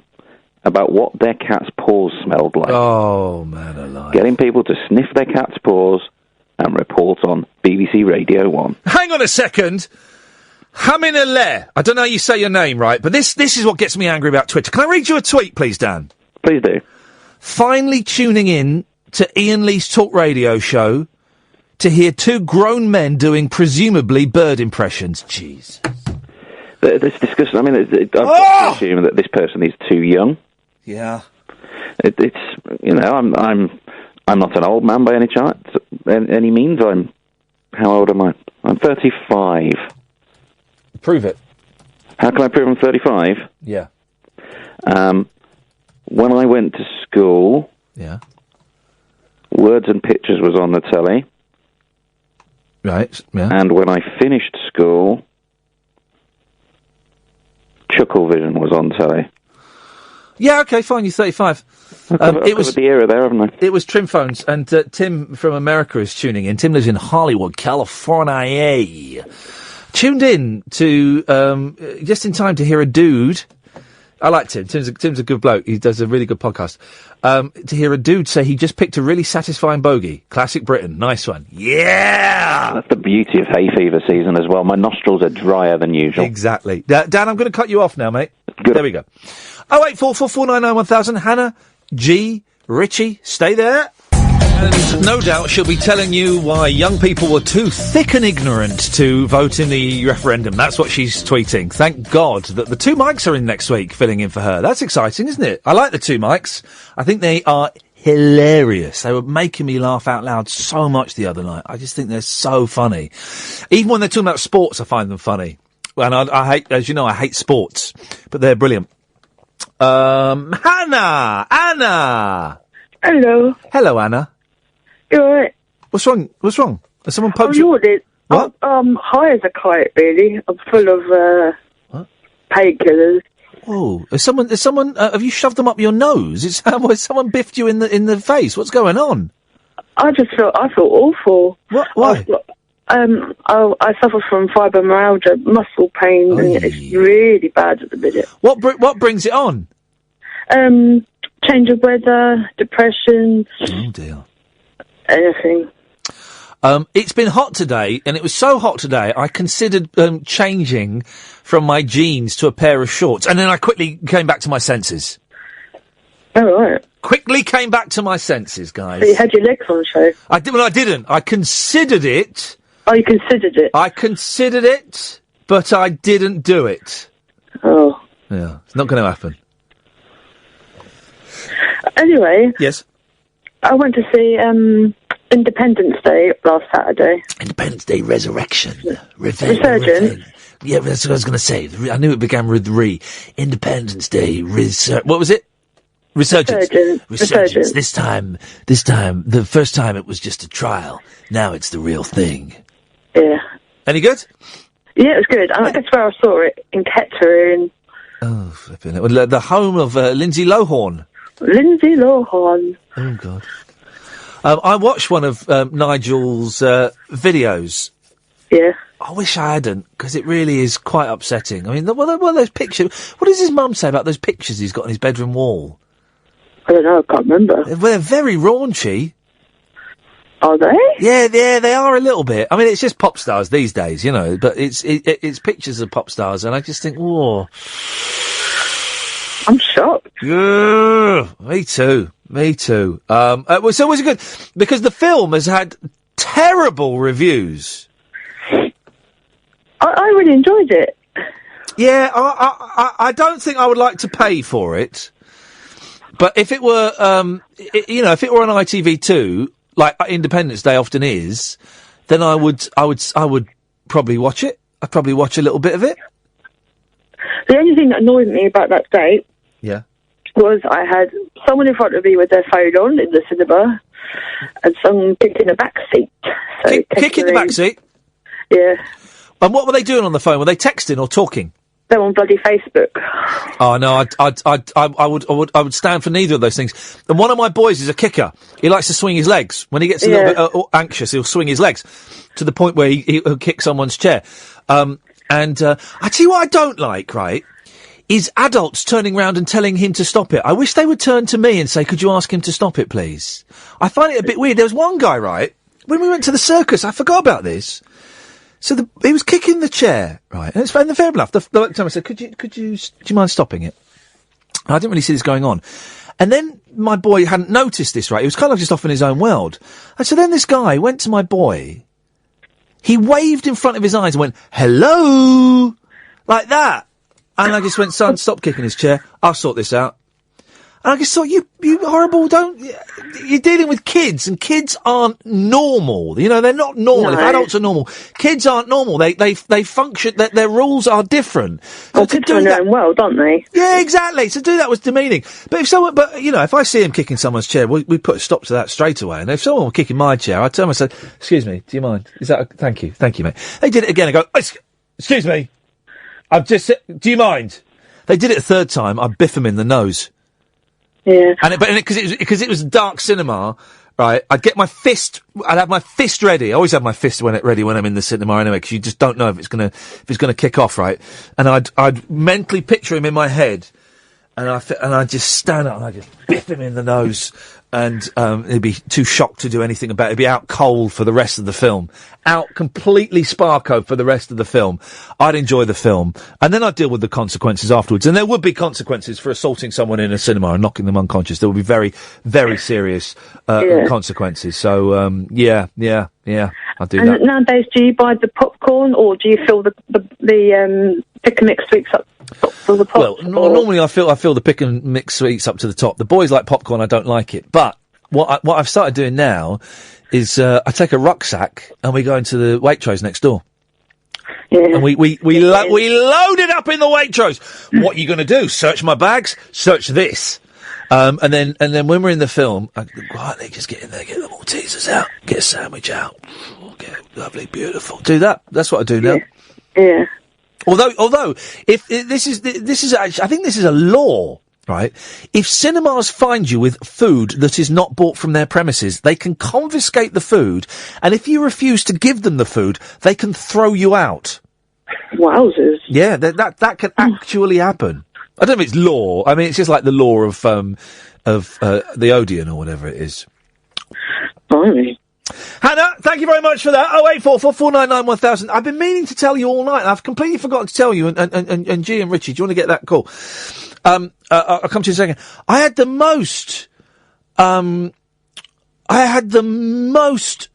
about what their cat's paws smelled like. Oh, man alive. Getting people to sniff their cat's paws and report on BBC Radio 1. Hang on a second. Haminaleh. I don't know how you say your name right, but this is what gets me angry about Twitter. Can I read you a tweet, please, Dan? Please do. Finally tuning in to Iain Lee's talk radio show to hear two grown men doing presumably bird impressions. Jesus. This discussion, I mean, I've got to assume that this person is too young. Yeah. It's, you know, I'm not an old man by any chance, any means. How old am I? I'm 35. Prove it. How can I prove I'm 35? Yeah. When I went to school, yeah, Words and Pictures was on the telly. Right, yeah. And when I finished school, Chucklevision was on telly. Yeah, okay, fine, you're 35. It was the era there, haven't I? It was Trim Phones, and Tim from America is tuning in. Tim lives in Hollywood, California. Tuned in to just in time to hear a dude. I like Tim. Tim's a good bloke. He does a really good podcast. To hear a dude say he just picked a really satisfying bogey. Classic Britain. Nice one. Yeah! That's the beauty of hay fever season as well. My nostrils are drier than usual. Exactly. Dan, I'm going to cut you off now, mate. Good. There we go. 08444991000. Hannah, G, Richie, stay there. And no doubt she'll be telling you why young people were too thick and ignorant to vote in the referendum. That's what she's tweeting. Thank God that the two mics are in next week, filling in for her. That's exciting, isn't it? I like the two mics. I think they are hilarious. They were making me laugh out loud so much the other night. I just think they're so funny. Even when they're talking about sports, I find them funny. And I hate, as you know, I hate sports, but they're brilliant. Anna! Hello. Hello, Anna. You alright? What's wrong? Has someone poked you? What? High as a kite, really. I'm full of, painkillers. Oh, is someone, have you shoved them up your nose? Has someone biffed you in the face? What's going on? I feel awful. What? Why? I suffer from fibromyalgia, muscle pain, and it's really bad at the minute. What brings it on? Change of weather, depression. Oh dear. Anything. It's been hot today, and it was so hot today, I considered changing from my jeans to a pair of shorts, and then I quickly came back to my senses. Oh, right. Quickly came back to my senses, guys. So you had your legs on show? I didn't. I considered it. Oh, you considered it? I considered it, but I didn't do it. Oh. Yeah, it's not going to happen. Anyway. Yes? I went to see Independence Day last Saturday. Independence Day Resurrection. Resurgence. Yeah, that's what I was going to say. I knew it began with re. Independence Day what was it? Resurgence. Resurgence. This time, the first time it was just a trial. Now it's the real thing. Yeah. Any good? Yeah, it was good. That's where I saw it, in Kettering. Oh, flipping it. Well, the home of Lindsay Lohan. Lindsay Lohan. Oh, God. I watched one of Nigel's videos. Yeah. I wish I hadn't, because it really is quite upsetting. I mean, what are those pictures? What does his mum say about those pictures he's got on his bedroom wall? I don't know, I can't remember. Well, they're very raunchy. Are they? Yeah, they are a little bit. I mean, it's just pop stars these days, you know, but it's pictures of pop stars, and I just think, whoa. I'm shocked. Yeah, me too. So was it good? Because the film has had terrible reviews. I really enjoyed it. Yeah, I don't think I would like to pay for it. But if it were, if it were on ITV2, like Independence Day often is, then I would probably watch it. I'd probably watch a little bit of it. The only thing that annoyed me about that date, yeah, was I had someone in front of me with their phone on in the cinema, and someone kicking the back seat. Kicking the back seat? Yeah. And what were they doing on the phone? Were they texting or talking? they're on bloody Facebook. Oh no, I would stand for neither of those things. And one of my boys is a kicker. He likes to swing his legs when he gets a little bit anxious. He'll swing his legs to the point where he'll kick someone's chair. I tell you what I don't like, right, is adults turning round and telling him to stop it. I wish they would turn to me and say, "Could you ask him to stop it, please?" I find it a bit weird. There was one guy, right, when we went to the circus. I forgot about this. So he was kicking the chair, right? And it's fair enough. The time I said, do you mind stopping it? And I didn't really see this going on. And then my boy hadn't noticed this, right? He was kind of just off in his own world. And so then this guy went to my boy. He waved in front of his eyes and went, "Hello!" Like that. And I just went, "Son, stop kicking his chair. I'll sort this out." And I just thought, you horrible, you're dealing with kids, and kids aren't normal. You know, they're not normal. No. If adults are normal, kids aren't normal. They function, their rules are different. Well, kids are in their own world, aren't they? Yeah, exactly. To do that was demeaning. But if I see him kicking someone's chair, we put a stop to that straight away. And if someone were kicking my chair, I'd turn and say, "Excuse me, do you mind? Thank you, mate." They did it again. I go, "Excuse me, do you mind?" They did it a third time. I biff them in the nose. Yeah. Because it was dark cinema, right? I'd have my fist ready. I always have my fist ready when I'm in the cinema anyway, because you just don't know if it's gonna kick off, right? And I'd mentally picture him in my head, and I'd just stand up and I'd just biff him in the nose, and he'd be too shocked to do anything about it. He'd be out cold for the rest of the film. Out completely sparko for the rest of the film. I'd enjoy the film, and then I'd deal with the consequences afterwards. And there would be consequences for assaulting someone in a cinema and knocking them unconscious. There would be very, very serious consequences. So, I'll do that. And nowadays, do you buy the popcorn, or do you fill the pick and mix sweets up to the top? Well, normally I fill the pick and mix sweets up to the top. The boys like popcorn. I don't like it. But what I've started doing now is I take a rucksack and we go into the Waitrose next door. Yeah. And we load it up in the Waitrose. What are you going to do? Search my bags? Search this. And then when we're in the film, I quietly just get in there, get the Maltesers out, get a sandwich out. Okay, lovely, beautiful. Do that. That's what I do now. Yeah. Although, if this is actually, I think this is a law, right? If cinemas find you with food that is not bought from their premises, they can confiscate the food, and if you refuse to give them the food, they can throw you out. Wowzers. Yeah, that can actually happen. I don't know if it's law. I mean, it's just like the law of the Odeon or whatever it is. Blimey. Hannah, thank you very much for that. 08444991000. I've been meaning to tell you all night. I've completely forgotten to tell you. And G and Richie, do you want to get that call? I'll come to you in a second. I had the most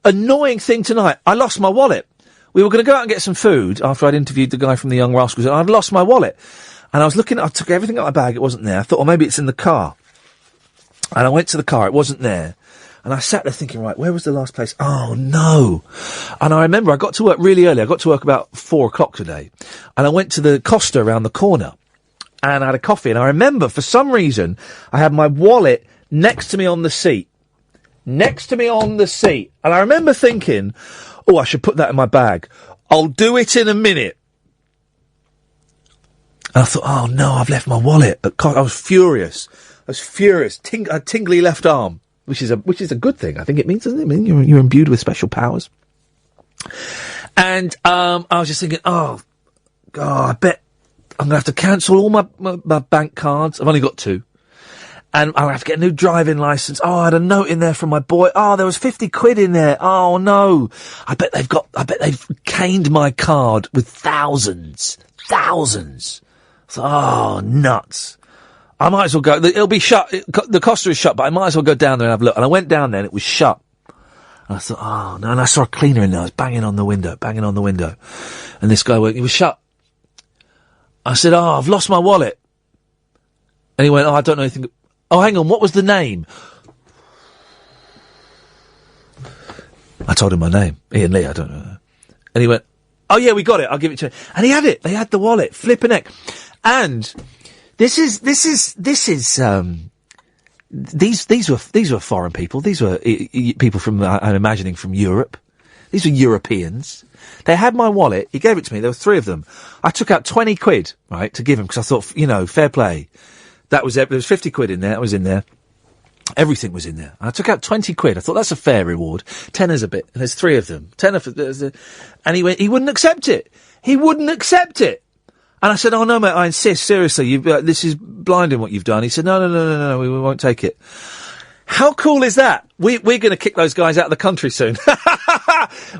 annoying thing tonight. I lost my wallet. We were going to go out and get some food after I'd interviewed the guy from the Young Rascals, and I'd lost my wallet. And I took everything out of my bag. It wasn't there. I thought, maybe it's in the car. And I went to the car. It wasn't there. And I sat there thinking, right, where was the last place? Oh, no. And I remember I got to work really early. I got to work about 4:00 today. And I went to the Costa around the corner. And I had a coffee. And I remember, for some reason, I had my wallet next to me on the seat. Next to me on the seat. And I remember thinking, I should put that in my bag. I'll do it in a minute. And I thought, oh, no, I've left my wallet. I was furious. A tingly left arm. Which is a good thing, I think it means, doesn't it? I mean, you're imbued with special powers. And I was just thinking, oh, God, I bet I'm going to have to cancel all my bank cards. I've only got 2. And I'll have to get a new driving licence. Oh, I had a note in there from my boy. Oh, there was 50 quid in there. Oh, no. I bet they've caned my card with thousands. So, oh, nuts. I might as well go. It'll be shut. The Costa is shut, but I might as well go down there and have a look. And I went down there and it was shut. And I thought, oh, no. And I saw a cleaner in there. I was banging on the window. And this guy went, it was shut. I said, oh, I've lost my wallet. And he went, oh, I don't know anything. Oh, hang on. What was the name? I told him my name. Iain Lee, I don't know. And he went, oh, yeah, we got it. I'll give it to you. And he had it. They had the wallet. Flipping heck. And These were foreign people. These were people from, I'm imagining, from Europe. These were Europeans. They had my wallet. He gave it to me. There were 3 of them. I took out 20 quid, right, to give him, because I thought, fair play. There was 50 quid in there. That was in there. Everything was in there. I took out 20 quid. I thought, that's a fair reward. Tenner's a bit. And there's 3 of them. And he wouldn't accept it. He wouldn't accept it. And I said, oh, no, mate, I insist, seriously, this is blinding what you've done. He said, no, we won't take it. How cool is that? We're going to kick those guys out of the country soon.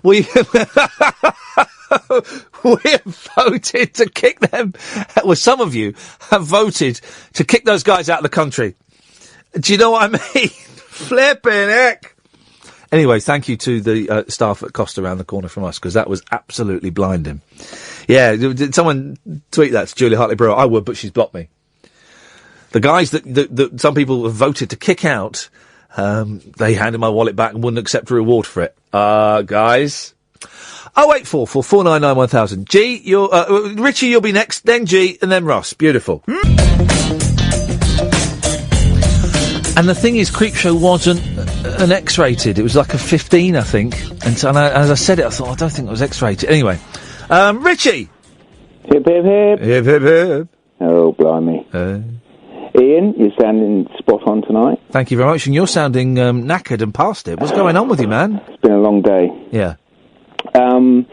We have voted to kick them. Well, some of you have voted to kick those guys out of the country. Do you know what I mean? Flipping heck. Anyway, thank you to the staff at Costa around the corner from us, because that was absolutely blinding. Yeah, did someone tweet that to Julia Hartley-Brewer? I would, but she's blocked me. The guys that some people have voted to kick out, they handed my wallet back and wouldn't accept a reward for it. Guys. 0844 499 1000. G, Richie, you'll be next, then G, and then Ross. Beautiful. And the thing is, Creepshow wasn't an X-rated. It was like a 15, I think. And as I said it, I thought, I don't think it was X-rated. Anyway, Richie. Hip, hip, hip. Hip, hip, hip. Oh, blimey. Iain, you're sounding spot on tonight. Thank you very much. And you're sounding knackered and past it. What's going on with you, man? It's been a long day. Yeah. Iain,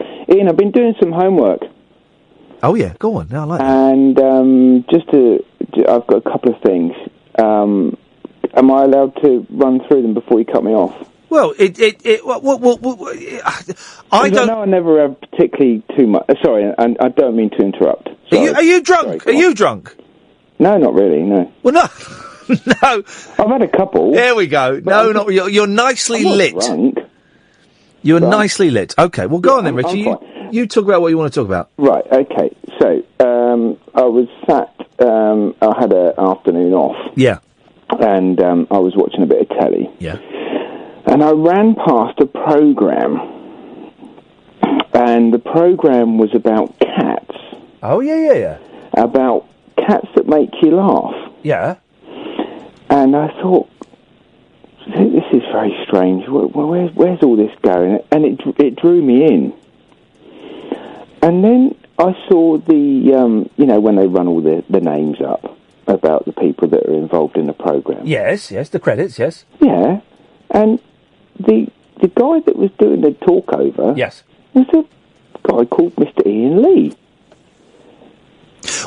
I've been doing some homework. Oh, yeah. Go on. No, I like that. And I've got a couple of things. Am I allowed to run through them before you cut me off? Well, I don't know I never have particularly too much. Sorry, and I don't mean to interrupt. Sorry. Are you drunk? Sorry, are you drunk? No, not really. No. Well, no, no. I've had a couple. There we go. No, not you're nicely lit. Drunk. You're nicely lit. Okay, well, go on then, Richie. You talk about what you want to talk about. Right. Okay. So, I was sat. I had an afternoon off. Yeah. And I was watching a bit of telly. Yeah. And I ran past a programme, and the programme was about cats. Oh, yeah. About cats that make you laugh. Yeah. And I thought, this is very strange. Where's all this going? And it drew me in. And then I saw the, when they run all the names up about the people that are involved in the programme. Yes, the credits, yes. Yeah. And the guy that was doing the talkover yes. was a guy called Mr. Iain Lee.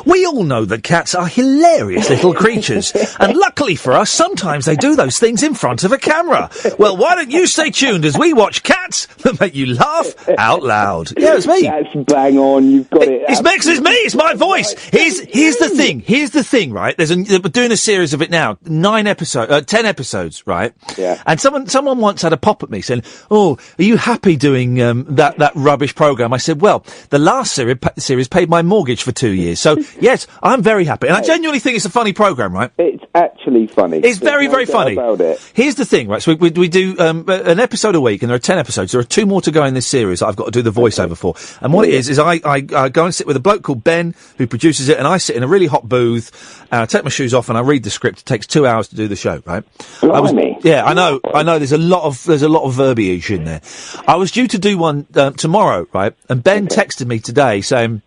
We all know that cats are hilarious little creatures, and luckily for us, sometimes they do those things in front of a camera. Well, why don't you stay tuned as we watch cats that make you laugh out loud? Yeah, it's me. That's bang on. You've got it. It's me. It's my voice. Here's the thing. Here's the thing, right? We're doing a series of it now. 10 episodes, right? Yeah. And someone once had a pop at me saying, "Oh, are you happy doing that rubbish program?" I said, "Well, the last series paid my mortgage for 2 years, so." Yes, I'm very happy. And I genuinely think it's a funny programme, right? It's actually funny. It's very, very funny. About it. Here's the thing, right? So we do an episode a week, and there are 10 episodes. There are 2 more to go in this series that I've got to do the voiceover for. And what it is I go and sit with a bloke called Ben, who produces it, and I sit in a really hot booth, and I take my shoes off, and I read the script. It takes 2 hours to do the show, right? Blimey. I know. There's a lot of verbiage in there. I was due to do one tomorrow, right? And Ben texted me today saying,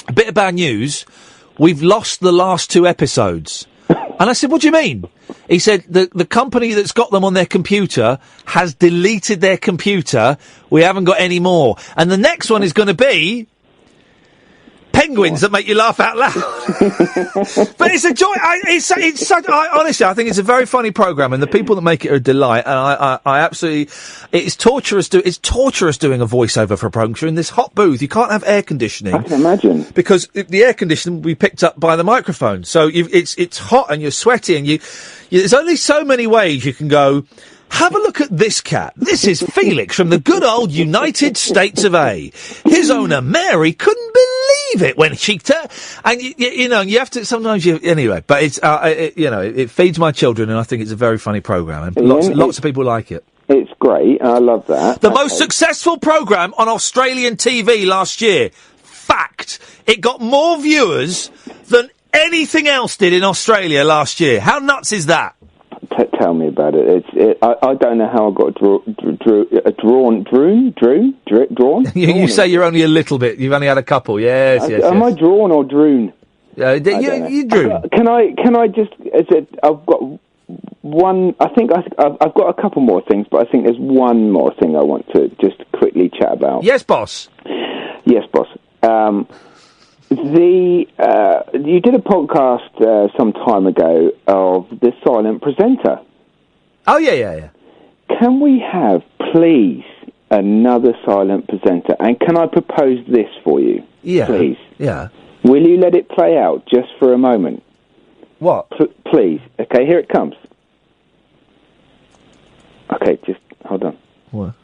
a bit of bad news. We've lost the last 2 episodes. And I said, what do you mean? He said, the company that's got them on their computer has deleted their computer. We haven't got any more. And the next one is going to be penguins that make you laugh out loud. But it's a joy. Honestly, I think it's a very funny programme, and the people that make it are a delight. And I absolutely, it's torturous. It's torturous doing a voiceover for a programme in this hot booth. You can't have air conditioning. I can imagine, because the air conditioning will be picked up by the microphone. So it's hot and you're sweaty, and there's only so many ways you can go. Have a look at this cat. This is Felix from the good old United States of A. His owner, Mary, couldn't believe it when she... and, you have to... Sometimes you... Anyway, but it's, it feeds my children, and I think it's a very funny programme, and lots of people like it. It's great, and I love that. The most successful programme on Australian TV last year. Fact. It got more viewers than anything else did in Australia last year. How nuts is that? tell me about it. I don't know how I got drawn. You say you're only a little bit. You've only had a couple. Yes. Am I drawn or droon? You drew. Can I just? I've got one. I think I've got a couple more things, but I think there's one more thing I want to just quickly chat about. Yes, boss. Yes, boss. You did a podcast some time ago of the silent presenter. Oh yeah. Can we have, please, another silent presenter? And can I propose this for you? Yeah. Please. Yeah. Will you let it play out just for a moment? What? Please. Okay, here it comes. Okay, just hold on. What?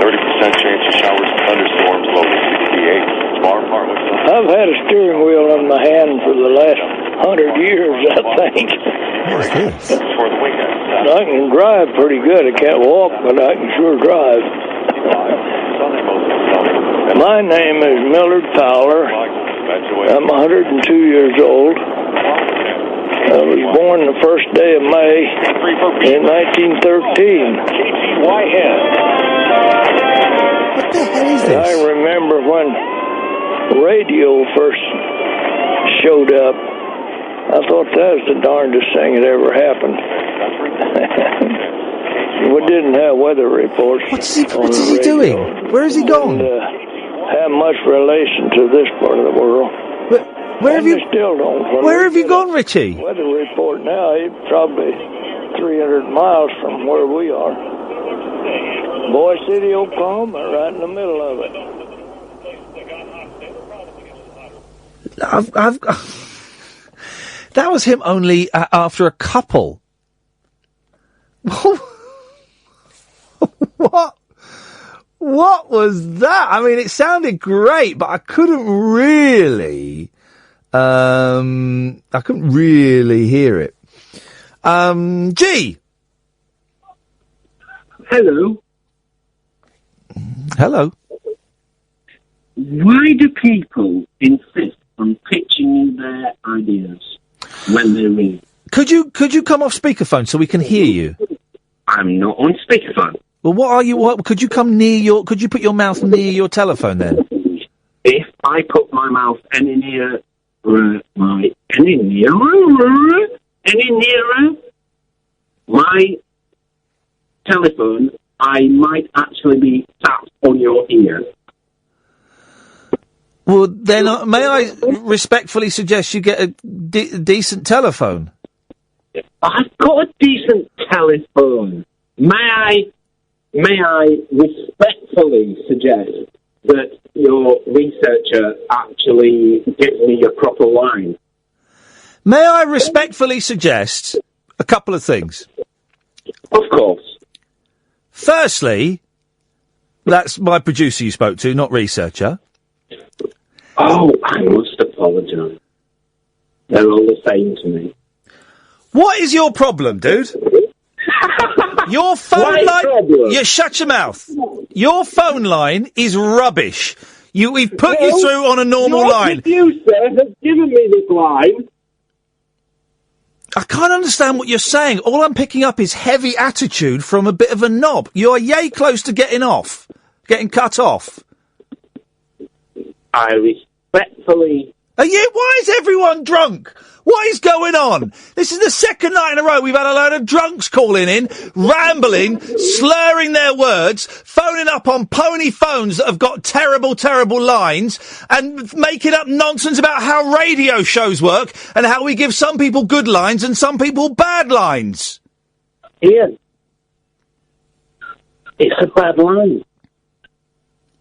30% chance of showers and thunderstorms, low to 68. Tomorrow, partly sunny. I've had a steering wheel in my hand for the last 100 years, I think. What is this? For the weekend. I can drive pretty good. I can't walk, but I can sure drive. My name is Millard Fowler. I'm 102 years old. I was born the first day of May in 1913. What the hell is this? I remember when radio first showed up. I thought that was the darndest thing that ever happened. We didn't have weather reports. What's he doing? Where has he gone? Have much relation to this part of the world. Where have you? Still don't. Where have you gone, Richie? Weather report now. It's probably 300 miles from where we are. Boy City, Oklahoma, right in the middle of it. That was him only after a couple. What was that? I mean, it sounded great, but I couldn't really hear it. G. Hello. Hello. Why do people insist on pitching their ideas when they ring? Could you come off speakerphone so we can hear you? I'm not on speakerphone. Well, what are you? Could you come near could you put your mouth near your telephone then? If I put my mouth any nearer, my telephone, I might actually be tapped on your ear. Well, then, may I respectfully suggest you get a decent telephone? I've got a decent telephone. May I respectfully suggest that your researcher actually gives me a proper line? May I respectfully suggest a couple of things? Of course. Firstly, that's my producer you spoke to, not researcher. Oh, I must apologise. They're all the same to me. What is your problem, dude? Your phone line... You shut your mouth. Your phone line is rubbish. We've put you through on a normal line. Your producer has given me this line. I can't understand what you're saying. All I'm picking up is heavy attitude from a bit of a knob. You're yay close to getting cut off. I respectfully... Why is everyone drunk? What is going on? This is the second night in a row we've had a load of drunks calling in, rambling, slurring their words, phoning up on pony phones that have got terrible, terrible lines, and making up nonsense about how radio shows work and how we give some people good lines and some people bad lines. Ian, it's a bad line.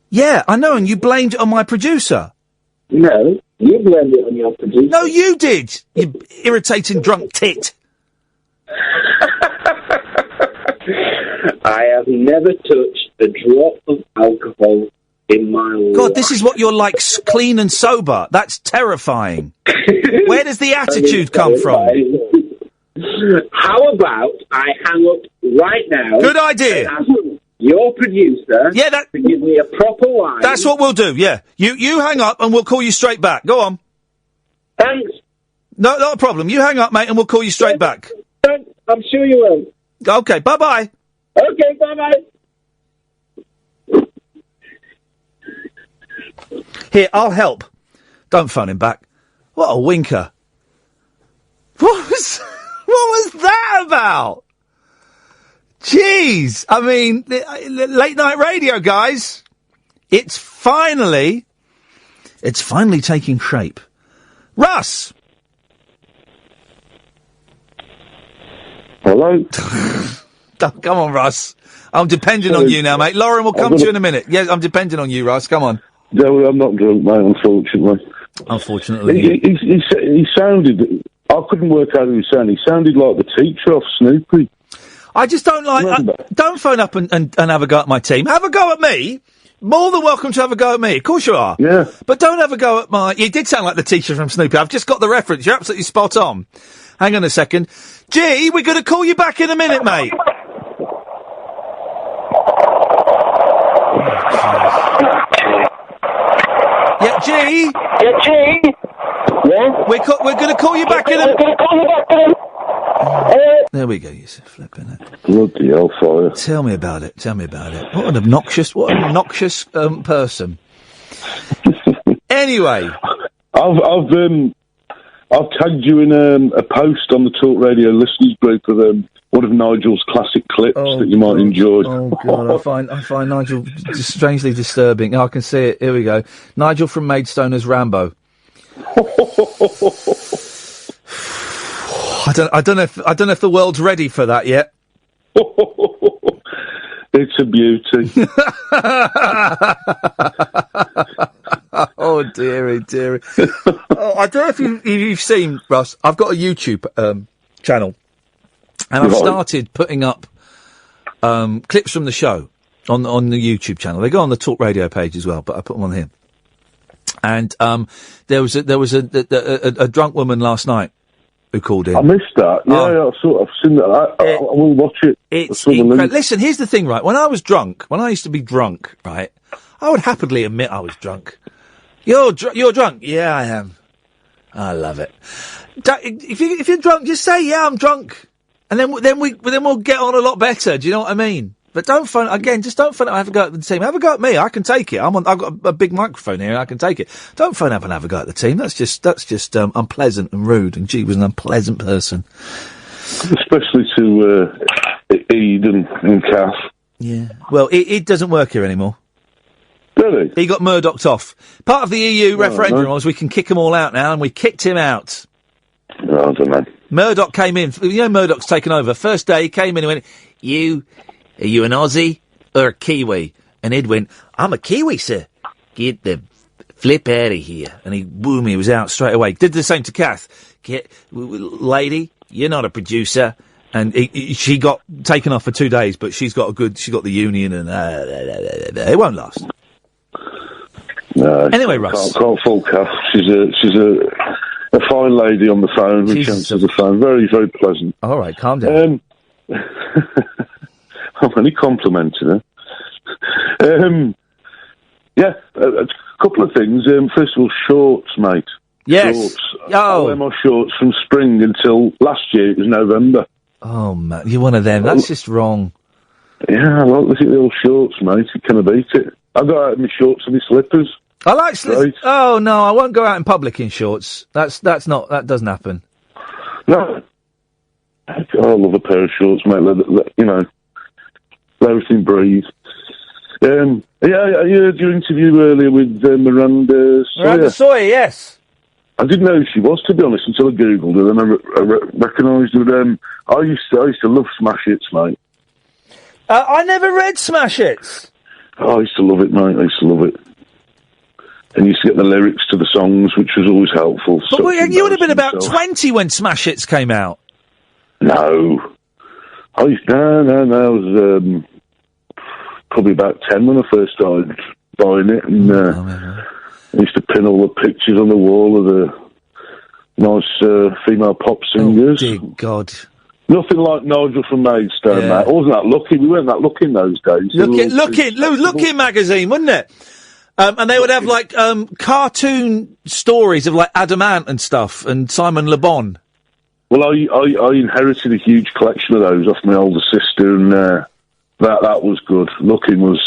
Yeah, I know, and you blamed it on my producer. No, you blamed it on your producer. No, you did, you irritating drunk tit. I have never touched a drop of alcohol in my life. God, this is what you're like, clean and sober. That's terrifying. Where does the attitude come from? How about I hang up right now? Good idea. your producer to give me a proper line. That's what we'll do, yeah. You hang up and we'll call you straight back. Go on. Thanks. No, not a problem. You hang up, mate, and we'll call you straight back. I'm sure you will. Okay, bye-bye. Okay, bye-bye. Here, I'll help. Don't phone him back. What a winker. What was that about? Jeez. I mean, late night radio, guys. It's finally taking shape. Russ! Hello? Come on, Russ. I'm depending on you now, mate. Lauren will come to you in a minute. Yeah, I'm depending on you, Russ. Come on. No, I'm not drunk, mate, unfortunately. Unfortunately. He sounded... I couldn't work out who he sounded. He sounded like the teacher off Snoopy. I just don't like... don't phone up and have a go at my team. Have a go at me. More than welcome to have a go at me. Of course you are. Yeah. But don't have a go at my... You did sound like the teacher from Snoopy. I've just got the reference. You're absolutely spot on. Hang on a second. G, we're going to call you back in a minute, mate. Yeah, G? Yeah, G? Yeah? We're going to call you back in a minute. There we go, you flipping it. Bloody hellfire. Tell me about it. What an obnoxious person. Anyway. I've tagged you in a post on the Talk Radio listeners group of one of Nigel's classic clips that you might enjoy. Oh God, I find Nigel strangely disturbing. Oh, I can see it. Here we go. Nigel from Maidstone as Rambo. I don't know if the world's ready for that yet. It's a beauty. Oh dearie. Oh, I don't know if you've seen, Russ. I've got a YouTube channel, and I've started putting up clips from the show on the YouTube channel. They go on the Talk Radio page as well, but I put them on here. And there was a drunk woman last night who called in. I missed that. Yeah, I've seen that. I will watch it. It's incredible. Listen, here's the thing, right? When I used to be drunk, right, I would happily admit I was drunk. You're drunk? Yeah, I am. I love it. If you're drunk, just say, yeah, I'm drunk. And then we'll get on a lot better. Do you know what I mean? But don't phone, again, just don't phone up and have a go at the team. Have a go at me. I can take it. I've got a big microphone here and I can take it. Don't phone up and have a go at the team. That's just unpleasant and rude. And G was an unpleasant person. Especially to Eid and Kath. Yeah. Well, it doesn't work here anymore. Really? He got Murdoch'd off. Part of the EU referendum was we can kick them all out now, and we kicked him out. Oh, I don't know. Murdoch came in. You know Murdoch's taken over. First day, he came in and went, are you an Aussie or a Kiwi? And Ed went, I'm a Kiwi, sir. Get the flip out of here. And he was out straight away. Did the same to Kath. Lady, you're not a producer. And she got taken off for 2 days, but she got the union and it won't last. No, anyway, Russ. Can't fault Kath. She's a fine lady on the phone who answers the phone. Very, very pleasant. All right, calm down. I'm only complimenting her. Yeah, a couple of things. First of all, shorts, mate. Yes. Shorts. Oh. I wear my shorts from spring until last year. It was November. Oh, man, you're one of them. That's just wrong. Yeah, I like looking at the old shorts, mate. You can't beat it. I go out in my shorts and my slippers. I like slippers. Oh, no, I won't go out in public in shorts. That doesn't happen. No. I love a pair of shorts, mate. Let everything breathe. I heard your interview earlier with Miranda Sawyer. Miranda Sawyer, yes. I didn't know who she was, to be honest, until I googled her, and I recognised her. I used to love Smash Hits, mate. I never read Smash Hits. Oh, I used to love it, mate. I used to love it. And used to get the lyrics to the songs, which was always helpful. But you would have been about 20 when Smash Hits came out. No. I was probably about 10 when I first started buying it, and I used to pin all the pictures on the wall of the nice female pop singers. Oh, dear God. Nothing like Nigel from Maidstone, mate. I wasn't that lucky. We weren't that lucky in those days. Looking magazine, wasn't it? And they would have like cartoon stories of like Adam Ant and stuff, and Simon Le Bon. Well, I inherited a huge collection of those off my older sister, and that was good. Looking was.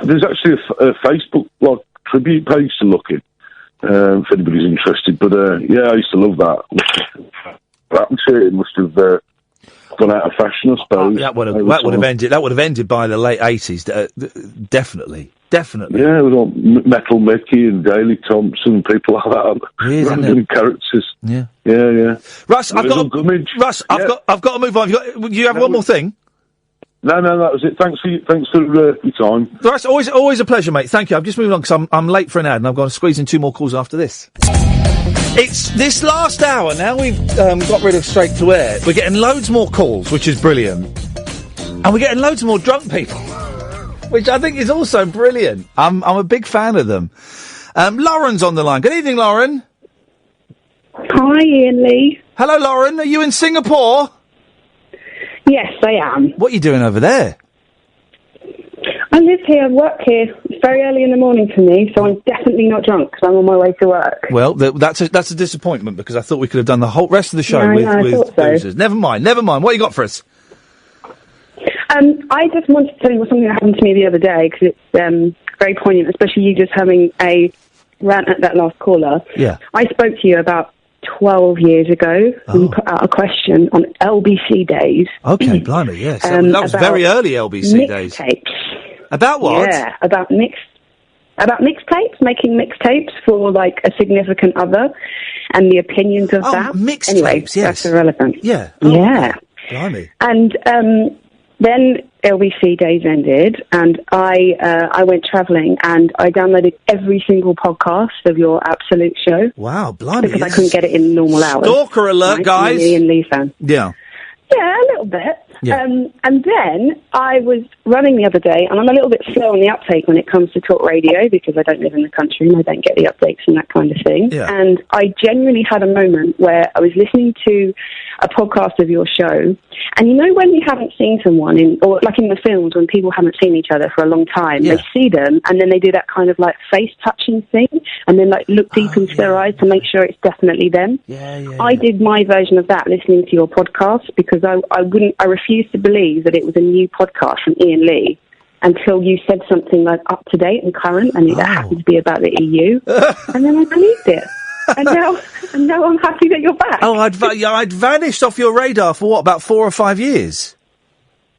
There's actually a Facebook tribute page to Looking, if anybody's interested. But I used to love that. What happened to it? It must have gone out of fashion, I suppose. That would have ended. That would have ended by the late 80s. Definitely. Yeah, it was all Metal Mickey and Daley Thompson and people like that. Random characters. Yeah. Russ, I've got to move on. You have one more thing? No, that was it. Thanks for your time. Russ, always a pleasure, mate. Thank you. I've just moved on because I'm late for an ad, and I've got to squeeze in 2 more calls after this. It's this last hour now. We've got rid of straight to air. We're getting loads more calls, which is brilliant, and we're getting loads more drunk people. Which I think is also brilliant. I'm a big fan of them. Lauren's on the line. Good evening, Lauren. Hi, Ian Lee. Hello, Lauren. Are you in Singapore? Yes, I am. What are you doing over there? I live here, work here. It's very early in the morning for me, so I'm definitely not drunk because I'm on my way to work. Well, that's a disappointment because I thought we could have done the whole rest of the show with boozers. Never mind. What you got for us? I just wanted to tell you something that happened to me the other day because it's very poignant, especially you just having a rant at that last caller. Yeah. I spoke to you about 12 years ago and you put out a question on LBC days. Okay, blimey, yes. That was very early LBC days. Mixtapes. About what? Yeah, about mixtapes, making mixtapes for like a significant other and the opinions of that. Mixtapes, anyway, yes. That's irrelevant. Yeah. Yeah. Blimey. And then LBC days ended, and I went travelling, and I downloaded every single podcast of your Absolute show. Wow, blimey! Because I couldn't get it in normal hours. Stalker alert, guys! I'm an Ian Lee fan. Yeah. Yeah, a little bit. Yeah. And then I was running the other day, and I'm a little bit slow on the uptake when it comes to talk radio because I don't live in the country and I don't get the updates and that kind of thing. Yeah. And I genuinely had a moment where I was listening to a podcast of your show, and you know when you haven't seen someone, or like in the films when people haven't seen each other for a long time, they see them and then they do that kind of like face touching thing and then like look deep into their eyes to make sure it's definitely them. I did my version of that listening to your podcast because I refused to believe that it was a new podcast from Ian Lee until you said something like up to date and current and it happened to be about the EU and then I believed it. And now I'm happy that you're back. Oh, I'd vanished off your radar for about 4 or 5 years.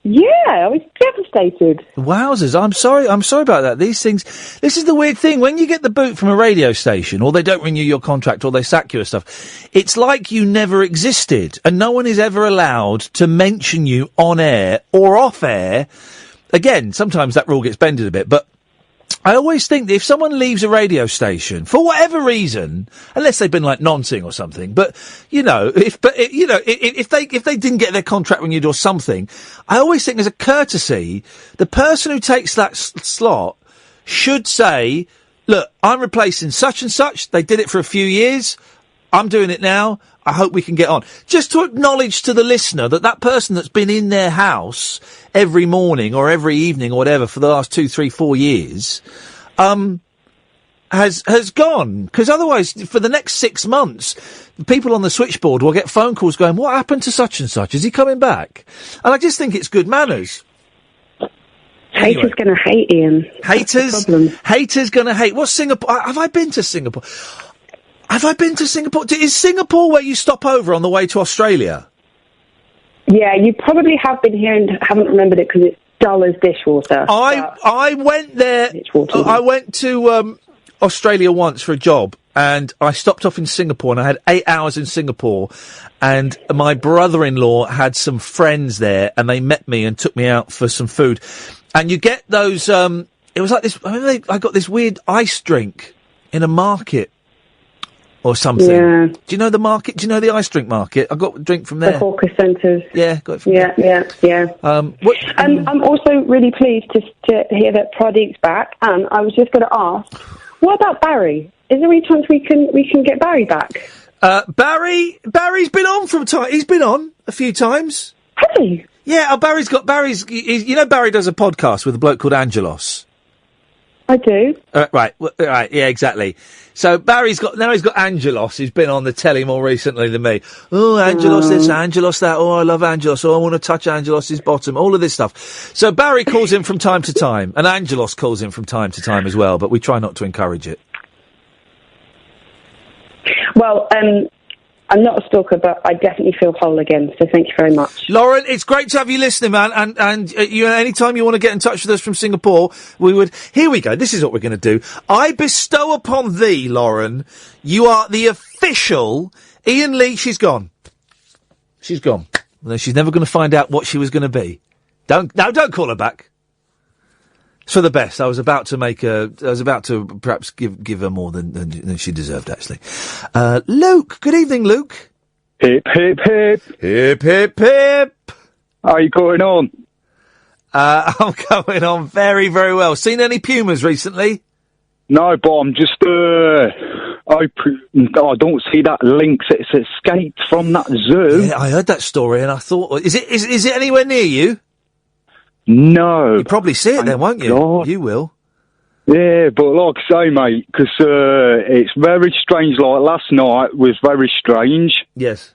Yeah, I was devastated. Wowzers, I'm sorry about that. These things, this is the weird thing. When you get the boot from a radio station, or they don't renew your contract, or they sack you and stuff, it's like you never existed, and no one is ever allowed to mention you on air or off air. Again, sometimes that rule gets bended a bit, but I always think that if someone leaves a radio station for whatever reason, unless they've been like nonsing or something, but if they didn't get their contract renewed or something, I always think as a courtesy, the person who takes that slot should say, "Look, I'm replacing such and such. They did it for a few years. I'm doing it now. I hope we can get on." Just to acknowledge to the listener that person that's been in their house every morning or every evening or whatever for the last 2, 3, 4 years, has gone. Because otherwise, for the next 6 months, the people on the switchboard will get phone calls going, "What happened to such and such? Is he coming back?" And I just think it's good manners. Haters going to hate, Ian. Haters going to hate. What's Singapore? Have I been to Singapore? Is Singapore where you stop over on the way to Australia? Yeah, you probably have been here and haven't remembered it because it's dull as dishwater. I went there. I went to Australia once for a job, and I stopped off in Singapore, and I had 8 hours in Singapore, and my brother-in-law had some friends there, and they met me and took me out for some food. And you get those. It was like this. I got this weird ice drink in a market. Or something. Yeah. Do you know the market? Do you know the ice drink market? I got a drink from there. The hawker centres. Yeah, got it from there. Yeah. I'm also really pleased to hear that Pradeep's back. I was just going to ask, what about Barry? Is there any chance we can get Barry back? Barry's been on from time. He's been on a few times. Hey. Yeah, Barry does a podcast with a bloke called Angelos. I do. Right, yeah, exactly. So he's got Angelos, who's been on the telly more recently than me. Oh, Angelos this, Angelos that, oh, I love Angelos, oh, I want to touch Angelos's bottom, all of this stuff. So Barry calls him from time to time, and Angelos calls him from time to time as well, but we try not to encourage it. Well, I'm not a stalker, but I definitely feel whole again, so thank you very much. Lauren, it's great to have you listening, man, and you, anytime you want to get in touch with us from Singapore, here we go, this is what we're going to do. I bestow upon thee, Lauren, you are the official Iain Lee. She's gone. She's gone. No, she's never going to find out what she was going to be. Don't call her back. It's for the best. I was about to perhaps give her more than she deserved, actually. Luke. Good evening, Luke. Hip, hip, hip. Hip, hip, hip. How are you going on? I'm going on very, very well. Seen any pumas recently? No, but I'm just, I don't see that lynx. It's escaped from that zoo. Yeah, I heard that story and I thought, is it anywhere near you? No. You'll probably see it then, won't you? God. You will. Yeah, but like I say, mate, because it's very strange. Like last night was very strange. Yes.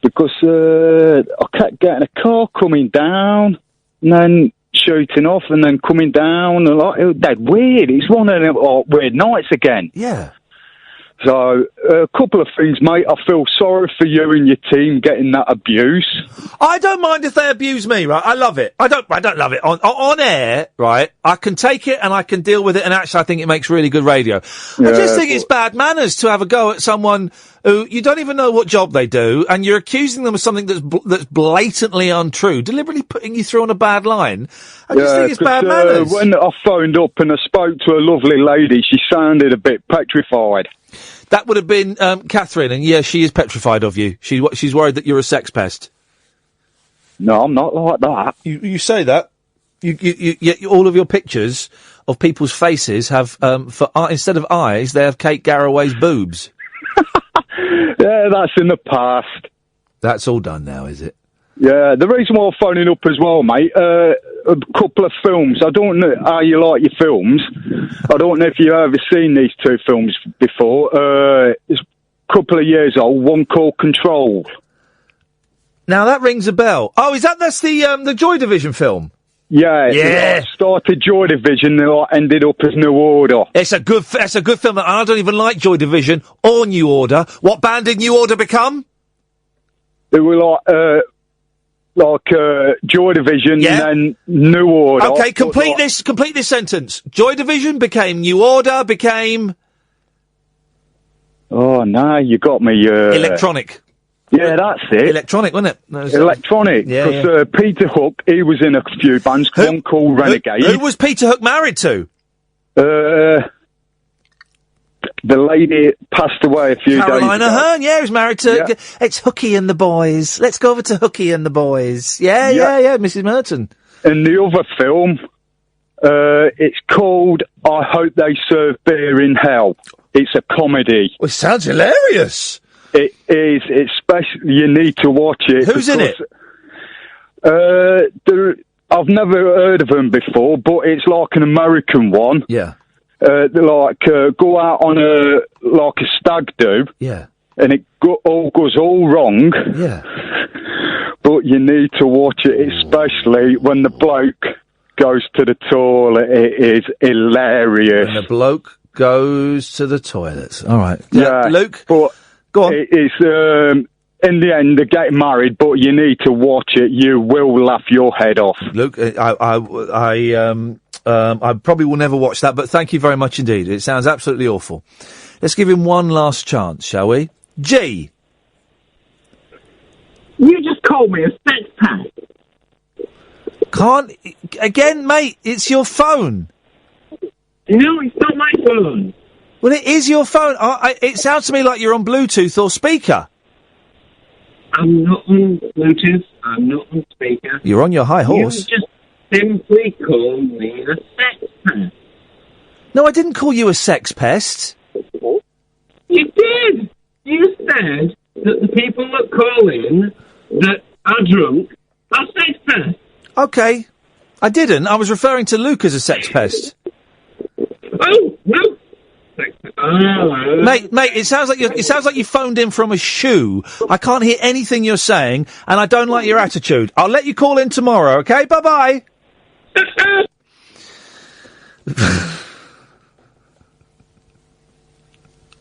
Because I kept getting a car coming down and then shooting off and then coming down. And that's weird. It's one of them weird nights again. Yeah. So, a couple of things, mate. I feel sorry for you and your team getting that abuse. I don't mind if they abuse me, right? I love it. I don't love it. On air, right? I can take it and I can deal with it, and actually I think it makes really good radio. I just think it's bad manners to have a go at someone who you don't even know what job they do, and you're accusing them of something that's blatantly untrue, deliberately putting you through on a bad line. I just think it's bad manners. When I phoned up and I spoke to a lovely lady, she sounded a bit petrified. That would have been Catherine, and yeah, she is petrified of you. She's worried that you're a sex pest. No, I'm not like that. You say that. You all of your pictures of people's faces have instead of eyes, they have Kate Garraway's boobs. Yeah, that's in the past. That's all done now, is it? Yeah, the reason why I'm phoning up as well, mate, a couple of films. I don't know how you like your films. I don't know if you've ever seen these two films before. It's a couple of years old, one called Control. Now that rings a bell. Oh, that's the Joy Division film? Yeah. Yeah. Started Joy Division, and ended up as New Order. It's a good film, and I don't even like Joy Division or New Order. What band did New Order become? They were like Joy Division and then New Order. Okay, complete this sentence. Joy Division became New Order, became... Oh, no, you got me. Electronic. Yeah, that's it. Electronic, wasn't it? Electronic. Because Peter Hook, he was in a few bands, one called Renegade. Who was Peter Hook married to? The lady passed away a few days ago. Carolina Hearn, he was married to... Yeah. It's Hooky and the Boys. Let's go over to Hooky and the Boys. Yeah, Mrs. Merton. And the other film, it's called I Hope They Serve Beer in Hell. It's a comedy. Well, it sounds hilarious. It is. It's special. You need to watch it. Who's in it? I've never heard of them before, but it's like an American one. Yeah. Go out on a stag do. Yeah. And it goes all wrong. Yeah. But you need to watch it, especially when the bloke goes to the toilet. It is hilarious. When the bloke goes to the toilet. All right. Yeah, Luke, but go on. It's in the end, they're getting married, but you need to watch it. You will laugh your head off. Luke, I probably will never watch that, but thank you very much indeed. It sounds absolutely awful. Let's give him one last chance, shall we? G. You just called me a sex pest. Can't... Again, mate, it's your phone. No, it's not my phone. Well, it is your phone. It sounds to me like you're on Bluetooth or speaker. I'm not on Bluetooth. I'm not on speaker. You're on your high horse. You just simply called me a sex pest. No, I didn't call you a sex pest. You did. You said that the people that call in that are drunk are sex pests. Okay. I didn't. I was referring to Luke as a sex pest. Oh, no. Mate, it sounds like you phoned in from a shoe. I can't hear anything you're saying, and I don't like your attitude. I'll let you call in tomorrow, okay? Bye-bye.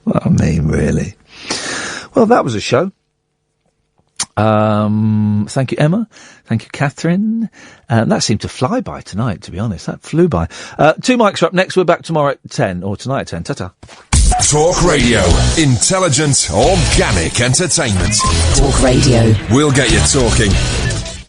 Well, I mean, really. Well, that was a show. Thank you, Emma. Thank you, Catherine. That seemed to fly by tonight, to be honest. That flew by. 2 mics are up next. We're back tomorrow at 10, or tonight at 10. Ta-ta. Talk Radio. Intelligent, organic entertainment. Talk Radio. We'll get you talking.